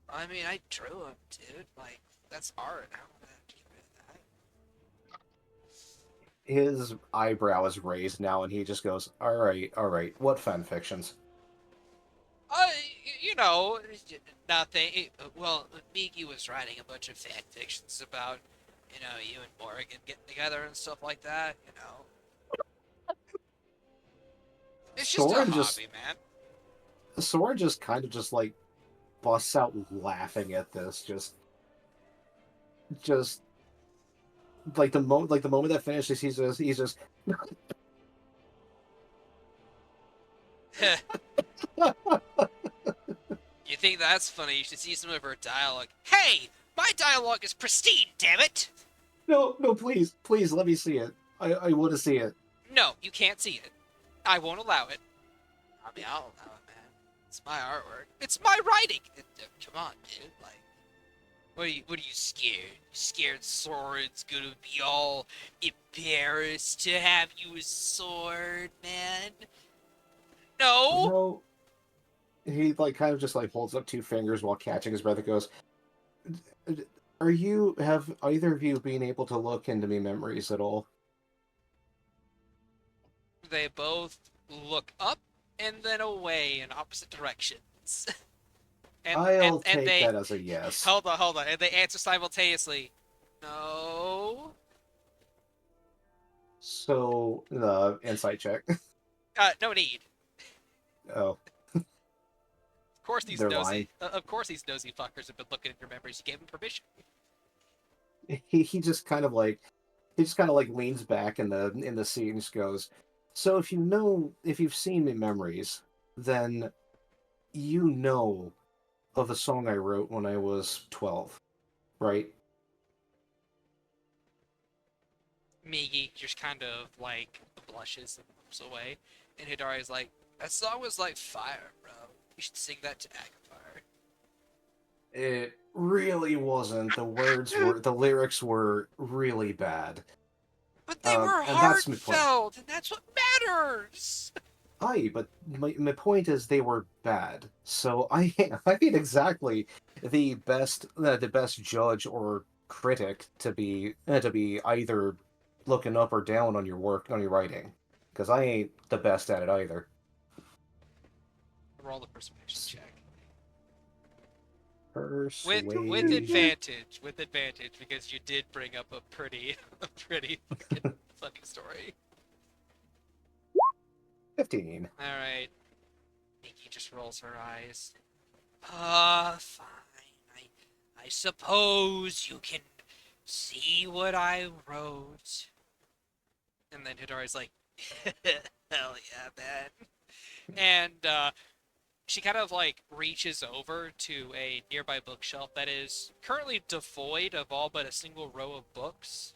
Speaker 1: I mean, I drew him, dude. Like, that's art. I don't want to get rid of that.
Speaker 2: His eyebrow is raised now, and he just goes, all right, what fan fictions?
Speaker 1: Nothing. Well, Migi was writing a bunch of fan fictions about, you and Morrigan getting together and stuff like that, It's just a
Speaker 2: Soren
Speaker 1: hobby, man.
Speaker 2: Soren just kind of just like busts out laughing at this, just like the moment that finishes, he's just
Speaker 1: You think that's funny? You should see some of her dialogue. Hey, my dialogue is pristine, damn it!
Speaker 2: no, please let me see it. I want to see it.
Speaker 1: No, you can't see it. I won't allow it. I mean, I'll allow it, man. It's my artwork. It's my writing. Come on, dude. Like, what are you scared? You scared Soren's gonna be all embarrassed to have you as Sword, man? No.
Speaker 2: No. He like kind of just like holds up two fingers while catching his breath and goes, have either of you been able to look into me memories at all?
Speaker 1: They both look up and then away in opposite directions.
Speaker 2: I'll take that as a yes.
Speaker 1: Hold on. And they answer simultaneously. No.
Speaker 2: So, the insight check.
Speaker 1: No need.
Speaker 2: Oh,
Speaker 1: Of course these
Speaker 2: They're
Speaker 1: nosy.
Speaker 2: lying.
Speaker 1: Of course these nosy fuckers have been looking at your memories. You gave them permission.
Speaker 2: he just kind of like leans back in the seat and just goes, so if you've seen me memories, then you know of a song I wrote when I was 12, right?
Speaker 1: Migi just kind of like blushes and moves away, and Hidari's like, "That song was like fire, bro. You should sing that to Agathar."
Speaker 2: It really wasn't. The lyrics were really bad.
Speaker 1: But they were
Speaker 2: and that's my point.
Speaker 1: heartfelt, and that's what matters.
Speaker 2: Aye, but my point is they were bad. So I ain't exactly the best judge or critic to be either looking up or down on your work, on your writing, because I ain't the best at it either.
Speaker 1: Roll the persuasion check.
Speaker 2: Persuasion.
Speaker 1: With advantage, because you did bring up a pretty fucking funny story.
Speaker 2: 15.
Speaker 1: All right. Nikki just rolls her eyes.
Speaker 7: Fine. I suppose you can see what I wrote.
Speaker 1: And then Hidari's like, hell yeah, man. And she kind of like reaches over to a nearby bookshelf that is currently devoid of all but a single row of books.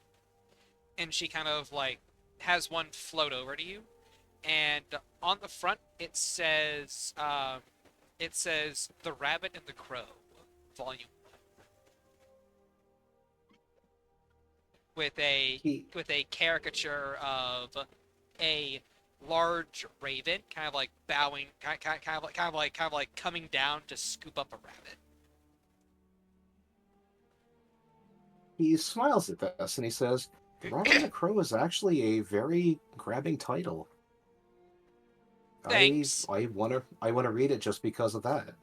Speaker 1: And she kind of like has one float over to you. And on the front it says The Rabbit and the Crow, Volume 1, with a caricature of a large raven, kind of like bowing, kind of like coming down to scoop up a rabbit.
Speaker 2: He smiles at this and he says, "The Rabbit and the Crow is actually a very grabbing title.
Speaker 1: Thanks.
Speaker 2: I wanna read it just because of that."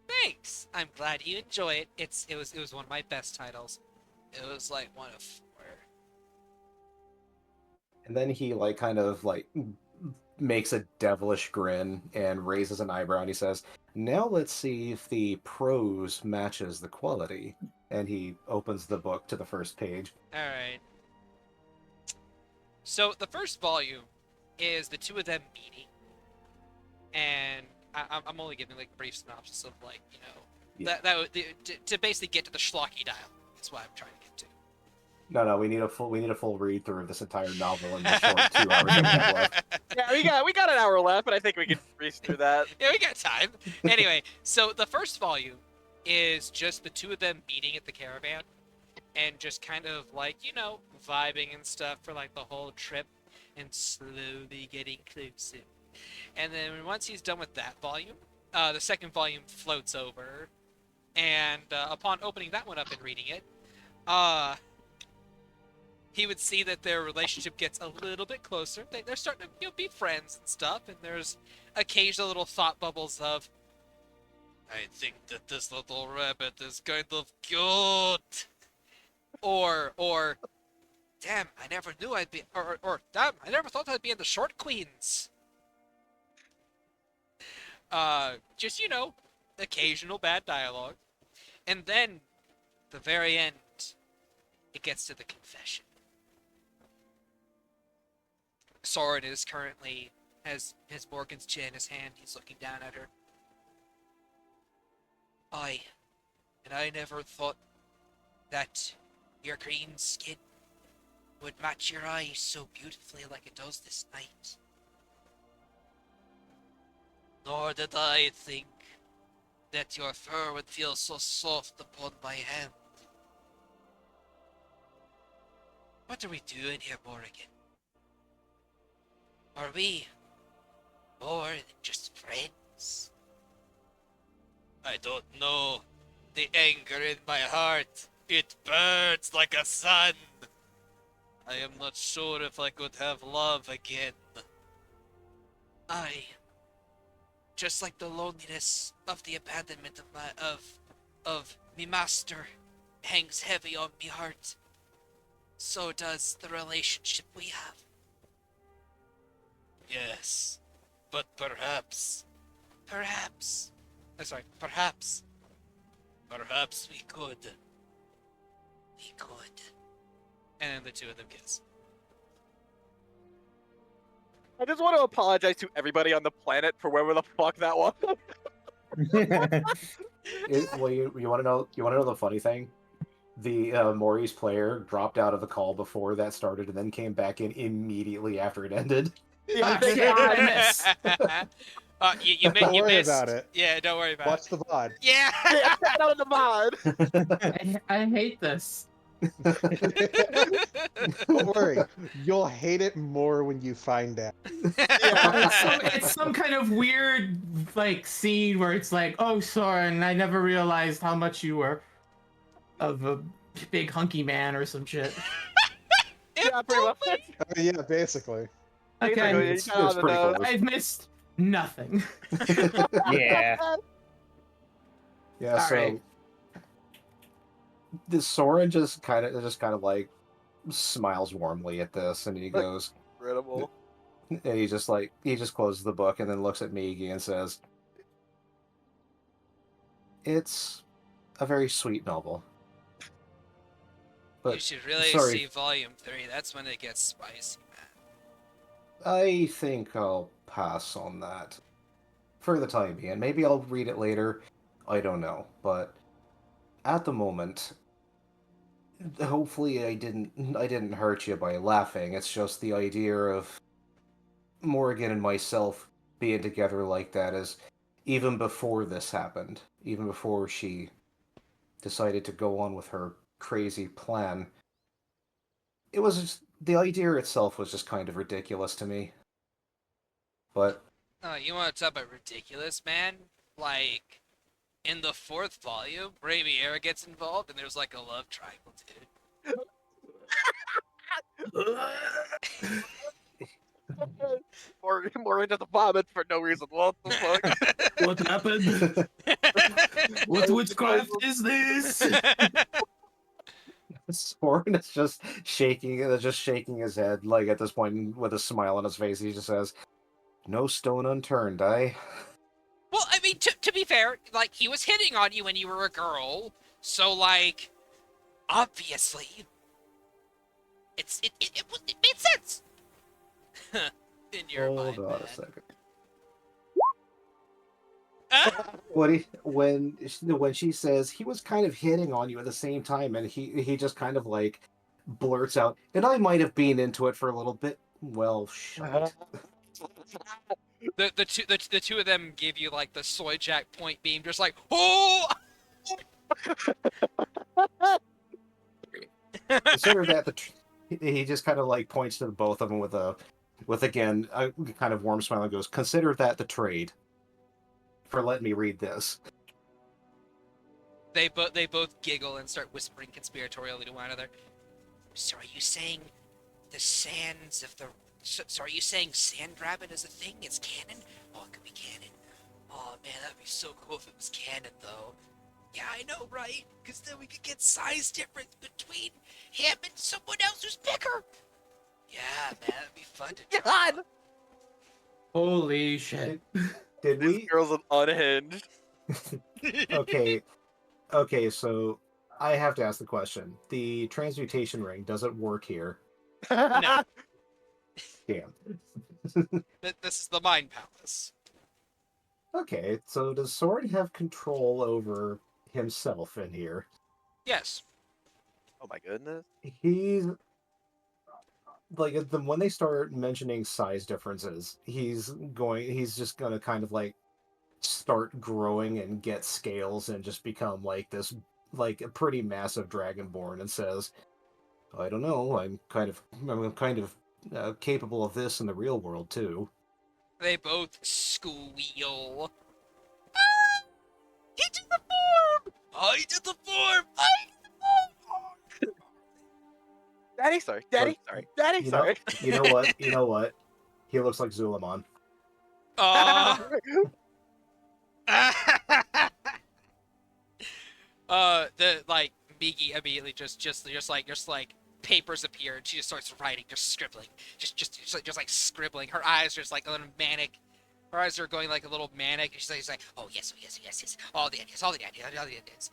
Speaker 1: Thanks. I'm glad you enjoy it. It was one of my best titles. It was like one of 4.
Speaker 2: And then he like kind of like makes a devilish grin and raises an eyebrow and he says, "Now let's see if the prose matches the quality." And he opens the book to the first page.
Speaker 1: All right. So the first volume is the two of them meeting, and I'm only giving like a brief synopsis of like
Speaker 2: Yeah.
Speaker 1: to basically get to the schlocky dialogue. That's what I'm trying to get to.
Speaker 2: No, we need a full read through of this entire novel in the short 2 hours that we have left.
Speaker 3: Yeah, we got an hour left, but I think we can breeze through that.
Speaker 1: Yeah, we got time. Anyway, so the first volume is just the two of them meeting at the caravan and just kind of like, vibing and stuff for like the whole trip and slowly getting closer. And then once he's done with that volume, the second volume floats over, and upon opening that one up and reading it, he would see that their relationship gets a little bit closer. They're starting to be friends and stuff, and there's occasional little thought bubbles of, I think that this little rabbit is kind of cute. Or, damn, I never knew I'd be, or damn, I never thought I'd be in the Short Queens. Just, occasional bad dialogue. And then, the very end, it gets to the confession. Soren is currently, has Morgan's chin in his hand, he's looking down at her. I never thought that your green skin would match your eyes so beautifully like it does this night. Nor did I think that your fur would feel so soft upon my hand. What are we doing here, Morrigan? Are we more than just friends? I don't know. The anger in my heart, it burns like a sun. I am not sure if I could have love again. Just like the loneliness of the abandonment of me master hangs heavy on me heart, so does the relationship we have. Yes, but perhaps we could. And then the two of them kiss.
Speaker 3: I just want to apologize to everybody on the planet for whoever the fuck that was.
Speaker 2: Well, you want to know? You want to know the funny thing? The Mori's player dropped out of the call before that started, and then came back in immediately after it ended.
Speaker 3: Yeah,
Speaker 4: I miss.
Speaker 5: Don't worry
Speaker 1: missed.
Speaker 5: about it.
Speaker 1: Yeah, don't worry about
Speaker 5: Watch
Speaker 1: it.
Speaker 5: the VOD.
Speaker 1: Yeah.
Speaker 3: that was the mod.
Speaker 4: I hate this.
Speaker 5: Don't worry, you'll hate it more when you find out.
Speaker 4: It's some kind of weird like scene where it's like, oh, Soren, I never realized how much you were of a big hunky man or some shit.
Speaker 3: Yeah, pretty much.
Speaker 5: Yeah, basically.
Speaker 4: Okay,
Speaker 2: It's pretty close.
Speaker 4: I've missed nothing.
Speaker 6: Yeah.
Speaker 2: Yeah, so
Speaker 4: Alright.
Speaker 2: this Soren just kind of like smiles warmly at this, and he goes,
Speaker 3: Incredible.
Speaker 2: and he just closes the book and then looks at Migi and says, It's a very sweet novel.
Speaker 7: You
Speaker 2: But
Speaker 7: should really
Speaker 2: sorry,
Speaker 7: see Volume 3. That's when it gets spicy, man.
Speaker 2: I think I'll pass on that for the time being. Maybe I'll read it later. I don't know, but at the moment, hopefully I didn't hurt you by laughing. It's just the idea of Morrigan and myself being together like that is even before this happened, even before she decided to go on with her crazy plan. It was just the idea itself was just kind of ridiculous to me. But
Speaker 7: Oh, you want to talk about ridiculous, man? Like, in the 4th volume, Rainier gets involved and there's like a love triangle, dude.
Speaker 3: More into the vomit for no reason. What the fuck?
Speaker 4: What happened? What witchcraft is this?
Speaker 2: Soren is just shaking his head, like at this point with a smile on his face. He just says, "No stone unturned, eh?"
Speaker 7: Well, I mean, to be fair, like, he was hitting on you when you were a girl, so, like, obviously, it made sense. In your
Speaker 2: Hold
Speaker 7: mind,
Speaker 2: on
Speaker 7: man.
Speaker 2: a second.
Speaker 7: Ah!
Speaker 2: When she says he was kind of hitting on you at the same time, and he just kind of like blurts out, and I might have been into it for a little bit. Well, shite.
Speaker 7: The two of them gave you like the soy jack point beam, just like, oh.
Speaker 2: Consider that he just kind of like points to both of them with again a kind of warm smile and goes, "Consider that the trade for letting me read this."
Speaker 7: They both giggle and start whispering conspiratorially to one another. So are you saying the sands of the? So are you saying sand grabbing is a thing? It's canon? Oh, it could be canon. Oh man, that'd be so cool if it was canon though. Yeah, I know, right? Because then we could get size difference between him and someone else who's bigger. Yeah, man, that'd be fun to draw.
Speaker 3: God,
Speaker 4: Holy shit.
Speaker 2: Did
Speaker 3: this
Speaker 2: we?
Speaker 3: girl's an unhinged.
Speaker 2: Okay, so I have to ask the question. The transmutation ring, does it work here?
Speaker 7: No.
Speaker 2: Damn.
Speaker 7: This is the Mind Palace.
Speaker 2: Okay, so does Soren have control over himself in here?
Speaker 7: Yes.
Speaker 3: Oh my goodness.
Speaker 2: He's like when they start mentioning size differences, he's just gonna kind of like start growing and get scales and just become like this like a pretty massive dragonborn and says, I don't know, I'm kind of capable of this in the real world too.
Speaker 7: They both squeal. Ah! He did the form! I did the form! I did the form!
Speaker 3: Daddy, sorry. Daddy,
Speaker 2: But,
Speaker 3: sorry. Daddy,
Speaker 2: you know,
Speaker 3: sorry.
Speaker 2: you know what? You know what? He looks like Zulamon.
Speaker 7: The like Migi immediately just like papers appear and she just starts writing, just scribbling, just like scribbling. Her eyes are just like a little manic. Her eyes are going like a little manic. And she's like, oh yes, oh, yes, oh, yes, yes, all the ideas, all the ideas, all the ideas.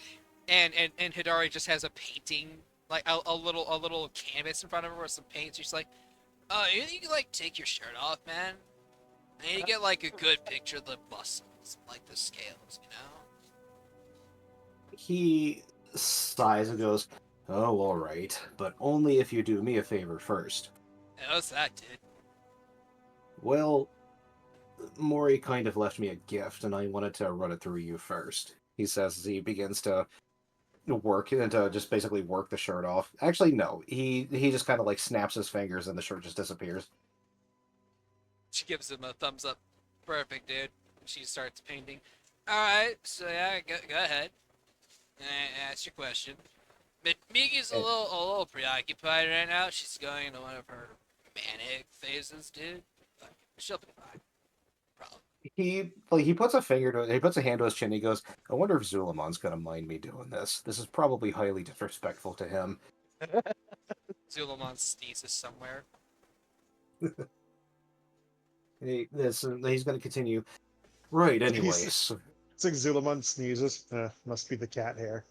Speaker 7: And Hidari just has a painting, like a little canvas in front of her with some paint. She's like, you think you can like take your shirt off, man? I need to get like a good picture of the muscles, like the scales, you know?
Speaker 2: He sighs and goes, "Oh, all right, but only if you do me a favor first."
Speaker 7: How's that, dude?
Speaker 2: Well, Mori kind of left me a gift, and I wanted to run it through you first. He says as he begins to work and to just basically work the shirt off. Actually, no, he just kind of like snaps his fingers and the shirt just disappears.
Speaker 7: She gives him a thumbs up. Perfect, dude. She starts painting. Alright, so yeah, go ahead. Ask your question. But Migi's a
Speaker 2: And
Speaker 7: little preoccupied right now. She's going into one of her manic phases, dude. But she'll be fine. Probably.
Speaker 2: he puts a hand to his chin. He goes, "I wonder if Zulamon's gonna mind me doing this. This is probably highly disrespectful to him."
Speaker 7: Zulamon sneezes somewhere.
Speaker 2: He's going to continue. Right. Anyways,
Speaker 5: Jesus. It's like Zulamon sneezes. Must be the cat hair.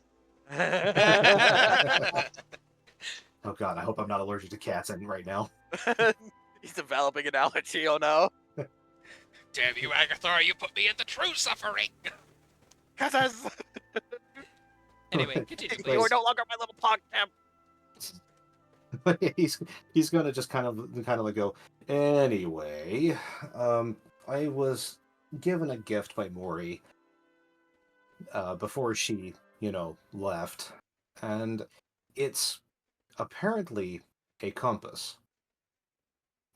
Speaker 2: Oh god, I hope I'm not allergic to cats right now.
Speaker 3: He's developing an allergy. Oh no!
Speaker 1: Damn you, Agathar, you put me in the true suffering!
Speaker 3: Cousins,
Speaker 1: Anyway, continue,
Speaker 3: you
Speaker 1: please.
Speaker 3: are no longer my little pog champ.
Speaker 2: he's gonna just kind of like go. Anyway, I was given a gift by Mori before she, left, and it's apparently a compass.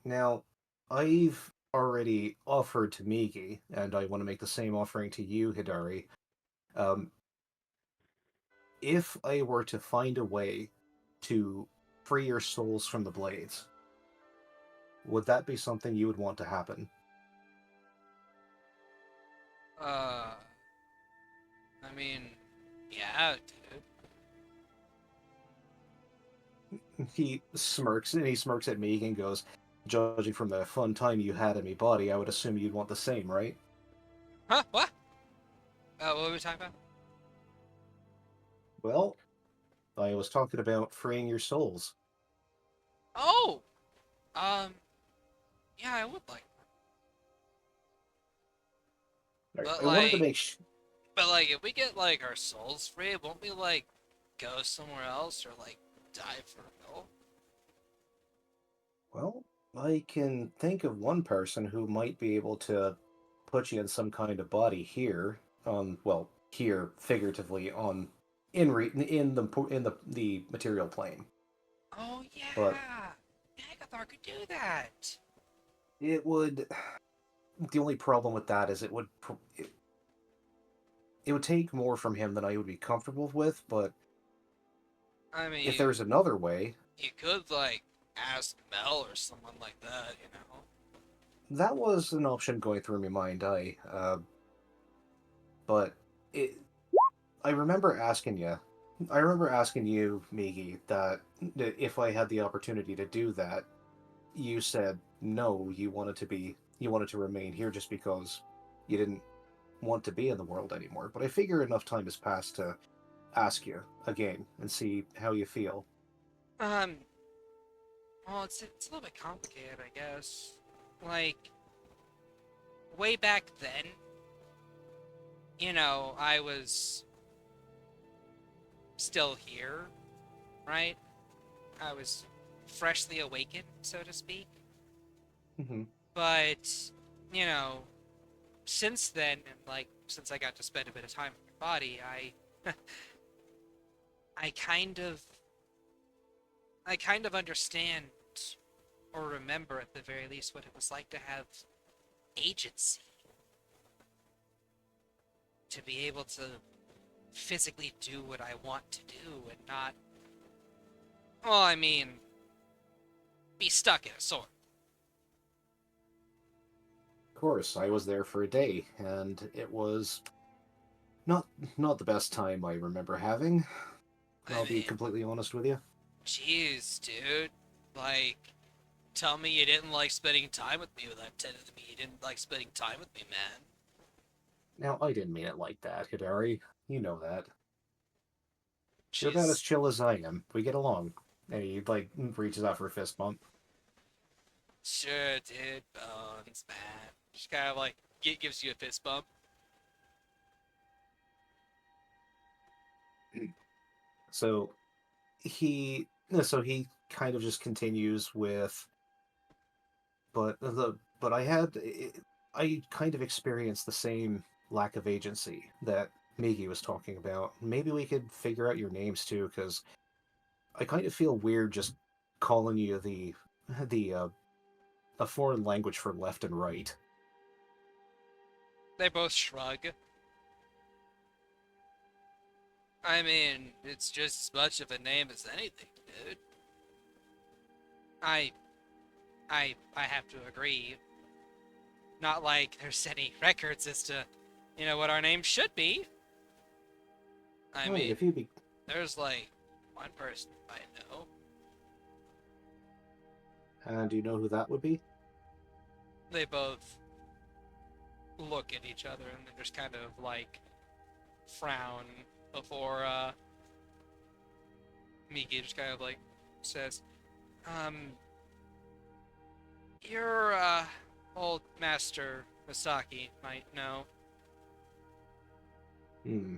Speaker 2: Now, I've already offered to Migi, and I want to make the same offering to you, Hidari. Um, if I were to find a way to free your souls from the blades, would that be something you would want to happen?
Speaker 1: I mean, yeah, dude.
Speaker 2: He smirks, and he smirks at Migi and goes, "Judging from the fun time you had in me body, I would assume you'd want the same, right?"
Speaker 1: Huh? What? What were we talking about?
Speaker 2: Well, I was talking about freeing your souls.
Speaker 1: Oh! Um, yeah, I would like that.
Speaker 2: I
Speaker 1: But,
Speaker 2: wanted to
Speaker 1: like,
Speaker 2: make
Speaker 1: if we get, like, our souls free, won't we, like, go somewhere else or, like, die for real?
Speaker 2: Well, I can think of one person who might be able to put you in some kind of body here. Well, here figuratively in the material plane.
Speaker 1: Oh, yeah!
Speaker 2: But
Speaker 1: Agathar could do that!
Speaker 2: it would. The only problem with that is it would take more from him than I would be comfortable with. But
Speaker 1: I mean,
Speaker 2: if there's another way,
Speaker 1: you could, like, ask Mel or someone like that, you know?
Speaker 2: that was an option going through my mind. But it. I remember asking you. I remember asking you, Migi, that if I had the opportunity to do that, you said no. You wanted to remain here just because you didn't want to be in the world anymore. But I figure enough time has passed to ask you again and see how you feel.
Speaker 1: Um, well, it's a little bit complicated, I guess. Like, way back then, I was still here, right? I was freshly awakened, so to speak.
Speaker 2: Mm-hmm.
Speaker 1: But, you know, since then, and like, since I got to spend a bit of time with your body, I kind of understand, or remember at the very least, what it was like to have agency. To be able to physically do what I want to do and not, well, I mean, be stuck in a sword.
Speaker 2: Of course, I was there for a day, and it was not not the best time I remember having.
Speaker 1: I
Speaker 2: I'll be
Speaker 1: mean,
Speaker 2: completely honest with you.
Speaker 1: jeez, dude. Like, tell me you didn't like spending time with me without telling me you didn't like spending time with me, man.
Speaker 2: Now, I didn't mean it like that, Hidari. You know that. You're about as
Speaker 1: Jeez.
Speaker 2: chill as I am. We get along. And he, like, reaches out for a fist bump.
Speaker 1: Sure, dude. Bones, man. Just kind of like, gives you a fist bump.
Speaker 2: So he kind of just continues with, but I kind of experienced the same lack of agency that Migi was talking about. Maybe we could figure out your names too, because I kind of feel weird just calling you the a foreign language for left and right.
Speaker 1: They both shrug. I mean, it's just as much of a name as anything, dude. I I have to agree. Not like there's any records as to, what our name should be. I
Speaker 2: Hey,
Speaker 1: mean,
Speaker 2: if you be
Speaker 1: there's like one person I know.
Speaker 2: and do you know who that would be?
Speaker 1: They both look at each other and then just kind of like frown before Miki just kind of like says, your old master Misaki might know.
Speaker 2: Hmm.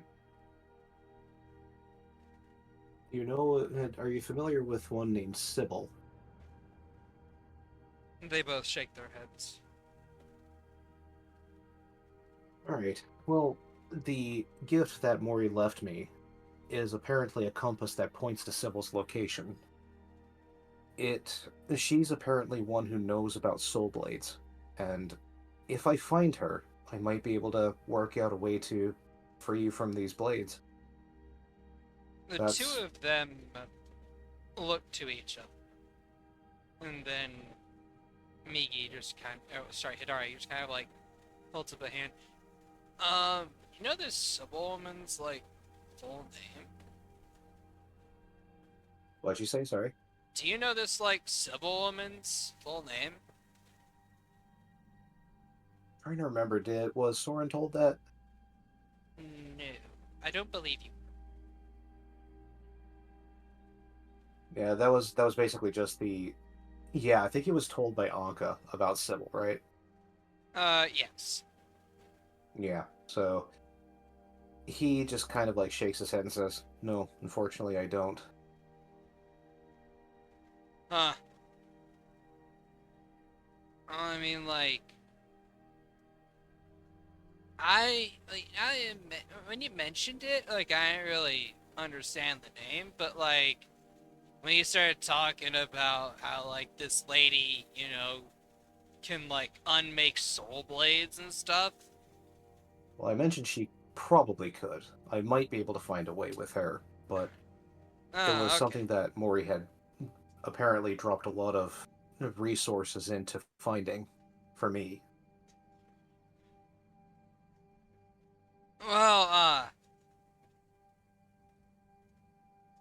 Speaker 2: You know, are you familiar with one named Sybil?
Speaker 1: They both shake their heads.
Speaker 2: Alright. Well, the gift that Mori left me is apparently a compass that points to Sybil's location. She's apparently one who knows about soul blades, and if I find her, I might be able to work out a way to free you from these blades.
Speaker 1: The
Speaker 2: That's
Speaker 1: two of them look to each other, and then Migi just kind of, oh, sorry, Hidari just kind of like holds up a hand. You know this Sybil woman's like full name?
Speaker 2: what'd you say? Sorry.
Speaker 1: Do you know this like Sybil woman's full name?
Speaker 2: Trying to remember. Was Soren told that?
Speaker 1: No, I don't believe you.
Speaker 2: Yeah, that was basically just the. Yeah, I think he was told by Anka about Sybil, right?
Speaker 1: Yes.
Speaker 2: Yeah. So he just kind of like shakes his head and says, "No, unfortunately, I don't."
Speaker 1: Huh. I mean, like, when you mentioned it, like, I didn't really understand the name, but like, when you started talking about how like this lady, you know, can like unmake soul blades and stuff.
Speaker 2: Well, I mentioned she probably could. I might be able to find a way with her, but it was
Speaker 1: Oh, okay.
Speaker 2: something that Mori had apparently dropped a lot of resources into finding for me.
Speaker 1: Well,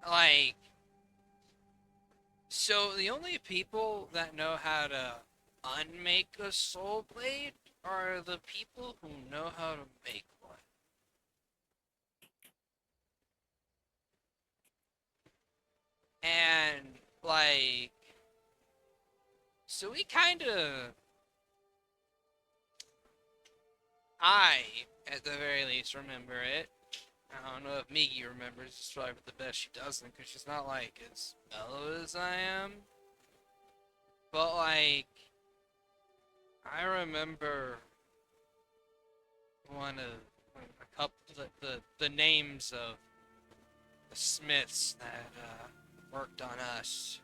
Speaker 1: like, so the only people that know how to unmake a soul blade are the people who know how to make one. And, like, so we kind of, I, at the very least, remember it. I don't know if Migi remembers, it's probably the best she doesn't, because she's not, like, as mellow as I am. But, like, I remember one of a couple the names of the smiths that worked on us.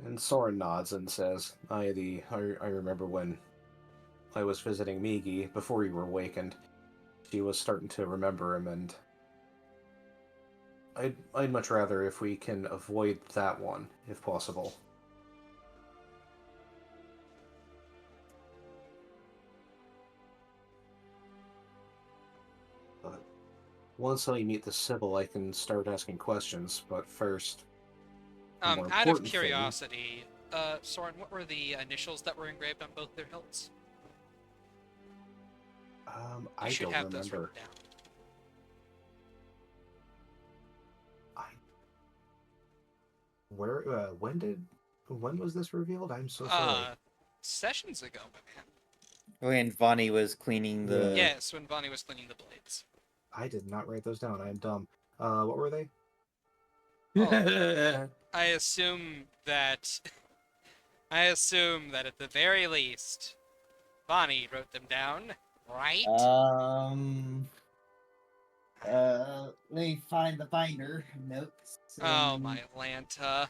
Speaker 2: And Soren nods and says, I remember when I was visiting Migi before you were awakened. She was starting to remember him, and I'd much rather if we can avoid that one, if possible. But once I meet the Sybil, I can start asking questions. But first, the more
Speaker 1: Out of
Speaker 2: important thing.
Speaker 1: curiosity, Soren, what were the initials that were engraved on both their hilts? You
Speaker 2: I
Speaker 1: should
Speaker 2: don't
Speaker 1: have those
Speaker 2: remember.
Speaker 1: written down.
Speaker 2: When was this revealed? I'm so sorry.
Speaker 1: Sessions ago, my man.
Speaker 6: When Vonnie was cleaning the.
Speaker 1: Yes, when Bonnie was cleaning the blades.
Speaker 2: I did not write those down. I am dumb. What were they?
Speaker 1: Oh, I assume that at the very least, Bonnie wrote them down, right?
Speaker 6: Let me find the binder notes.
Speaker 1: Oh my Atlanta.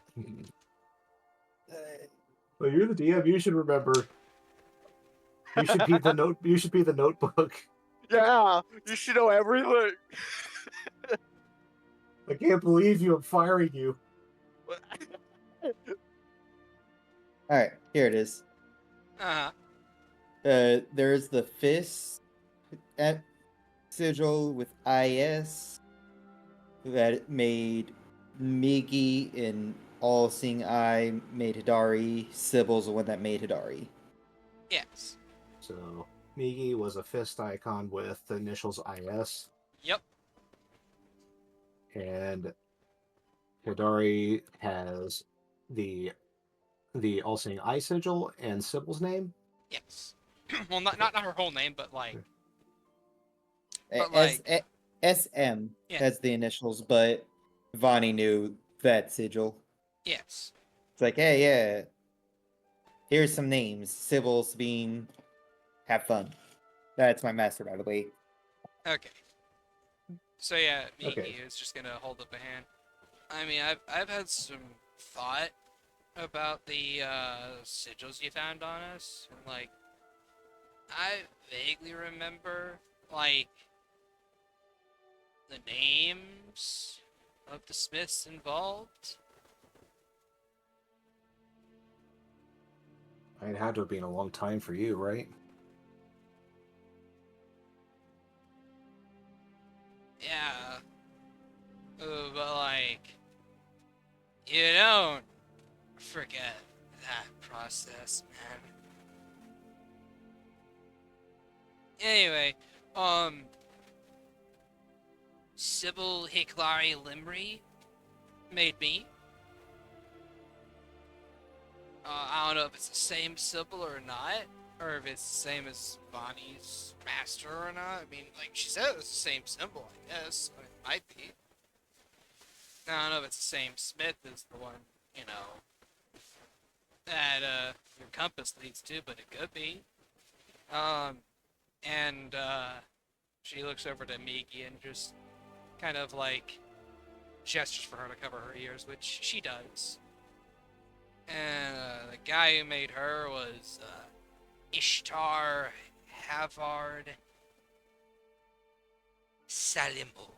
Speaker 2: Well, you're the DM. You should remember. You should be the note. You should be the notebook.
Speaker 3: Yeah, you should know everything.
Speaker 2: I can't believe you. I'm firing you.
Speaker 6: All right, here it is.
Speaker 1: Uh-huh.
Speaker 6: There's the fist at sigil with IS that made Miggy and All-Seeing Eye made Hidari. Sybil's the one that made Hidari.
Speaker 1: Yes.
Speaker 2: So Migi was a fist icon with the initials IS,
Speaker 1: Yep.
Speaker 2: and Hidari has the all-seeing eye sigil and Sybil's name.
Speaker 1: Yes. Well, not her whole name, but like, But,
Speaker 6: S-
Speaker 1: like-
Speaker 6: SM
Speaker 1: Yeah.
Speaker 6: has the initials, but Vonnie knew that sigil.
Speaker 1: yes.
Speaker 6: It's like, hey, yeah, here's some names. Sybil's being have fun. That's my master, by the way.
Speaker 1: Okay. So yeah, Miki
Speaker 2: Okay.
Speaker 1: is just gonna hold up a hand. I mean, I've had some thought about the sigils you found on us, and like, I vaguely remember like the names of the smiths involved.
Speaker 2: It had to have been a long time for you, right?
Speaker 1: Yeah. But like, you don't forget that process, man. Anyway, Sybil Hiklari Limri made me. I don't know if it's the same Sybil or not, or if it's the same as Bonnie's master or not. I mean, like, she said it was the same symbol, I guess. I mean, it might be. I don't know if it's the same Smith as the one, you know, that your compass leads to, but it could be. And she looks over to Miki and just kind of like gestures for her to cover her ears, which she does. And the guy who made her was Ishtar Havard Salimor.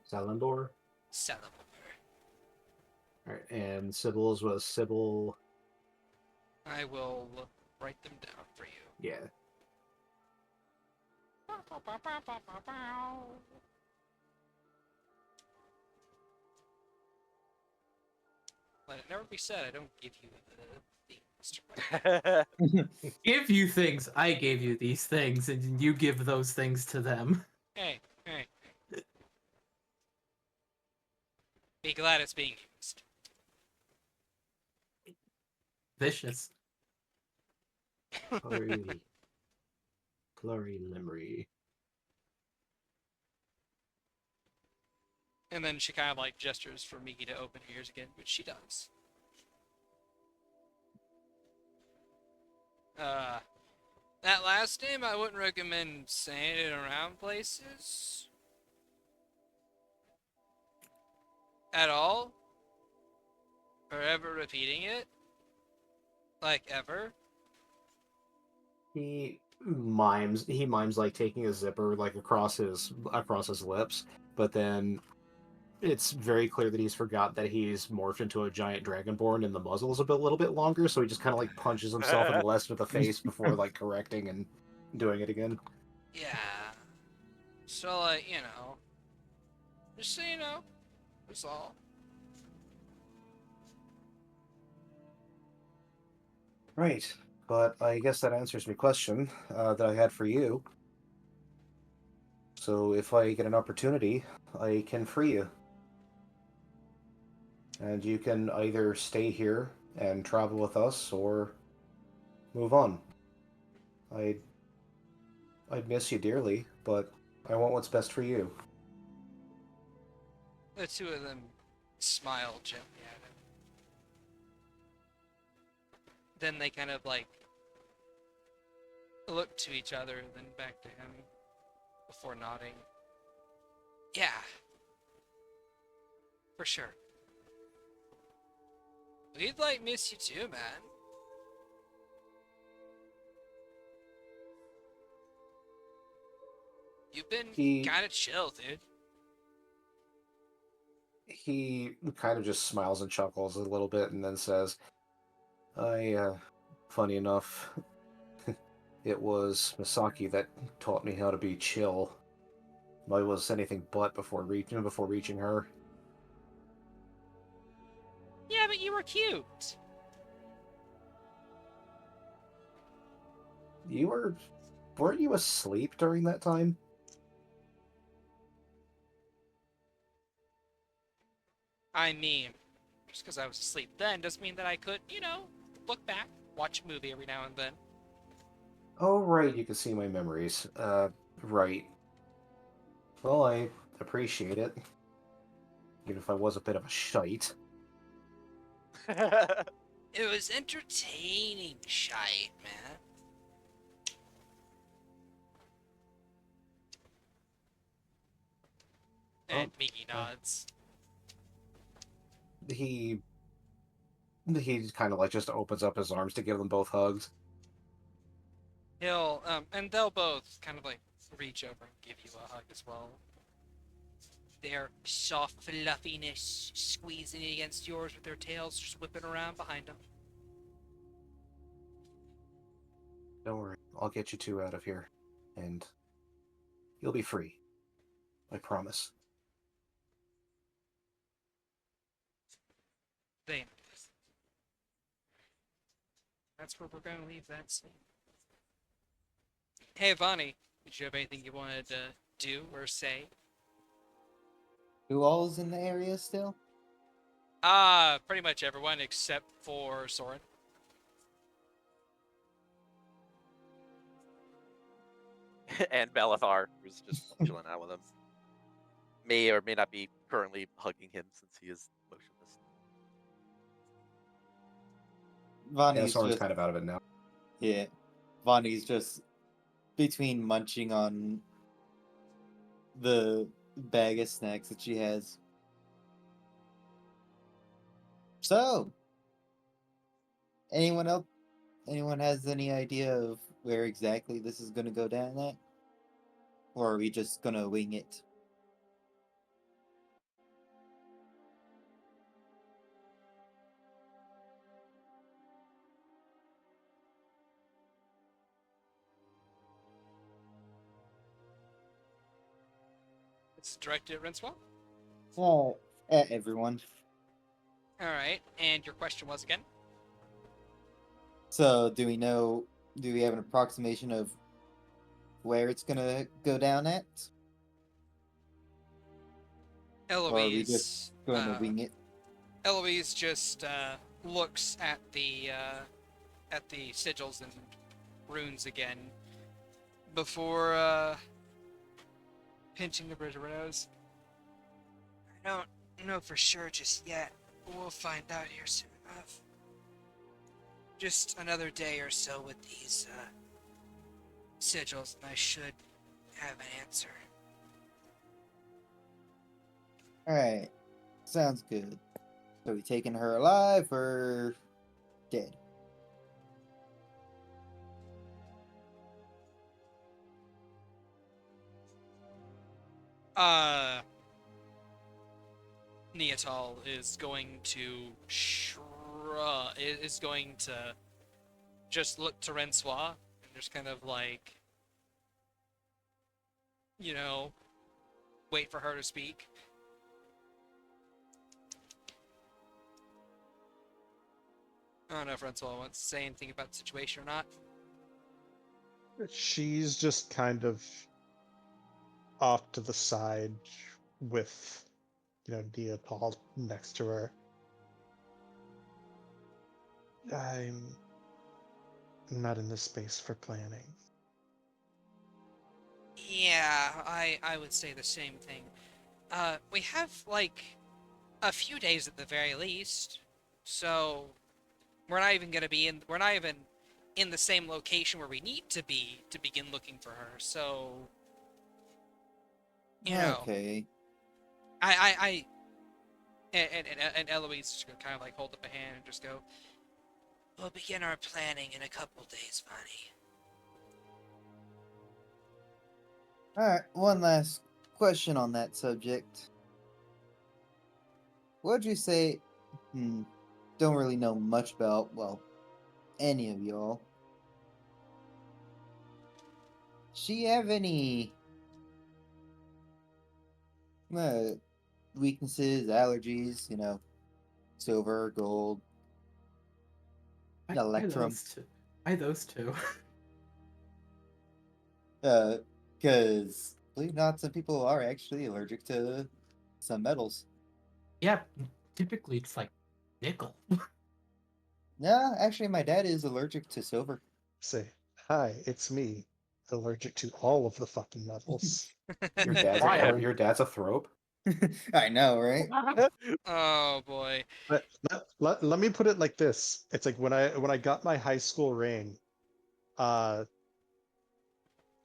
Speaker 2: Salendor.
Speaker 1: Salimor.
Speaker 2: All right, and Sybil's was Sybil.
Speaker 1: I will write them down for you.
Speaker 2: Yeah.
Speaker 1: Let it never be said I don't give you the things.
Speaker 4: Give you things. I gave you these things, and you give those things to them.
Speaker 1: Hey. Be glad it's being used.
Speaker 4: Vicious.
Speaker 2: Glory Limry.
Speaker 1: And then she kind of like gestures for Miki to open her ears again, which she does. That last name, I wouldn't recommend saying it around places. At all. Or ever repeating it. Like, ever.
Speaker 2: He mimes like taking a zipper like across his lips, but then it's very clear that he's forgot that he's morphed into a giant dragonborn and the muzzle is little bit longer, so he just kind of like punches himself in the left of the face before like correcting and doing it again.
Speaker 1: Yeah. So, like, you know. Just so you know. That's all.
Speaker 2: Right, but I guess that answers my question that I had for you. So if I get an opportunity, I can free you. And you can either stay here and travel with us or move on. I'd miss you dearly, but I want what's best for you.
Speaker 1: The two of them smile gently at him. Then they kind of like look to each other, then back to him before nodding. Yeah. For sure. We'd like miss you too, man. You've been
Speaker 2: He-
Speaker 1: kind of chill, dude.
Speaker 2: He kind of just smiles and chuckles a little bit and then says, funny enough, it was Misaki that taught me how to be chill. I was anything but before reaching her.
Speaker 1: but you were cute.
Speaker 2: Weren't you asleep during that time?
Speaker 1: I mean, just because I was asleep then doesn't mean that I could, look back, watch a movie every now and then.
Speaker 2: Oh, right, you can see my memories. Right. Well, I appreciate it. Even if I was a bit of a shite.
Speaker 7: It was entertaining, shite, man.
Speaker 1: And
Speaker 2: Oh,
Speaker 1: Miki nods.
Speaker 2: He kind of like just opens up his arms to give them both hugs.
Speaker 1: And they'll both kind of like reach over and give you a hug as well. Their soft fluffiness squeezing against yours with their tails just whipping around behind them.
Speaker 2: Don't worry, I'll get you two out of here, and you'll be free. I promise.
Speaker 1: That's where we're going to leave that scene. Hey, Vonnie, did you have anything you wanted to do or say?
Speaker 6: Who all's in the area still?
Speaker 1: Pretty much everyone except for Soren.
Speaker 3: And Bellathar, who's just chilling out with him. May or may not be currently hugging him since he is motionless.
Speaker 2: Yeah,
Speaker 6: Vonnie's
Speaker 2: Soren's
Speaker 6: just
Speaker 2: kind of out of it now.
Speaker 6: yeah. Vonnie's just between munching on the bag of snacks that she has. So, anyone else? Anyone has any idea of where exactly this is going to go down at? Or are we just going to wing it?
Speaker 1: It's directed at Rinswell.
Speaker 6: At everyone.
Speaker 1: Alright, and your question was again?
Speaker 6: So, do we have an approximation of where it's going to go down at? Or are we just going to wing it?
Speaker 1: Eloise just looks at the sigils and runes again before pinching the bridge of her nose.
Speaker 7: I don't know for sure just yet. We'll find out here soon enough. Just another day or so with these sigils, and I should have an answer.
Speaker 6: Alright. Sounds good. So, we taking her alive or dead?
Speaker 1: Neatal is going to is going to just look to Rensois and just kind of like, wait for her to speak. I don't know if Rensois wants to say anything about the situation or not.
Speaker 5: She's just kind of off to the side with, Neopal next to her. I'm not in the space for planning.
Speaker 7: Yeah, I would say the same thing. We have, like, a few days at the very least, so we're not even in the same location where we need to be to begin looking for her, so,
Speaker 6: Okay.
Speaker 1: And Eloise is gonna kind of like hold up a hand and just go,
Speaker 7: we'll begin our planning in a couple days, Vonnie.
Speaker 6: Alright, one last question on that subject. What'd you say? Don't really know much about, well, any of y'all. She have any weaknesses, allergies, silver, gold,
Speaker 4: Why
Speaker 6: electrum.
Speaker 4: those two? Why those two?
Speaker 6: Because believe it or not, some people are actually allergic to some metals.
Speaker 4: Yeah, typically it's like nickel.
Speaker 6: Yeah, actually, my dad is allergic to silver.
Speaker 5: Say, hi, it's me, allergic to all of the fucking metals.
Speaker 2: Your dad's
Speaker 4: Why?
Speaker 2: or your dad's a thrope.
Speaker 6: I know, right?
Speaker 1: Oh boy.
Speaker 5: Let me put it like this. It's like when I got my high school ring, uh,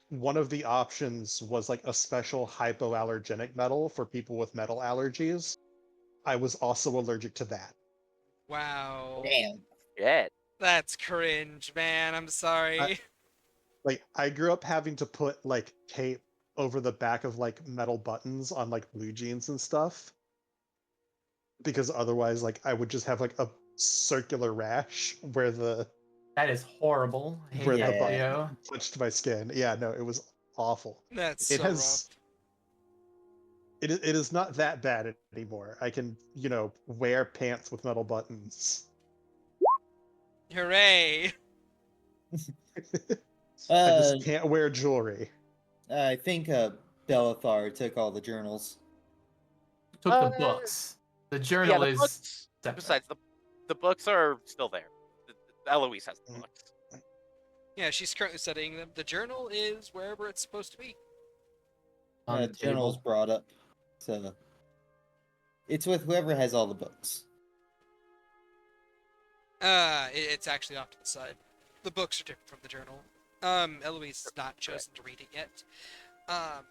Speaker 5: one of the options was like a special hypoallergenic metal for people with metal allergies. I was also allergic to that.
Speaker 1: Wow.
Speaker 6: Damn.
Speaker 3: Yeah.
Speaker 1: That's cringe, man. I'm sorry.
Speaker 5: Like I grew up having to put like tape over the back of like metal buttons on like blue jeans and stuff because otherwise like I would just have like a circular rash where the
Speaker 4: That is horrible. I hate
Speaker 5: where
Speaker 4: that
Speaker 5: the
Speaker 6: Yeah.
Speaker 4: for
Speaker 5: button
Speaker 4: you.
Speaker 5: touched my skin. Yeah, no, it was awful.
Speaker 1: That's
Speaker 5: It
Speaker 1: so rough.
Speaker 5: has it is not that bad anymore. I can, wear pants with metal buttons.
Speaker 1: Hooray!
Speaker 5: I
Speaker 6: Uh,
Speaker 5: just can't wear jewelry.
Speaker 6: I think Bellathar took all the journals.
Speaker 4: Took the books. The
Speaker 3: Yeah,
Speaker 4: journal
Speaker 3: the
Speaker 4: is
Speaker 3: books.
Speaker 4: separate.
Speaker 3: Besides, the books are still there. Eloise has the
Speaker 5: Mm.
Speaker 3: books.
Speaker 1: Yeah, she's currently studying them. The journal is wherever it's supposed to be.
Speaker 4: On the
Speaker 6: Journals
Speaker 4: table.
Speaker 6: brought up, so it's with whoever has all the books.
Speaker 1: It's actually off to the side. The books are different from the journal. Eloise has not chosen to read it yet.
Speaker 6: Uh,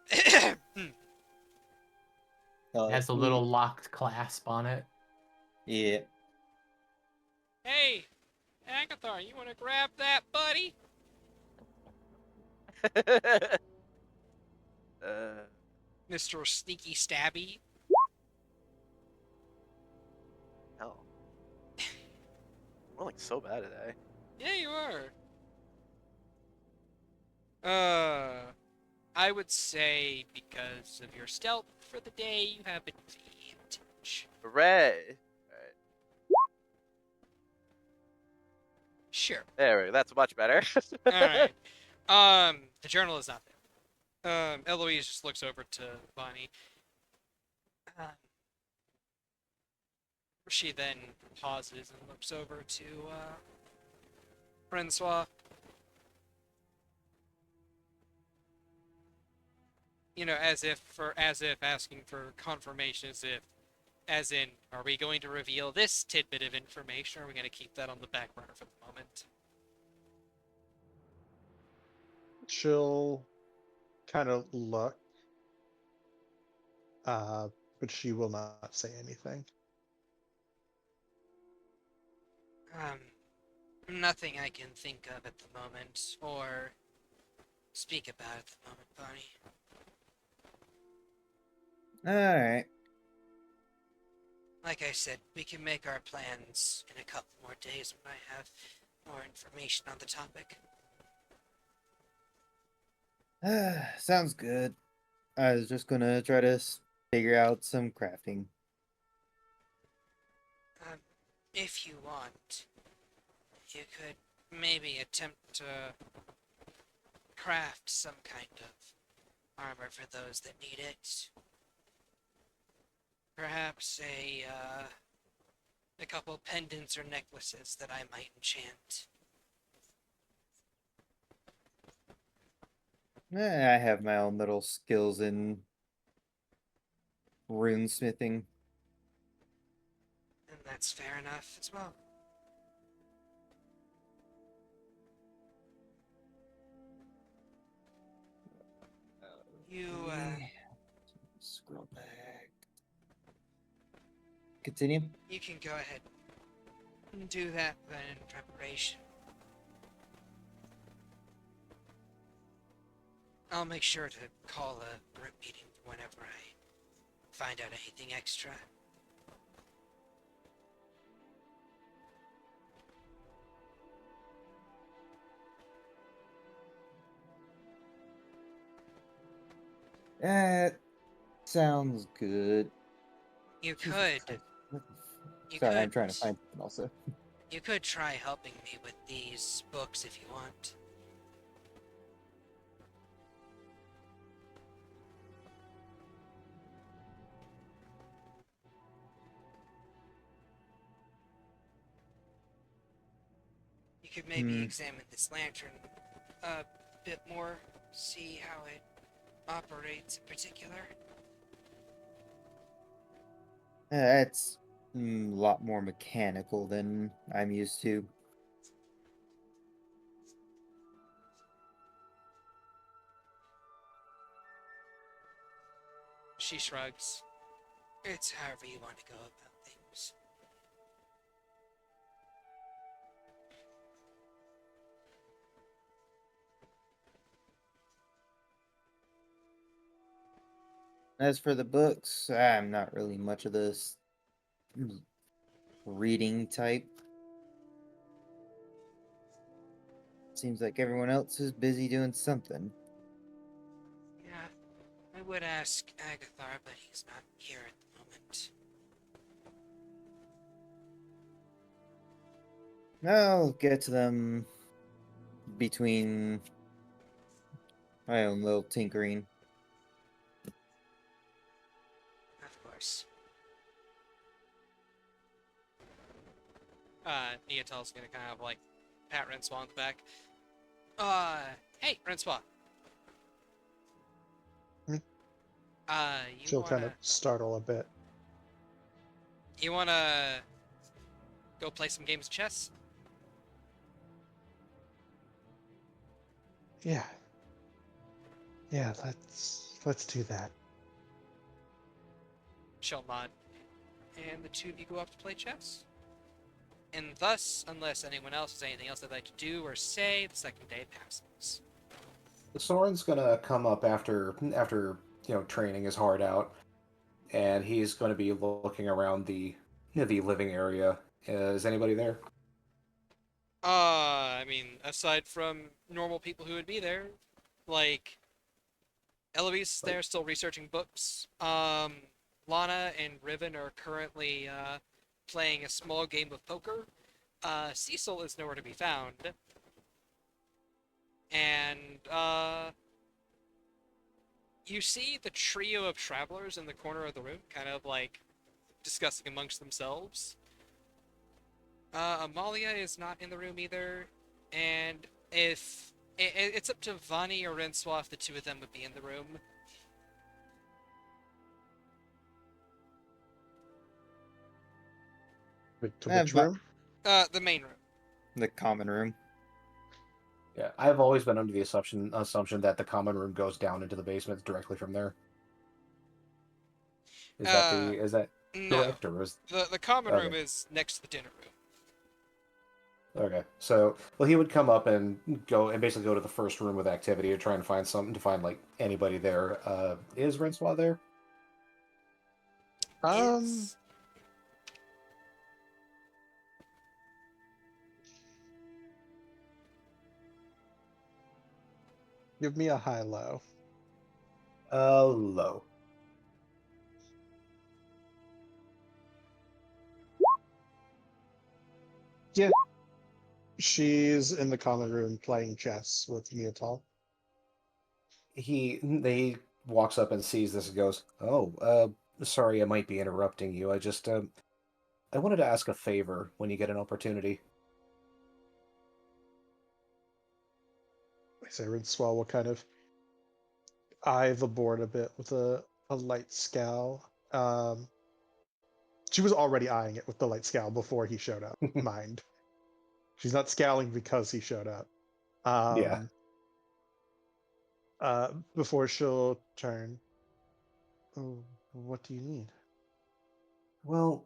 Speaker 4: It has a little locked clasp on it.
Speaker 6: Yeah.
Speaker 1: Hey, Agathar, you want to grab that, buddy? Mr. Sneaky Stabby.
Speaker 3: Hell. I'm rolling so bad today.
Speaker 1: Yeah, you are. I would say because of your stealth for the day, you have advantage.
Speaker 3: Hooray!
Speaker 1: Sure.
Speaker 3: There we go. That's much better.
Speaker 1: All right. The journal is not there. Eloise just looks over to Bonnie. She then pauses and looks over to Francois. As if asking for confirmation, as in, are we going to reveal this tidbit of information, or are we going to keep that on the back burner for the moment?
Speaker 5: She'll kind of look, but she will not say anything.
Speaker 7: Nothing I can think of at the moment, or speak about at the moment, Bonnie.
Speaker 6: Alright.
Speaker 7: Like I said, we can make our plans in a couple more days when I have more information on the topic.
Speaker 6: Sounds good. I was just gonna try to figure out some crafting.
Speaker 7: If you want, you could maybe attempt to craft some kind of armor for those that need it. Perhaps a couple pendants or necklaces that I might enchant.
Speaker 6: I have my own little skills in runesmithing.
Speaker 7: And that's fair enough as well. You,
Speaker 6: Scroll back. Continue.
Speaker 7: you can go ahead and do that then in preparation. I'll make sure to call a group meeting whenever I find out anything extra.
Speaker 6: That sounds good.
Speaker 7: You
Speaker 6: Jesus
Speaker 7: could
Speaker 6: Christ, what the
Speaker 7: You
Speaker 6: Sorry,
Speaker 7: could,
Speaker 6: I'm trying to find something also.
Speaker 7: you could try helping me with these books if you want. You could maybe examine this lantern a bit more, see how it operates in particular.
Speaker 6: That's a lot more mechanical than I'm used to.
Speaker 7: She shrugs. It's however you want to go about things.
Speaker 6: As for the books, I'm not really much of this reading type. Seems like everyone else is busy doing something.
Speaker 7: Yeah, I would ask Agathar, but he's not here at the moment.
Speaker 6: I'll get to them between my own little tinkering.
Speaker 7: Of course.
Speaker 1: Neotel's gonna kind of like pat Rensois on the back. Hey, Rensois.
Speaker 5: Hmm?
Speaker 1: You
Speaker 5: She'll kind of
Speaker 1: wanna
Speaker 5: startle a bit.
Speaker 1: go play some games of chess?
Speaker 5: Yeah. Yeah, let's do that.
Speaker 1: She'll nod, and the two of you go up to play chess. And thus, unless anyone else has anything else they'd like to do or say, the second day passes.
Speaker 2: Soren's gonna come up after training his heart out, and he's going to be looking around the living area. Is anybody there?
Speaker 1: I mean, aside from normal people who would be there, like Eloise is there still researching books. Lana and Riven are currently playing a small game of poker. Cecil is nowhere to be found. And you see the trio of travelers in the corner of the room, kind of like discussing amongst themselves. Amalia is not in the room either, and if it's up to Vani or Rensois if the two of them would be in the room.
Speaker 5: To
Speaker 6: Eh,
Speaker 5: which
Speaker 6: but-
Speaker 5: room?
Speaker 1: The main room.
Speaker 6: The common room.
Speaker 2: Yeah, I've always been under the assumption that the common room goes down into the basement directly from there. Is that
Speaker 1: No,
Speaker 2: correct, or is
Speaker 1: the common
Speaker 2: Okay.
Speaker 1: room is next to the dinner room.
Speaker 2: okay? So, well, he would come up and basically go to the first room with activity to try and find something to find like anybody there. Is Rensois there?
Speaker 1: Is
Speaker 5: Give me a high-low.
Speaker 2: Low.
Speaker 5: Yeah. She's in the common room playing chess with Neotal.
Speaker 2: He walks up and sees this and goes, "Oh, sorry, I might be interrupting you. I wanted to ask a favor when you get an opportunity."
Speaker 5: Swell will kind of eye the board a bit with a light scowl. She was already eyeing it with the light scowl before he showed up. Mind. She's not scowling because he showed up.
Speaker 2: Yeah.
Speaker 5: Before she'll turn. Oh, what do you need?
Speaker 2: Well,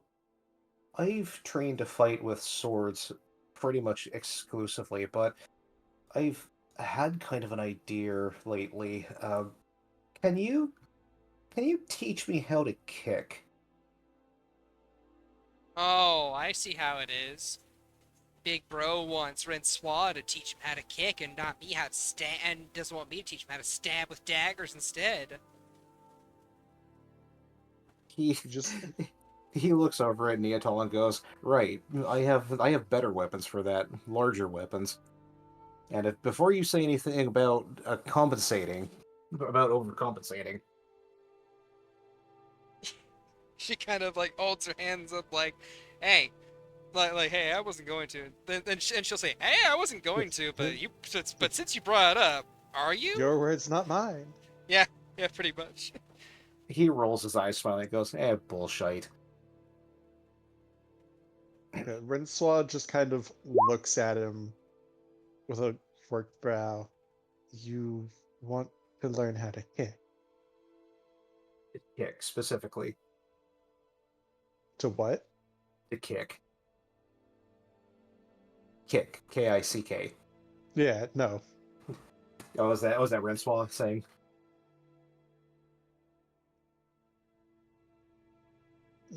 Speaker 2: I've trained to fight with swords pretty much exclusively, but I've had kind of an idea lately. Can you teach me how to kick?
Speaker 1: Oh, I see how it is. Big bro wants Rensois to teach him how to kick and not me how to stab, and doesn't want me to teach him how to stab with daggers instead.
Speaker 2: He
Speaker 5: Just
Speaker 2: He looks over at Neatol and goes, "Right, I have better weapons for that, larger weapons. And if before you say anything about compensating, about overcompensating,
Speaker 1: She kind of like holds her hands up, like, "Hey, hey, I wasn't going to." And she'll say, "Hey, I wasn't going to, but since you brought it up, are you?"
Speaker 5: Your words, not mine.
Speaker 1: Yeah, yeah, pretty much.
Speaker 2: he rolls his eyes smiling and goes, bullshit."
Speaker 5: Rincewa just kind of looks at him with a forked brow. You want to learn how to kick?
Speaker 2: Kick, specifically.
Speaker 5: To what?
Speaker 2: To kick. Kick. Kick.
Speaker 5: Yeah, no.
Speaker 2: Oh, was that Rincewa saying?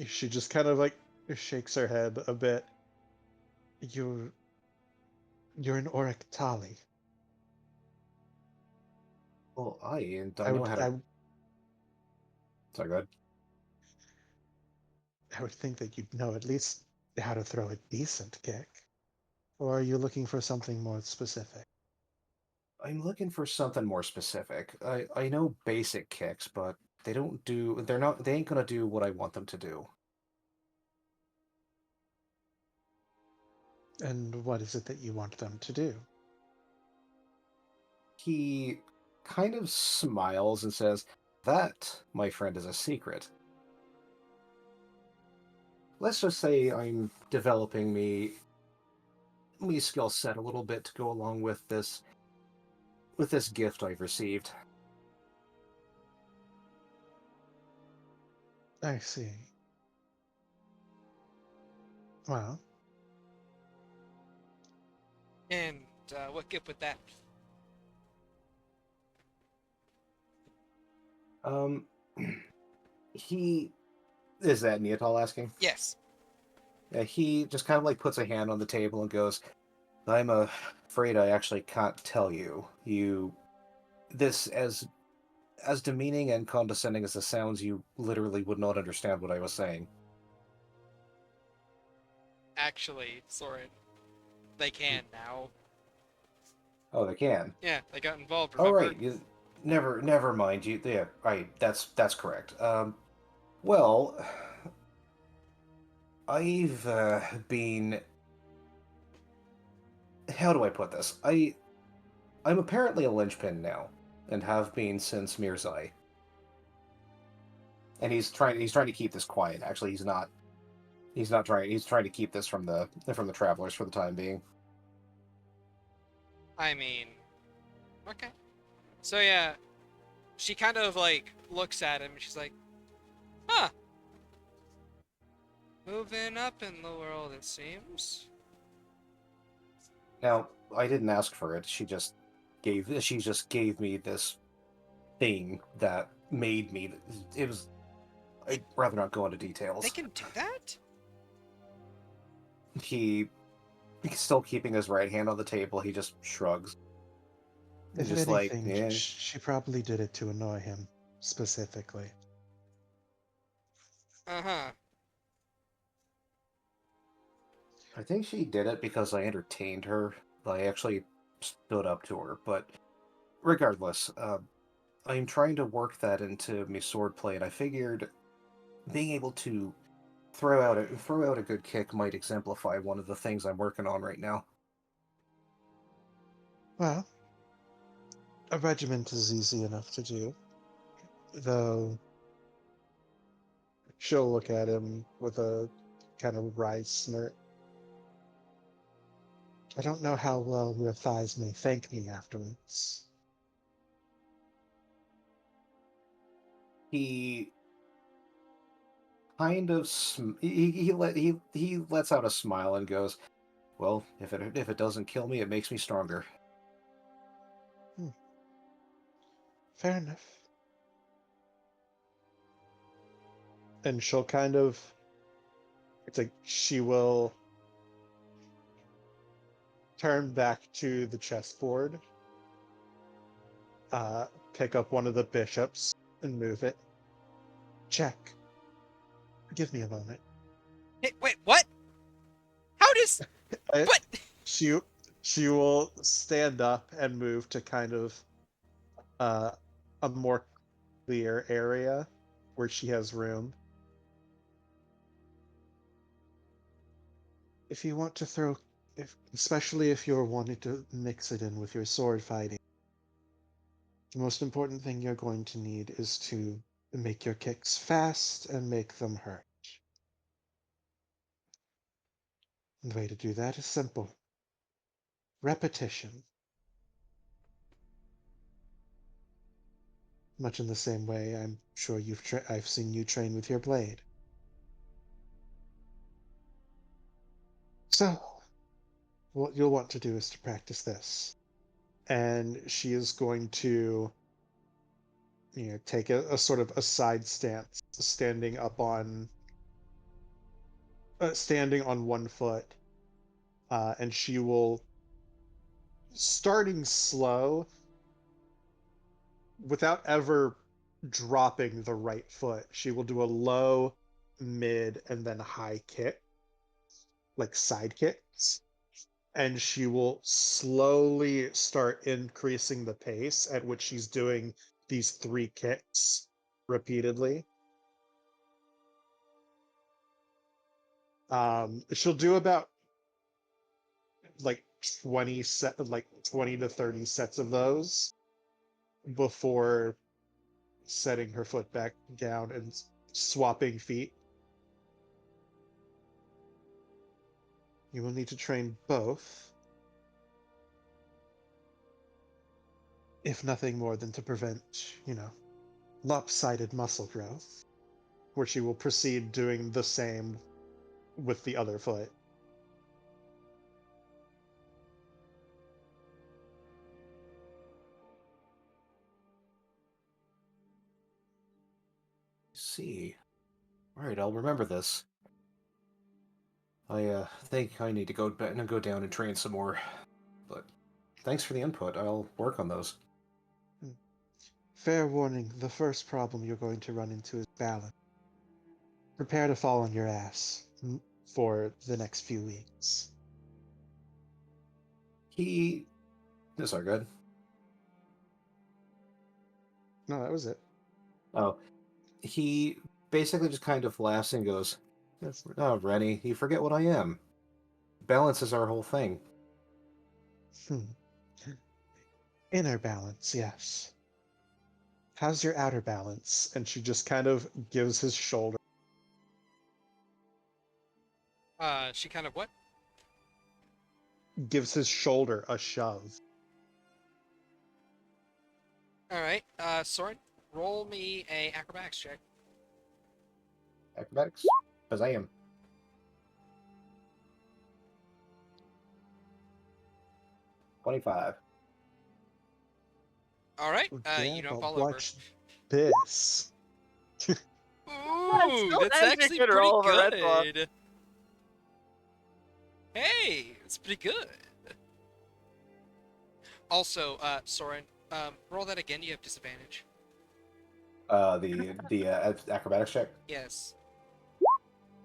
Speaker 5: She just kind of like shakes her head a bit. You're an Oraktali.
Speaker 2: Well, I
Speaker 5: I
Speaker 2: know
Speaker 5: would
Speaker 2: how
Speaker 5: I,
Speaker 2: to. Sorry, go ahead.
Speaker 5: I would think that you'd know at least how to throw a decent kick. Or are you looking for something more specific?
Speaker 2: I'm looking for something more specific. I know basic kicks, but they ain't gonna do what I want them to do.
Speaker 5: And what is it that you want them to do?
Speaker 2: He kind of smiles and says, "That, my friend, is a secret. Let's just say I'm developing me skill set a little bit to go along with this gift I've received."
Speaker 5: I see. Well,
Speaker 1: And what gift would that be?
Speaker 2: Um, he is that Neatol asking?
Speaker 1: Yes.
Speaker 2: Yeah, he just kind of like puts a hand on the table and goes, "I'm afraid I actually can't tell you. This as demeaning and condescending as this sounds, you literally would not understand what I was saying."
Speaker 1: Actually, Soren, they can now.
Speaker 2: Oh, they can.
Speaker 1: Yeah, they got involved,
Speaker 2: Oh,
Speaker 1: remember?
Speaker 2: right. Never mind. Yeah, right. That's correct. Well, I've been. How do I put this? I'm apparently a linchpin now, and have been since Mirzai. And he's trying to keep this quiet. Actually, he's not. He's not trying. He's trying to keep this from the travelers for the time being.
Speaker 1: I mean, okay. So yeah, she kind of like looks at him and she's like, huh. Moving up in the world, it seems.
Speaker 2: Now, I didn't ask for it. She just gave me this thing that made me. It was. I'd rather not go into
Speaker 1: They
Speaker 2: details.
Speaker 1: can do that?
Speaker 2: He's still keeping his right hand on the table. He just shrugs.
Speaker 5: if
Speaker 2: Just like,
Speaker 5: anything,
Speaker 2: yeah.
Speaker 5: she probably did it to annoy him, specifically.
Speaker 1: Uh-huh.
Speaker 2: I think she did it because I entertained her. I actually stood up to her. But regardless, I'm trying to work that into my swordplay, and I figured being able to throw out a good kick might exemplify one of the things I'm working on right now.
Speaker 5: Well, a regiment is easy enough to do, though she'll look at him with a kind of wry smirk. I don't know how well your thighs may thank me afterwards.
Speaker 2: He kind of he lets out a smile and goes, "Well, if it doesn't kill me, it makes me stronger."
Speaker 5: Fair enough. And she'll kind of, it's like she will turn back to the chessboard, pick up one of the bishops and move it. Check. Give me a moment.
Speaker 7: Hey, wait, what? How does?
Speaker 5: I-
Speaker 7: What?
Speaker 5: she will stand up and move to kind of a more clear area where she has room. If you want to throw, especially if you're wanting to mix it in with your sword fighting, the most important thing you're going to need is to make your kicks fast and make them hurt. The way to do that is simple. Repetition. Much in the same way I'm sure I've seen you train with your blade. So, what you'll want to do is to practice this. And she is going to, take a sort of a side stance, standing on one foot, and she will, starting slow, without ever dropping the right foot, she will do a low, mid, and then high kick, like side kicks. And she will slowly start increasing the pace at which she's doing these 3 kicks repeatedly. She'll do about like 20 to 30 sets of those before setting her foot back down and swapping feet. You will need to train both, if nothing more than to prevent, lopsided muscle growth, where she will proceed doing the same with the other foot.
Speaker 2: See. All right, I'll remember this. I think I need to go down and train some more. But thanks for the input. I'll work on those.
Speaker 5: Fair warning, the first problem you're going to run into is balance. Prepare to fall on your ass for the next few weeks.
Speaker 2: This are good.
Speaker 5: No, that was it.
Speaker 2: Oh, he basically just kind of laughs and goes, "Oh, Rennie, you forget what I am. Balance is our whole thing."
Speaker 5: Inner balance, yes. How's your outer balance? And she just kind of gives his shoulder.
Speaker 1: She kind of what?
Speaker 5: Gives his shoulder a shove.
Speaker 1: Alright, Soren, roll me a acrobatics check.
Speaker 2: Acrobatics? Because I am. $25.
Speaker 1: Alright,
Speaker 5: Yeah,
Speaker 1: you don't
Speaker 5: but
Speaker 1: fall over.
Speaker 5: watch this.
Speaker 1: Ooh,
Speaker 3: That
Speaker 1: that's
Speaker 3: is a
Speaker 1: actually
Speaker 3: good
Speaker 1: pretty
Speaker 3: roll for Red Claw.
Speaker 1: good. Hey, it's pretty good. Also, Soren, roll that again. You have disadvantage.
Speaker 2: The acrobatics check?
Speaker 1: Yes.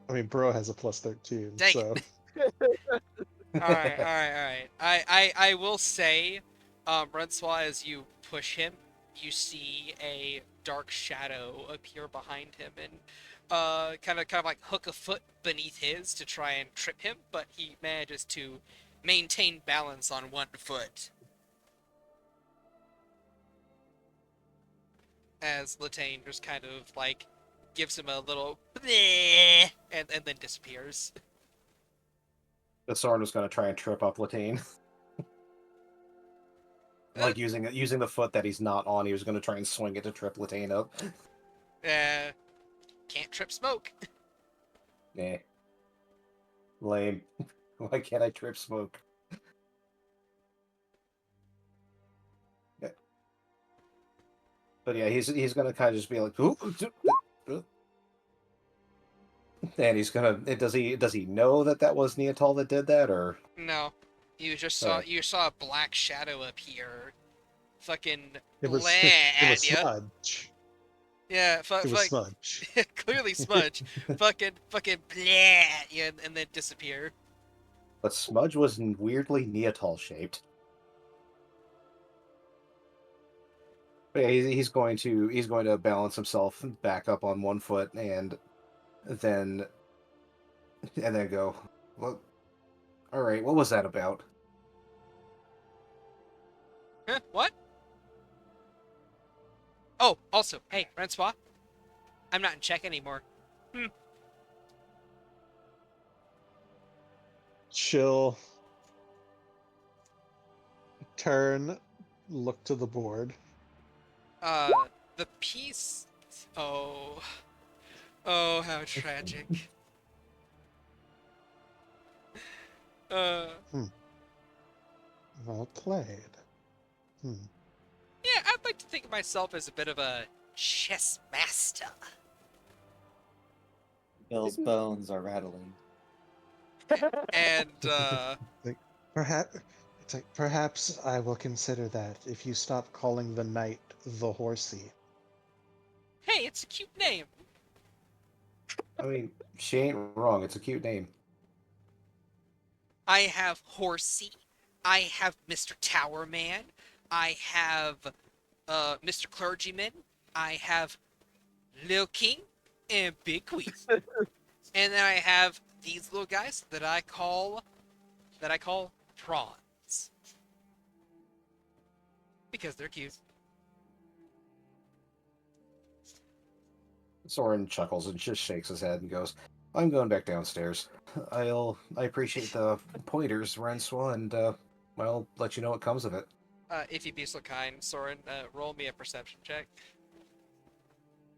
Speaker 5: I mean, Bro has a plus 13,
Speaker 1: Dang
Speaker 5: so.
Speaker 1: Alright. I will say, Renslaw, as you push him, you see a dark shadow appear behind him and kind of like hook a foot beneath his to try and trip him, but he manages to maintain balance on one foot. As Latane just kind of like gives him a little bleh, and then disappears.
Speaker 2: The Soren was going to try and trip up Latane. Like using the foot that he's not on, he was going to try and swing it to trip Latane up.
Speaker 1: Can't trip smoke.
Speaker 2: Nah. Lame. Why can't I trip smoke? Yeah. But yeah, he's gonna kind of just be like, "Ooh, and he's gonna. Does he know that was Neatal that did that, or
Speaker 1: No, you saw a black shadow appear, fucking
Speaker 5: It was
Speaker 1: bleh at ya.
Speaker 5: Sludge.
Speaker 1: Yeah,
Speaker 5: It was Smudge.
Speaker 1: clearly Smudge. fucking bleh, yeah, and then disappear.
Speaker 2: But Smudge was weirdly Neotol shaped. But yeah, he's going to balance himself back up on one foot then go. Well, all right, what was that about?
Speaker 1: Huh? What? Oh, also, hey, Francois, I'm not in check anymore.
Speaker 5: She'll turn, look to the board.
Speaker 1: The piece. Oh, oh, how tragic. Uh,
Speaker 5: Well played.
Speaker 1: yeah, I'd like to think of myself as a bit of a chess master.
Speaker 6: Bill's bones are rattling.
Speaker 1: And,
Speaker 5: Like, perhaps it's like perhaps I will consider that if you stop calling the knight the horsey.
Speaker 1: hey, it's a cute name.
Speaker 2: I mean, she ain't wrong. It's a cute name.
Speaker 1: I have Horsey. I have Mr. Towerman. I have Mr. Clergyman. I have Lil King and Big Queen. And then I have these little guys that I call prawns. Because they're cute.
Speaker 2: Soren chuckles and just shakes his head and goes, I'm going back downstairs. I appreciate the pointers, Renswa, and I'll let you know what comes of it.
Speaker 1: If you'd be so kind, Soren, roll me a perception check.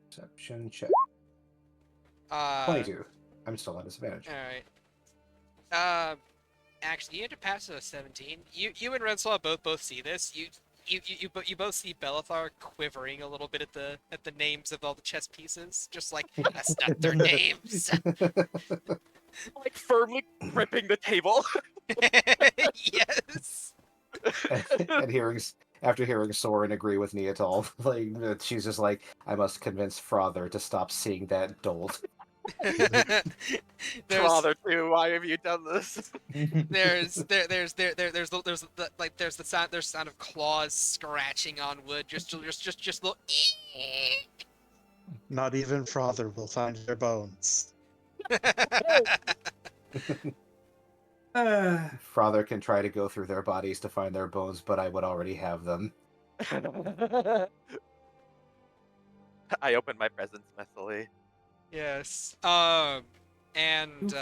Speaker 2: Perception check.
Speaker 1: 22.
Speaker 2: 22. I'm still at disadvantage.
Speaker 1: Alright. Actually, you had to pass a 17. You and Renslaw both see this. You both see Agathar quivering a little bit at the names of all the chess pieces, just like that's not their names.
Speaker 3: Like firmly gripping the table.
Speaker 1: Yes.
Speaker 2: and after hearing Soren agree with Neotol, like she's just like, I must convince Frother to stop seeing that dolt.
Speaker 3: Father, too. Why have you done this?
Speaker 1: There's the sound of claws scratching on wood. Just little.
Speaker 5: Not even Frother will find their bones.
Speaker 2: Frother can try to go through their bodies to find their bones, but I would already have them.
Speaker 3: I opened my presents messily.
Speaker 1: Yes. And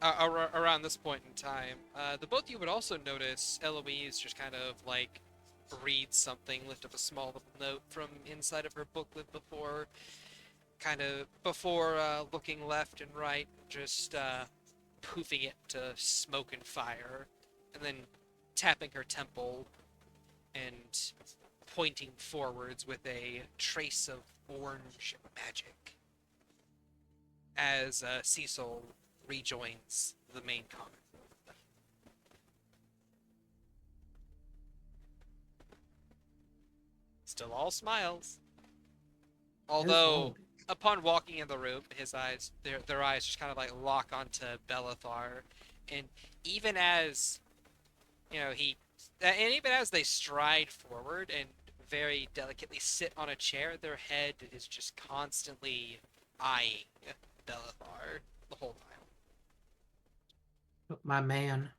Speaker 1: around this point in time, the both of you would also notice Eloise just kind of like read something, lift up a small little note from inside of her booklet before looking left and right, just poofing it to smoke and fire, and then tapping her temple and pointing forwards with a trace of orange magic as Cecil rejoins the main comic. Still all smiles. Although, upon walking in the room, their eyes just kind of like lock onto Agathar, and even as, even as they stride forward and very delicately sit on a chair, their head is just constantly eyeing Agathar the whole time.
Speaker 4: My man.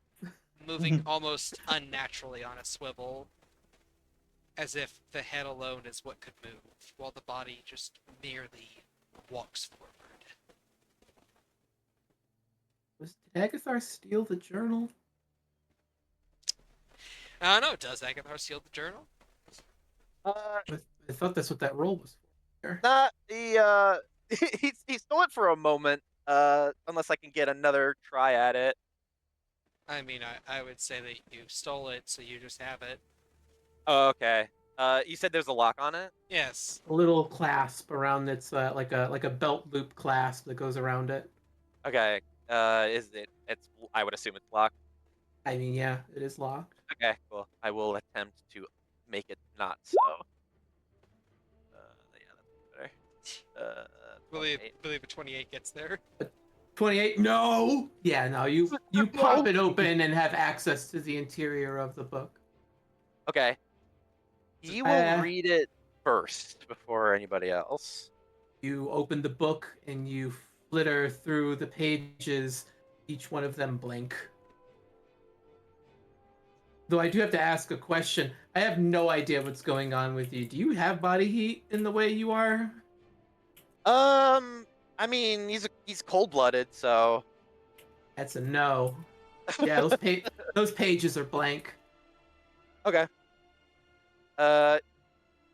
Speaker 1: Moving almost unnaturally on a swivel, as if the head alone is what could move, while the body just merely walks forward.
Speaker 4: Did Agathar steal the journal?
Speaker 1: I don't know, does Agathar steal the journal?
Speaker 4: I thought that's what that roll was for.
Speaker 3: Not he he stole it for a moment. Unless I can get another try at it.
Speaker 1: I mean, I would say that you stole it, so you just have it.
Speaker 3: Oh, okay. You said there's a lock on it?
Speaker 1: Yes.
Speaker 4: A little clasp around its like a belt loop clasp that goes around it.
Speaker 3: Okay. It's I would assume it's locked.
Speaker 4: I mean, yeah, it is locked.
Speaker 3: Okay, cool. I will attempt to make it not so. Yeah, that's better.
Speaker 1: Believe
Speaker 3: 28.
Speaker 1: believe a 28 gets there.
Speaker 4: 28. No. Yeah, no. You
Speaker 3: No.
Speaker 4: pop it open and have access to the interior of the book.
Speaker 3: Okay. He will
Speaker 4: Uh,
Speaker 3: read it first before anybody else.
Speaker 4: You open the book and you flitter through the pages, each one of them blank. Though I do have to ask a question. I have no idea what's going on with you. Do you have body heat in the way you are?
Speaker 3: I mean, he's cold-blooded, so
Speaker 4: That's a no. Yeah, those pages are blank.
Speaker 3: okay. Uh,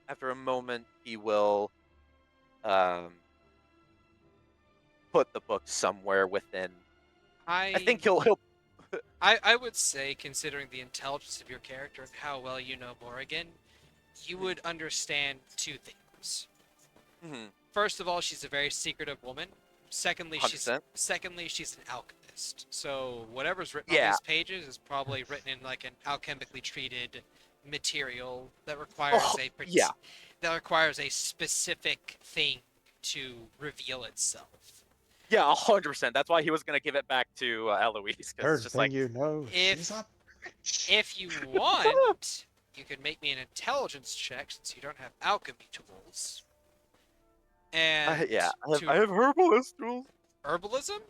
Speaker 3: After a moment, he will um put the book somewhere within. I think he'll
Speaker 1: I would say, considering the intelligence of your character and how well you know Morrigan, you would understand two things.
Speaker 3: mhm,
Speaker 1: First of all, she's a very secretive woman. Secondly,
Speaker 3: 100%.
Speaker 1: she's an alchemist. So whatever's written on
Speaker 3: Yeah.
Speaker 1: these pages is probably written in like an alchemically treated material that requires
Speaker 3: yeah.
Speaker 1: that requires a specific thing to reveal itself.
Speaker 3: Yeah, 100%. That's why he was gonna give it back to Eloise, because
Speaker 5: Third
Speaker 3: it's just
Speaker 5: thing
Speaker 3: like,
Speaker 5: you know,
Speaker 1: if-
Speaker 5: she's a bitch.
Speaker 1: If you want, you could make me an intelligence check since you don't have alchemy tools. And
Speaker 3: yeah,
Speaker 1: to
Speaker 3: I have herbalist tools.
Speaker 1: herbalism?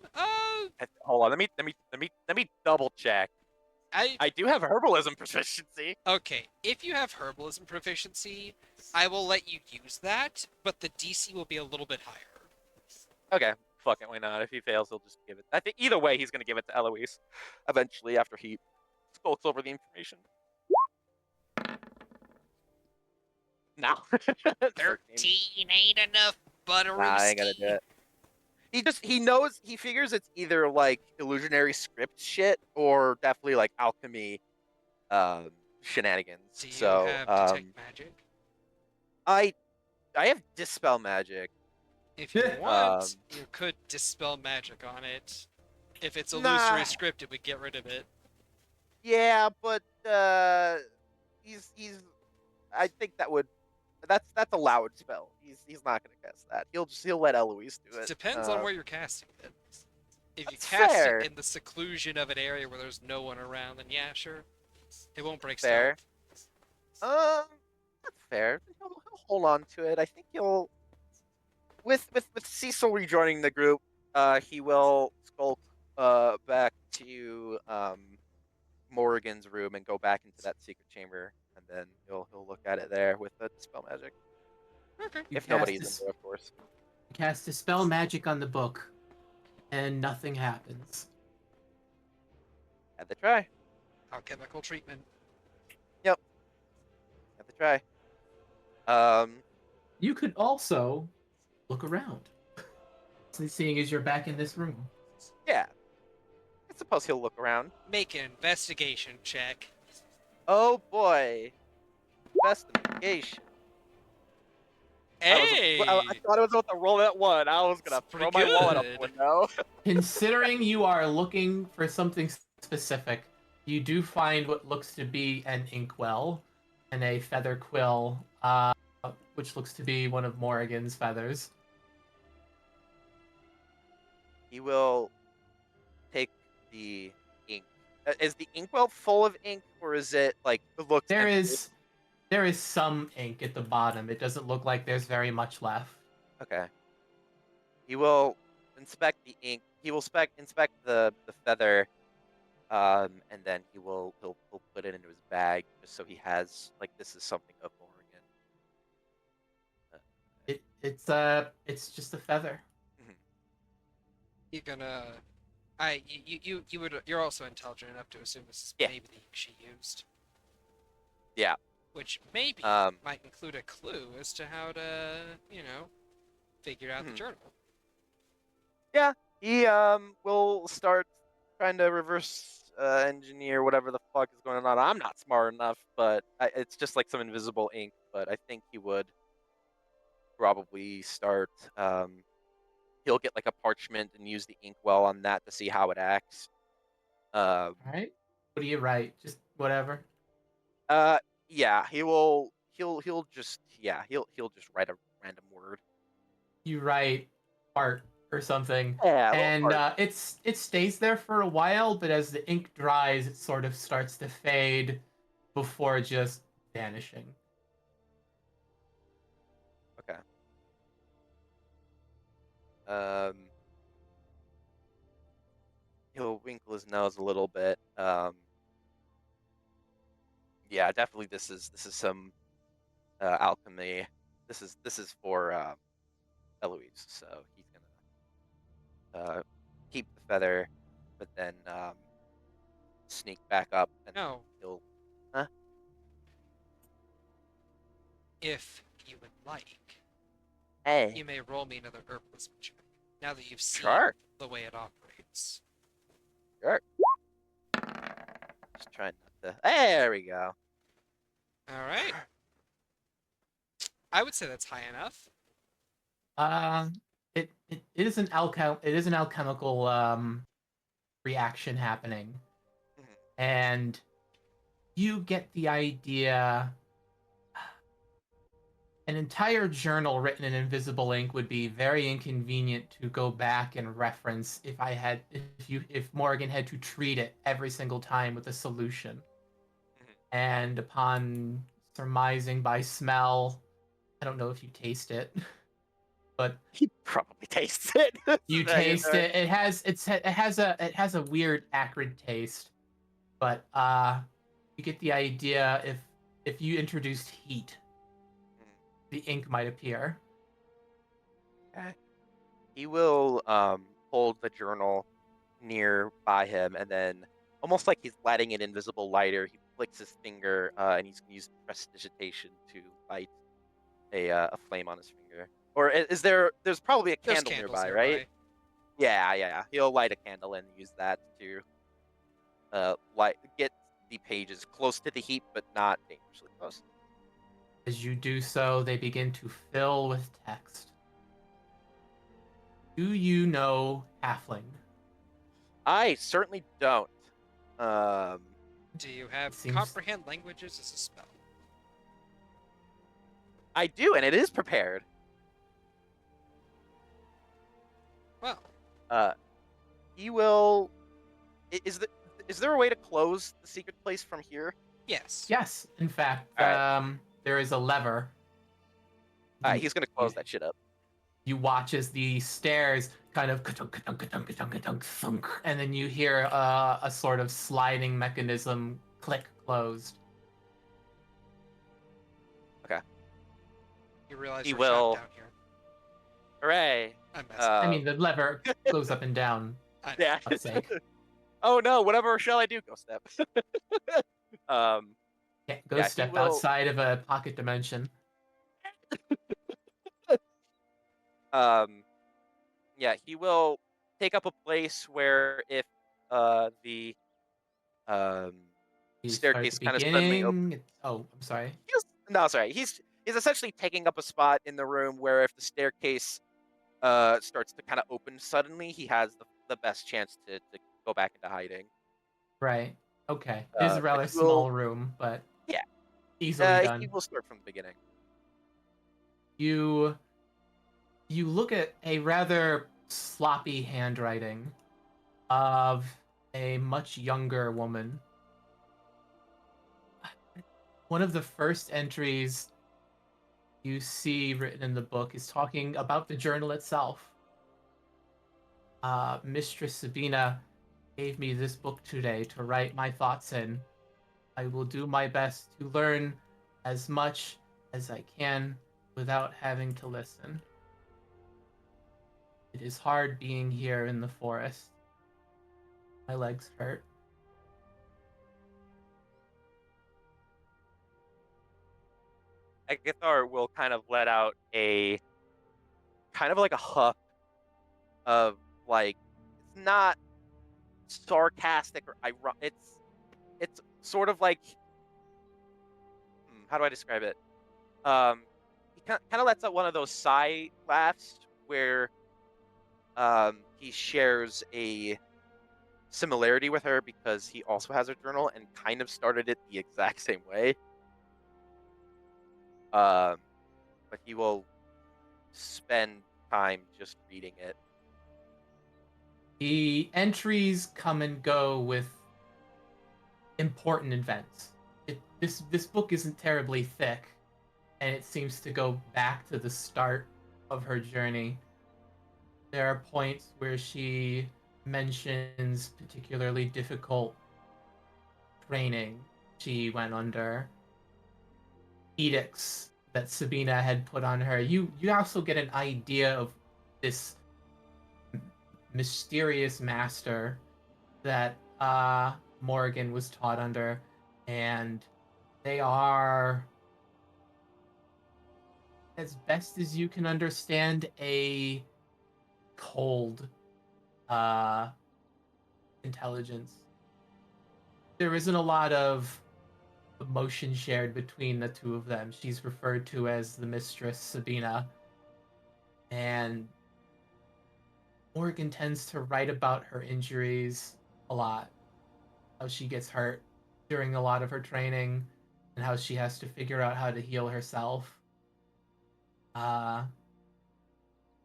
Speaker 3: Hold on, let me double check. I do have herbalism proficiency.
Speaker 1: Okay, if you have herbalism proficiency, I will let you use that, but the DC will be a little bit higher.
Speaker 3: Okay, fuck it, why not? If he fails, he'll just give it. I think either way, he's gonna give it to Eloise eventually after he skulks over the information. No.
Speaker 7: 13 ain't enough, Butterooski.
Speaker 3: Nah, I ain't gonna do it. He knows, he figures it's either like illusionary script shit or definitely like alchemy shenanigans.
Speaker 1: Do you
Speaker 3: So
Speaker 1: have detect magic?
Speaker 3: I have dispel magic.
Speaker 1: If you want,
Speaker 3: Um,
Speaker 1: you could dispel magic on it. If it's
Speaker 3: Nah.
Speaker 1: illusory script, it would get rid of it.
Speaker 3: Yeah, but he's I think that's a loud spell. He's not gonna cast that. He'll let Eloise do it.
Speaker 1: Depends on where you're casting it. If you
Speaker 3: That's
Speaker 1: cast
Speaker 3: fair.
Speaker 1: it in the seclusion of an area where there's no one around, then yeah, sure. It won't break
Speaker 3: Fair.
Speaker 1: stealth.
Speaker 3: That's fair. He'll hold on to it. I think he'll with Cecil rejoining the group, he will skulk back to Morrigan's room and go back into that secret chamber, and then he'll look at it there with the dispel magic.
Speaker 1: Okay.
Speaker 3: If nobody's in there, of course.
Speaker 4: You cast dispel magic on the book, and nothing happens.
Speaker 3: Had to try.
Speaker 1: Alchemical treatment.
Speaker 3: Had to try.
Speaker 4: You could also look around, seeing as you're back in this room.
Speaker 3: Yeah. I suppose he'll look around.
Speaker 1: Make an investigation check.
Speaker 3: Oh boy. Investigation.
Speaker 1: Hey!
Speaker 3: I thought I was about to roll that one. I was gonna
Speaker 1: It's pretty
Speaker 3: throw my wallet out the
Speaker 1: good.
Speaker 3: window.
Speaker 4: Considering you are looking for something specific, you do find what looks to be an inkwell and a feather quill, which looks to be one of Morrigan's feathers.
Speaker 3: He will take the ink. Is the inkwell full of ink, or is it like it looks?
Speaker 4: There
Speaker 3: empty?
Speaker 4: is some ink at the bottom. It doesn't look like there's very much left.
Speaker 3: Okay. He will inspect the ink. He will inspect the feather, and then he'll put it into his bag just so he has like this is something of Morrigan.
Speaker 4: It's just a feather.
Speaker 1: You're gonna. You're also intelligent enough to assume this is
Speaker 3: Yeah.
Speaker 1: maybe the ink she used.
Speaker 3: Yeah.
Speaker 1: Which maybe might include a clue as to how to, figure out the journal.
Speaker 3: Yeah, he will start trying to reverse engineer whatever the fuck is going on. I'm not smart enough, but it's just like some invisible ink. But I think he would probably start. He'll get like a parchment and use the inkwell on that to see how it acts.
Speaker 4: All right. What do you write? Just whatever.
Speaker 3: Yeah, he'll just write a random word.
Speaker 4: you write art or something,
Speaker 3: Yeah, a little
Speaker 4: and
Speaker 3: art.
Speaker 4: it stays there for a while, but as the ink dries, it sort of starts to fade before just vanishing.
Speaker 3: Okay. Um, he'll winkle his nose a little bit. Yeah, definitely. This is some alchemy. This is for Eloise. So he's gonna keep the feather, but then sneak back up, and
Speaker 1: No,
Speaker 3: he'll. Huh?
Speaker 1: if you would like,
Speaker 3: Hey.
Speaker 1: you may roll me another herbalism check. Now that you've seen
Speaker 3: Sure.
Speaker 1: the way it operates.
Speaker 3: Sure. Just trying not to. There we go.
Speaker 1: All right. I would say that's high enough.
Speaker 4: Uh, it is an alchemical reaction happening,
Speaker 3: Mhm.
Speaker 4: and you get the idea. An entire journal written in invisible ink would be very inconvenient to go back and reference if Morrigan had to treat it every single time with a solution.
Speaker 3: Mhm.
Speaker 4: And upon surmising by smell, I don't know if you taste it, but
Speaker 3: He probably tastes it.
Speaker 4: you taste it. It has a weird acrid taste, but you get the idea if you introduced heat, the ink might appear.
Speaker 3: Okay. He will hold the journal near by him, and then almost like he's lighting an invisible lighter, he flicks his finger, and he's gonna use prestidigitation to light a flame on his finger. Or is there? There's probably a
Speaker 1: There's
Speaker 3: candle
Speaker 1: candles
Speaker 3: nearby, right?
Speaker 1: nearby.
Speaker 3: Yeah. He'll light a candle and use that to light get the pages close to the heat, but not dangerously close.
Speaker 4: As you do so, they begin to fill with text. Do you know Halfling?
Speaker 3: I certainly don't. Um,
Speaker 1: Do you have
Speaker 4: Seems-
Speaker 1: comprehend languages as a spell?
Speaker 3: I do, and it is prepared.
Speaker 1: Well,
Speaker 3: Uh, he will. Is there a way to close the secret place from here?
Speaker 1: yes.
Speaker 4: Yes, in fact,
Speaker 3: All right.
Speaker 4: there is a lever.
Speaker 3: He's gonna close that shit up.
Speaker 4: You watch as the stairs kind of thunk, and then you hear a sort of sliding mechanism click closed.
Speaker 1: You realize
Speaker 3: He
Speaker 1: we're
Speaker 3: will.
Speaker 1: trapped down here.
Speaker 3: Hooray!
Speaker 1: I'm messing.
Speaker 4: I mean, the lever goes up and down.
Speaker 1: I know.
Speaker 3: Yeah.
Speaker 4: For fuck's sake.
Speaker 3: Oh no! Whatever shall I do? Go step.
Speaker 4: Yeah, go
Speaker 3: Yeah, he
Speaker 4: step
Speaker 3: will-
Speaker 4: outside of a pocket dimension.
Speaker 3: Yeah, he will take up a place where if the
Speaker 4: You start
Speaker 3: staircase
Speaker 4: at the
Speaker 3: kind of suddenly opens.
Speaker 4: beginning. Oh, I'm sorry.
Speaker 3: No, sorry. He's essentially taking up a spot in the room where if the staircase starts to kind of open suddenly, he has the best chance to go back into hiding.
Speaker 4: Right. Okay. It is a
Speaker 3: But
Speaker 4: rather
Speaker 3: he will,
Speaker 4: small room, but
Speaker 3: yeah,
Speaker 4: easily done.
Speaker 3: he will start from the beginning.
Speaker 4: You look at a rather sloppy handwriting of a much younger woman. One of the first entries you see written in the book is talking about the journal itself. Mistress Sabina gave me this book today to write my thoughts in. I will do my best to learn as much as I can without having to listen. It is hard being here in the forest. My legs hurt.
Speaker 3: Agathar will kind of let out a kind of like a huff of like it's not sarcastic or ironic. It's sort of like how do I describe it? He kind of lets out one of those sigh laughs where he shares a similarity with her because he also has a journal and kind of started it the exact same way. But he will spend time just reading it.
Speaker 4: The entries come and go with important events. This book isn't terribly thick, and it seems to go back to the start of her journey. There are points where she mentions particularly difficult training she went under, edicts that Sabina had put on her. You also get an idea of this mysterious master that Morrigan was taught under, and they are, as best as you can understand, a cold intelligence. There isn't a lot of emotion shared between the two of them. She's referred to as the Mistress Sabina, and Morgan tends to write about her injuries a lot, how she gets hurt during a lot of her training, and how she has to figure out how to heal herself. Her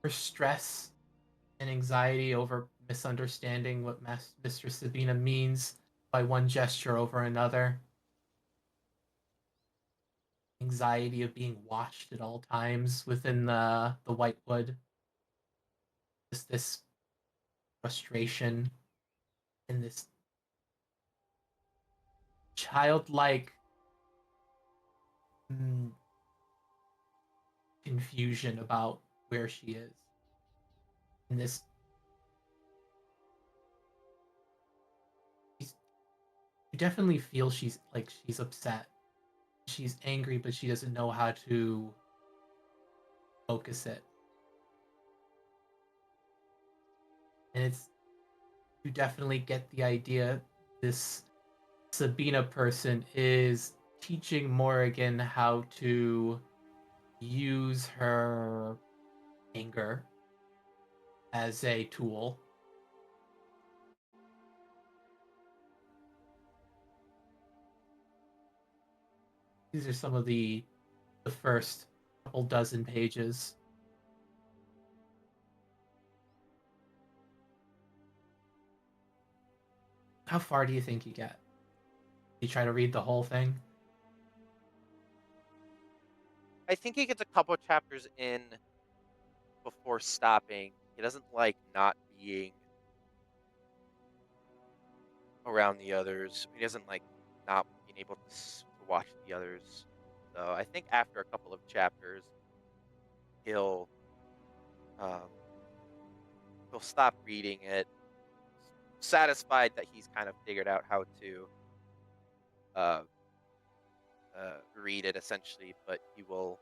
Speaker 4: stress and anxiety over misunderstanding what Mistress Sabina means by one gesture over another. Anxiety of being watched at all times within the Whitewood. Just this frustration and this childlike confusion about where she is. And this, you definitely feel she's upset. She's angry, but she doesn't know how to focus it. And you definitely get the idea this Sabina person is teaching Morrigan how to use her anger as a tool. These are some of the first couple dozen pages. How far do you think you get? You try to read the whole thing?
Speaker 3: I think he gets a couple of chapters in before stopping. He doesn't like not being around the others. He doesn't like not being able to watch the others. So I think after a couple of chapters, he'll stop reading it, satisfied that he's kind of figured out how to read it essentially. But he will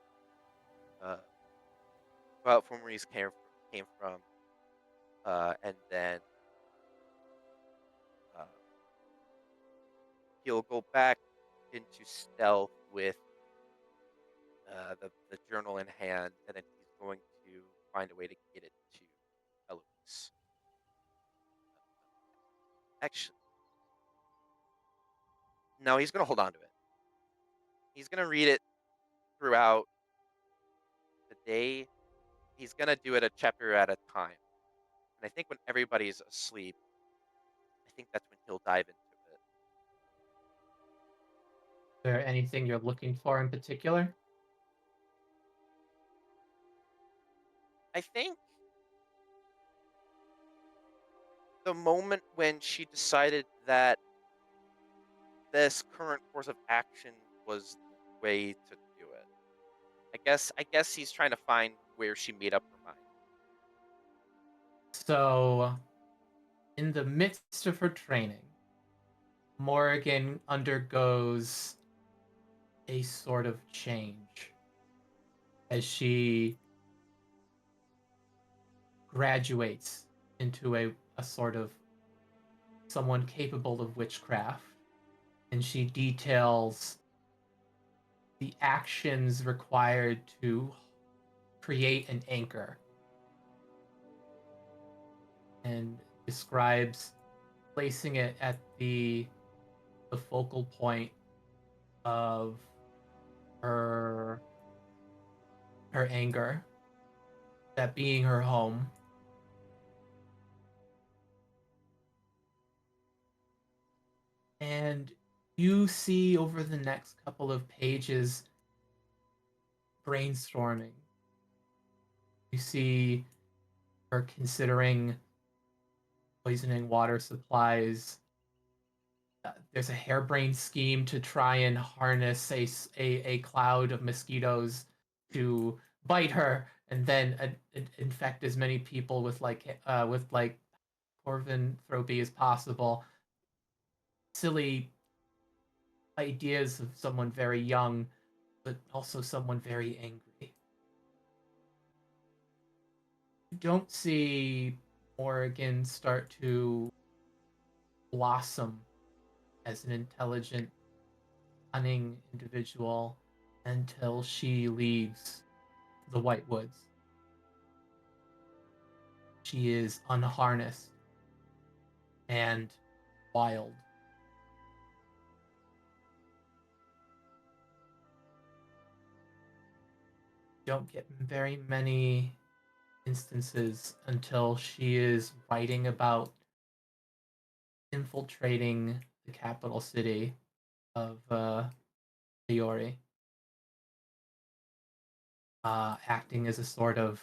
Speaker 3: go out from where he came from, and then he'll go back into stealth with the journal in hand, and then he's going to find a way to get it to Eloise. Actually, no, he's going to hold on to it. He's going to read it throughout the day. He's going to do it a chapter at a time. And I think when everybody's asleep, I think that's when he'll dive into it.
Speaker 4: Is there anything you're looking for in particular?
Speaker 3: I think the moment when she decided that this current course of action was the way to do it. I guess he's trying to find where she made up her mind.
Speaker 4: So, in the midst of her training, Morrigan undergoes a sort of change as she graduates into a sort of someone capable of witchcraft, and she details the actions required to create an anchor and describes placing it at the focal point of her anger that being her home. And you see over the next couple of pages brainstorming. You see her considering poisoning water supplies. There's a harebrained scheme to try and harness a cloud of mosquitoes to bite her and then infect as many people with corvanthropy as possible. Silly ideas of someone very young, but also someone very angry. You don't see Morrigan start to blossom as an intelligent, cunning individual until she leaves the White Woods. She is unharnessed and wild. Don't get very many instances until she is writing about infiltrating the capital city of Vuori, acting as a sort of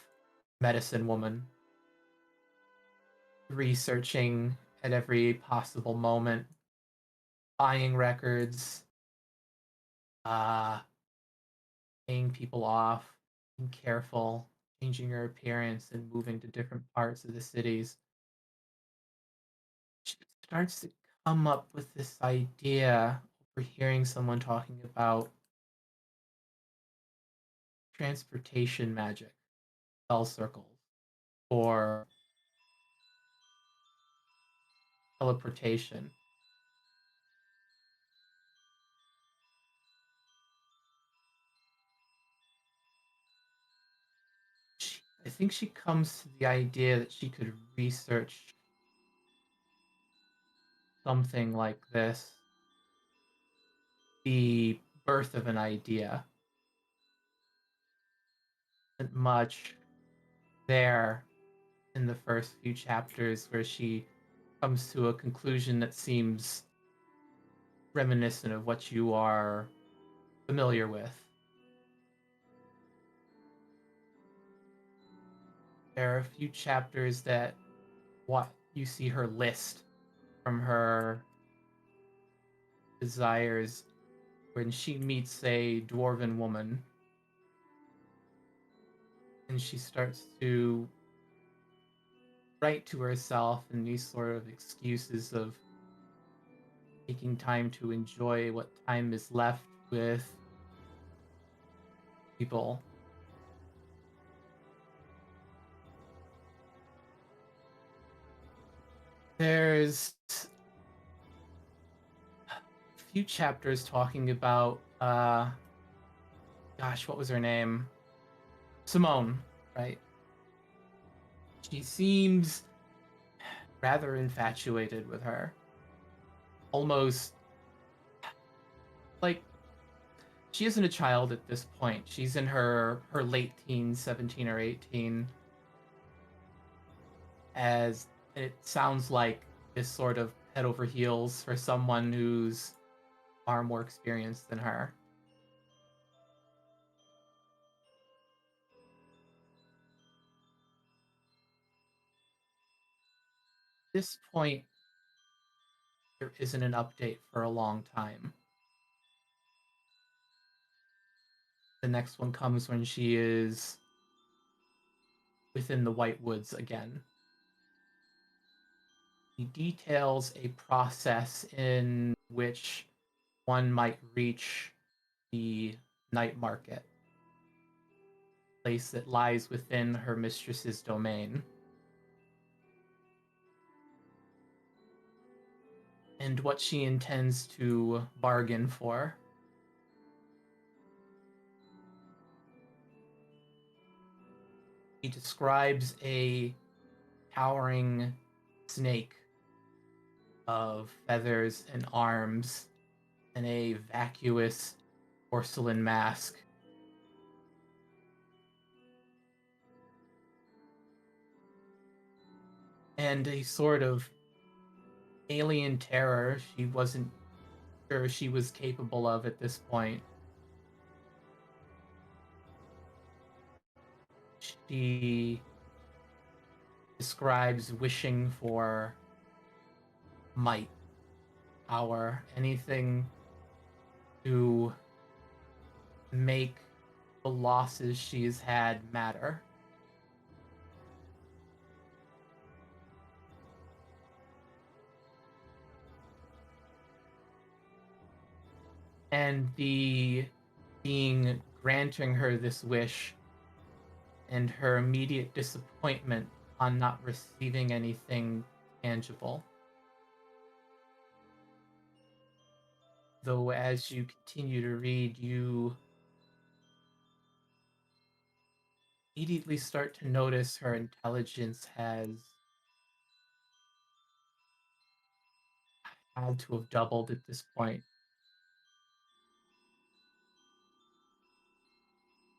Speaker 4: medicine woman, researching at every possible moment, buying records, uh, paying people off, being careful, changing her appearance, and moving to different parts of the cities. She starts to come up with this idea over hearing someone talking about transportation magic, spell circles, or teleportation. I think she comes to the idea that she could research something like this, the birth of an idea. Isn't much there in the first few chapters where she comes to a conclusion that seems reminiscent of what you are familiar with. There are a few chapters that what you see her list from her desires when she meets a dwarven woman and she starts to write to herself in these sort of excuses of taking time to enjoy what time is left with people. There's a few chapters talking about gosh, what was her name? Simone, right? She seems rather infatuated with her. Almost like she isn't a child at this point. She's in her late teens, 17 or 18. As it sounds like is sort of head over heels for someone who's far more experienced than her. At this point, there isn't an update for a long time. The next one comes when she is within the White Woods again. He details a process in which one might reach the night market, place that lies within her mistress's domain. And what she intends to bargain for. He describes a towering snake of feathers and arms and a vacuous porcelain mask. and a sort of alien terror she wasn't sure she was capable of at this point. She describes wishing for might, power, anything to make the losses she's had matter. And the being granting her this wish and her immediate disappointment on not receiving anything tangible. Though as you continue to read, you immediately start to notice her intelligence has had to have doubled at this point.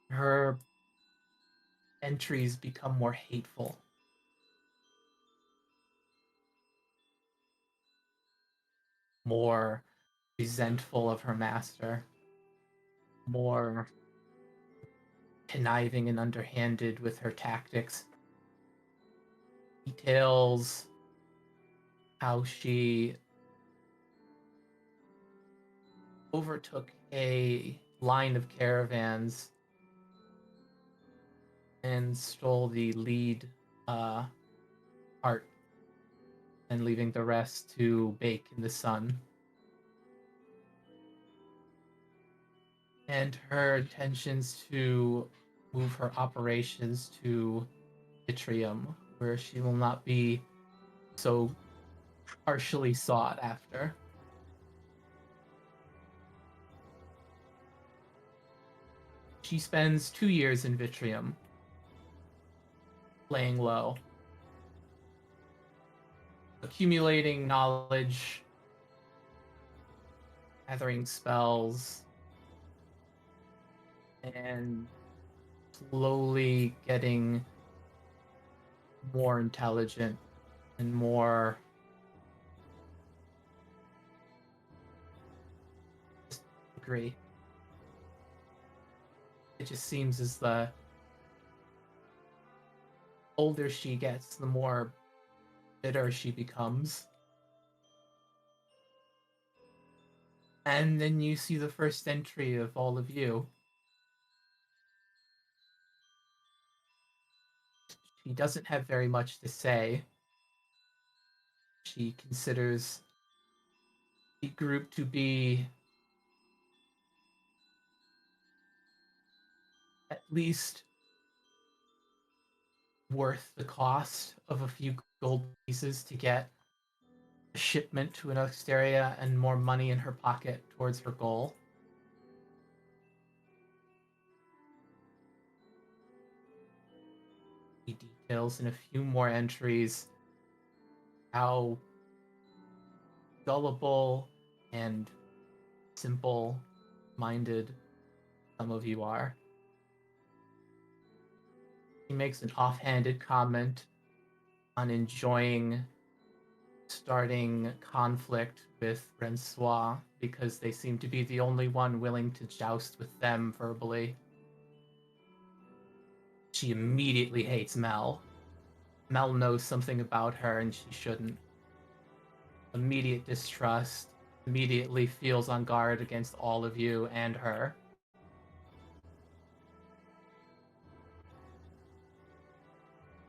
Speaker 4: Her entries become more hateful, more resentful of her master, more conniving and underhanded with her tactics. Details how she overtook a line of caravans and stole the lead cart and leaving the rest to bake in the sun. And her intentions to move her operations to Vitrium, where she will not be so partially sought after. She spends 2 years in Vitrium, laying low, accumulating knowledge, gathering spells, and slowly getting more intelligent and more agree. It just seems as the older she gets, the more bitter she becomes. And then you see the first entry of all of you. She doesn't have very much to say. She considers the group to be at least worth the cost of a few gold pieces to get a shipment to an area and more money in her pocket towards her goal. He details in a few more entries how gullible and simple minded some of you are. He makes an offhanded comment on enjoying starting conflict with Francois because they seem to be the only one willing to joust with them verbally. She immediately hates Mel. Mel knows something about her and she shouldn't. Immediate distrust, immediately feels on guard against all of you and her.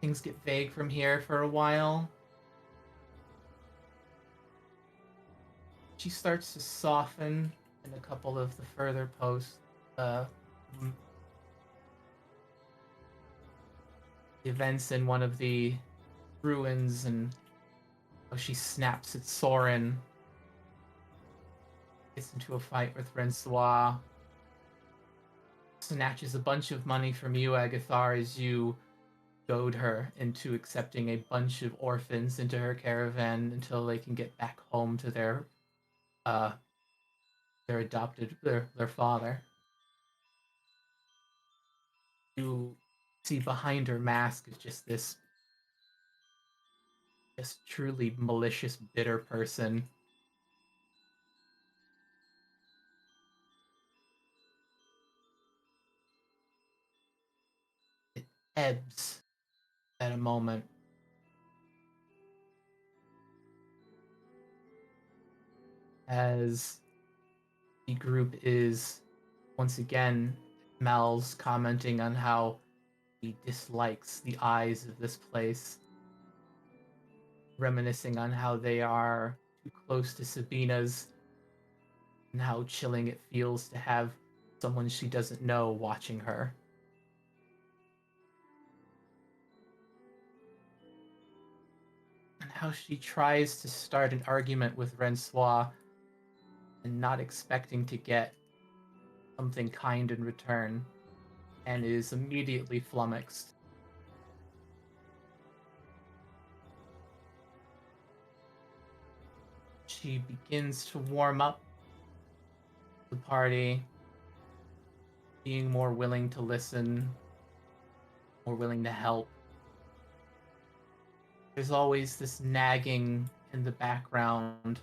Speaker 4: Things get vague from here for a while. She starts to soften in a couple of the further posts. Events in one of the ruins and how she snaps at Soren. Gets into a fight with Francois. Snatches a bunch of money from you, Agathar, as you goad her into accepting a bunch of orphans into her caravan until they can get back home to their adopted their father. You see behind her mask is just this just truly malicious, bitter person. It ebbs at a moment. As the group is once again, Mel's commenting on how he dislikes the eyes of this place, reminiscing on how they are too close to Sabina's and how chilling it feels to have someone she doesn't know watching her. And how she tries to start an argument with Rensois and not expecting to get something kind in return, and is immediately flummoxed. She begins to warm up the party, being more willing to listen, more willing to help. There's always this nagging in the background.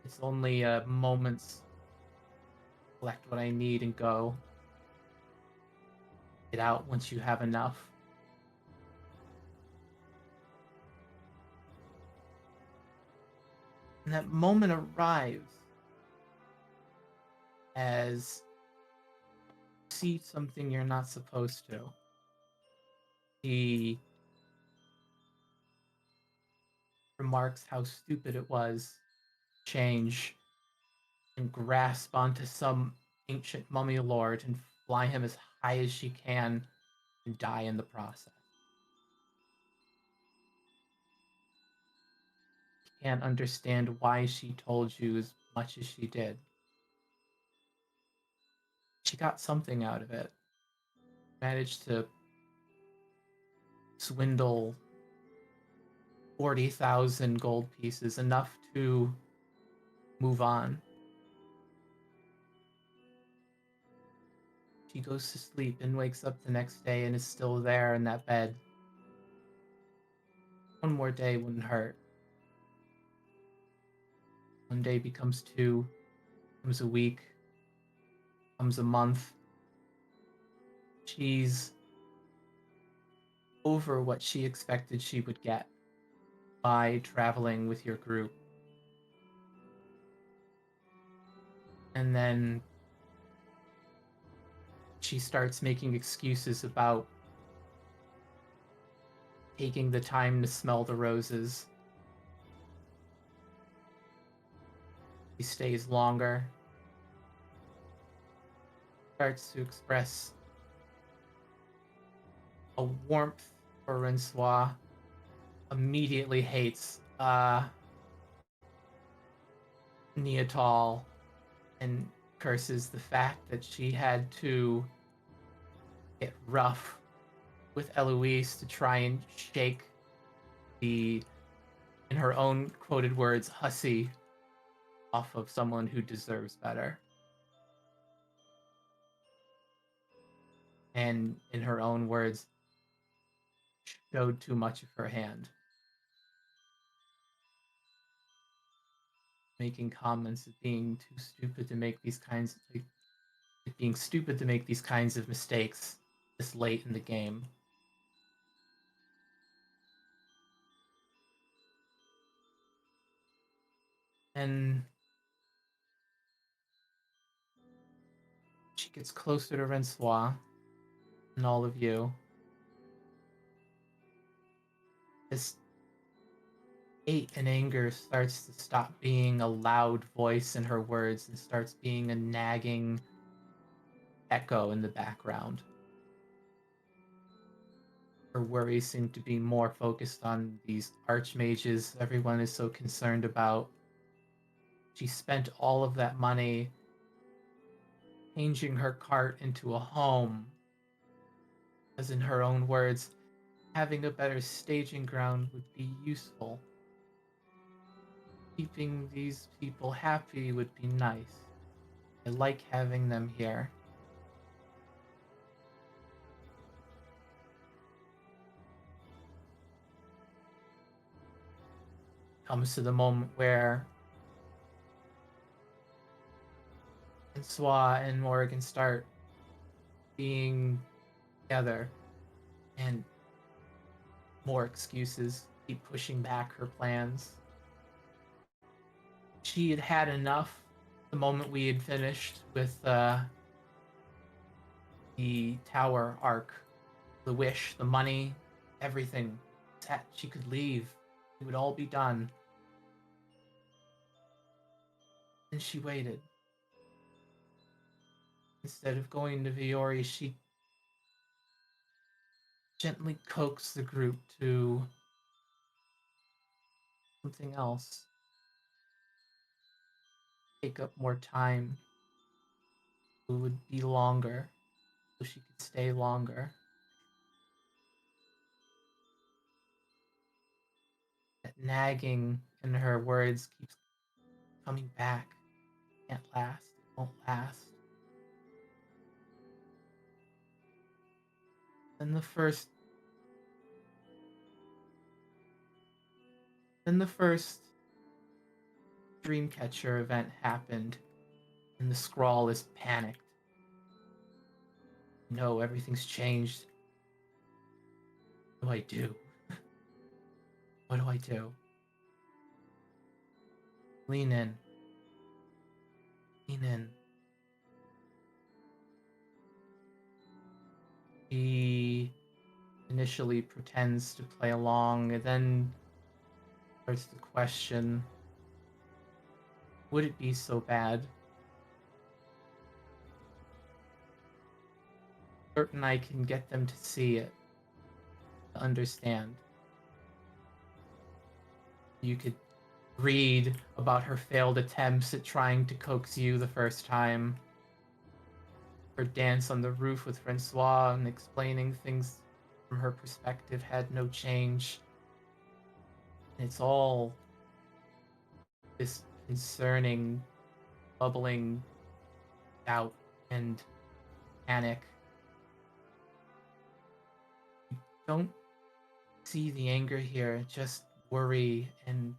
Speaker 4: It's only a moment's collect what I need and go. Get out once you have enough. And that moment arrives as you see something you're not supposed to. He remarks how stupid it was to change and grasp onto some ancient mummy lord and fly him as high as she can and die in the process. Can't understand why she told you as much as she did. She got something out of it. Managed to swindle 40,000 gold pieces, enough to move on. She goes to sleep and wakes up the next day and is still there in that bed. One more day wouldn't hurt. One day becomes two, becomes a week, becomes a month. She's over what she expected she would get by traveling with your group. And then she starts making excuses about taking the time to smell the roses. She stays longer. Starts to express a warmth for Rensois. Immediately hates Neatal and curses the fact that she had to get rough with Eloise to try and shake the, in her own quoted words, hussy off of someone who deserves better. And in her own words, showed too much of her hand. Making comments of being too stupid to make these kinds of, being stupid to make these kinds of mistakes this late in the game. And she gets closer to Rensois and all of you. This hate and anger starts to stop being a loud voice in her words and starts being a nagging echo in the background. Her worries seem to be more focused on these archmages everyone is so concerned about. She spent all of that money changing her cart into a home, as in her own words, having a better staging ground would be useful. Keeping these people happy would be nice. I like having them here. comes to the moment where Francois and Morrigan start being together, and more excuses keep pushing back her plans. She had had enough the moment we had finished with the tower arc, the wish, the money, everything. That she could leave. It would all be done. And she waited. Instead of going to Vuori, she gently coaxed the group to something else. Take up more time. It would be longer, so she could stay longer. That nagging in her words keeps coming back. Can't last. It won't last. Then the first Dreamcatcher event happened, and the scrawl is panicked. No, everything's changed. What do I do? What do I do? Lean in. Lean in. He initially pretends to play along and then starts to question, would it be so bad? Certain I can get them to see it, to understand. You could read about her failed attempts at trying to coax you the first time, her dance on the roof with Francois and explaining things from her perspective had no change. It's all this concerning, bubbling doubt and panic. You don't see the anger here, just worry and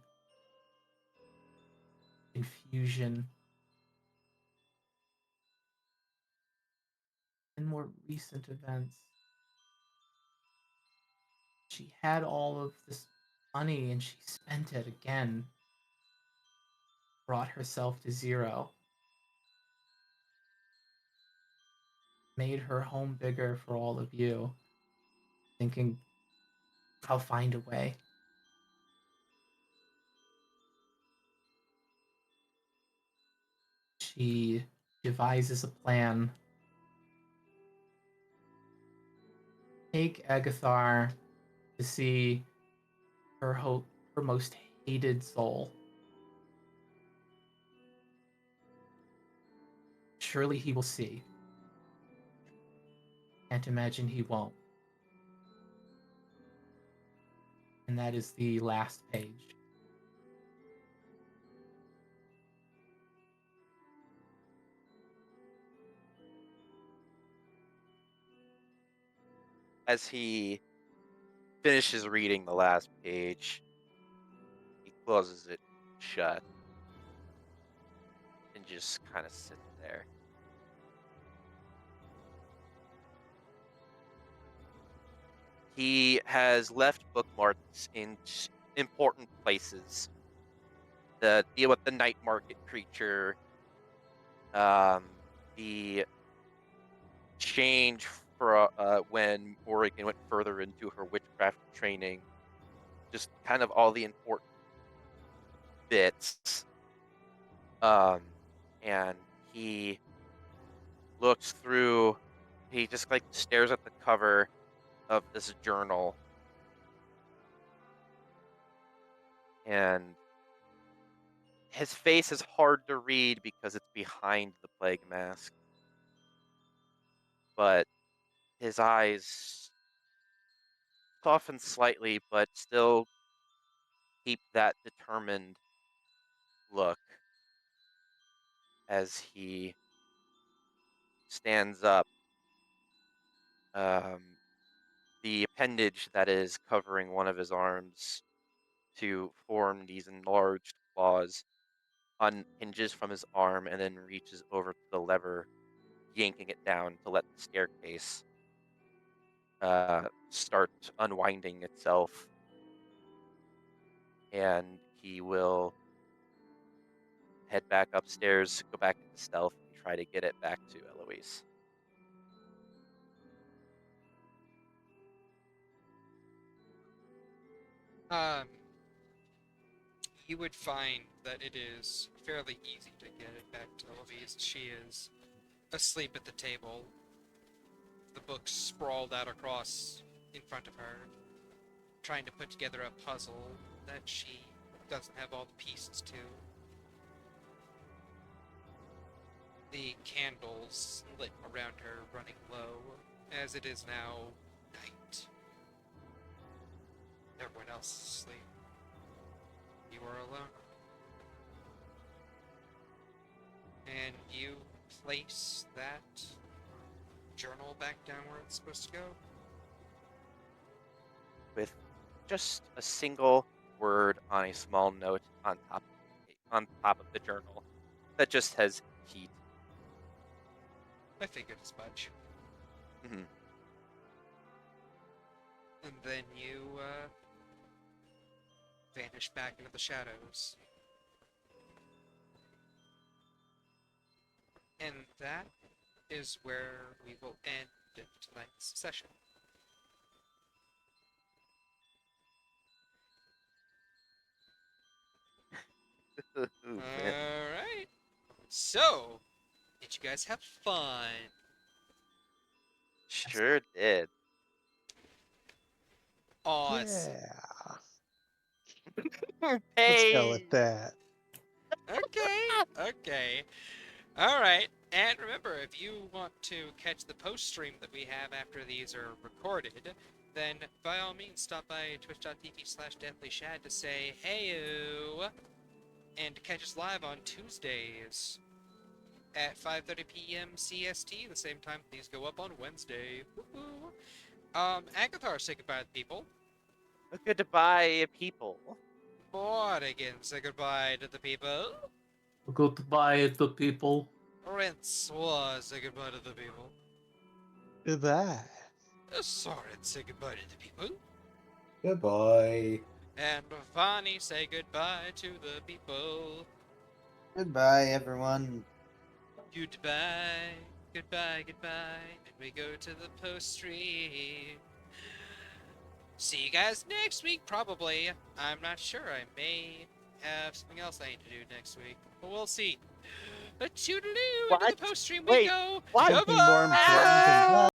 Speaker 4: confusion. In more recent events, she had all of this money and she spent it again, brought herself to zero, made her home bigger for all of you, thinking, I'll find a way. She devises a plan. Take Agathar to see her most hated soul. Surely he will see. Can't imagine he won't. And that is the last page.
Speaker 3: As he finishes reading the last page, he closes it shut and just kind of sits there. He has left bookmarks in important places. The deal with the night market creature, the change for when Morrigan went further into her witchcraft training, just kind of all the important bits. And he looks through, he just like stares at the cover of this journal, and his face is hard to read because it's behind the plague mask, but his eyes soften slightly, but still keep that determined look as he stands up. The appendage that is covering one of his arms to form these enlarged claws, unhinges from his arm, and then reaches over to the lever, yanking it down to let the staircase start unwinding itself. And he will head back upstairs, go back into stealth, and try to get it back to Eloise.
Speaker 1: Um, you would find that it is fairly easy to get it back to Eloise. She is asleep at the table, the books sprawled out across in front of her, trying to put together a puzzle that she doesn't have all the pieces to. The candles lit around her running low, as it is now night. Everyone else is asleep. You are alone. And you place that journal back down where it's supposed to go.
Speaker 3: With just a single word on a small note on top of the journal that just has heat.
Speaker 1: I figured as much.
Speaker 3: Mhm.
Speaker 1: And then you vanish back into the shadows. And that is where we will end tonight's session.
Speaker 3: Ooh, man.
Speaker 1: Alright. So, did you guys have fun?
Speaker 3: Sure did.
Speaker 1: Awesome.
Speaker 5: Yeah. Let's go
Speaker 3: Hey!
Speaker 5: with that.
Speaker 1: Okay. Alright. And remember, if you want to catch the post stream that we have after these are recorded, then by all means stop by twitch.tv/deathlyshad to say heyo, and to catch us live on Tuesdays at 5:30 p.m. CST, the same time these go up on Wednesday. Woo-hoo. Agathar, say goodbye to the people.
Speaker 3: Goodbye, people.
Speaker 1: Morrigan, say goodbye to the people.
Speaker 4: Goodbye to people.
Speaker 1: Rince, say goodbye to the people.
Speaker 5: Goodbye.
Speaker 1: Soren, say goodbye to the people.
Speaker 2: Goodbye.
Speaker 1: And Vani, say goodbye to the people.
Speaker 6: Goodbye, everyone.
Speaker 1: Goodbye, goodbye. And we go to the post stream. See you guys next week, probably. I'm not sure. I may have something else I need to do next week, but we'll see. Toodaloo! Into
Speaker 3: What?
Speaker 1: the post stream we
Speaker 3: Wait,
Speaker 1: go.
Speaker 3: what?
Speaker 5: Something more important than
Speaker 1: Goodbye!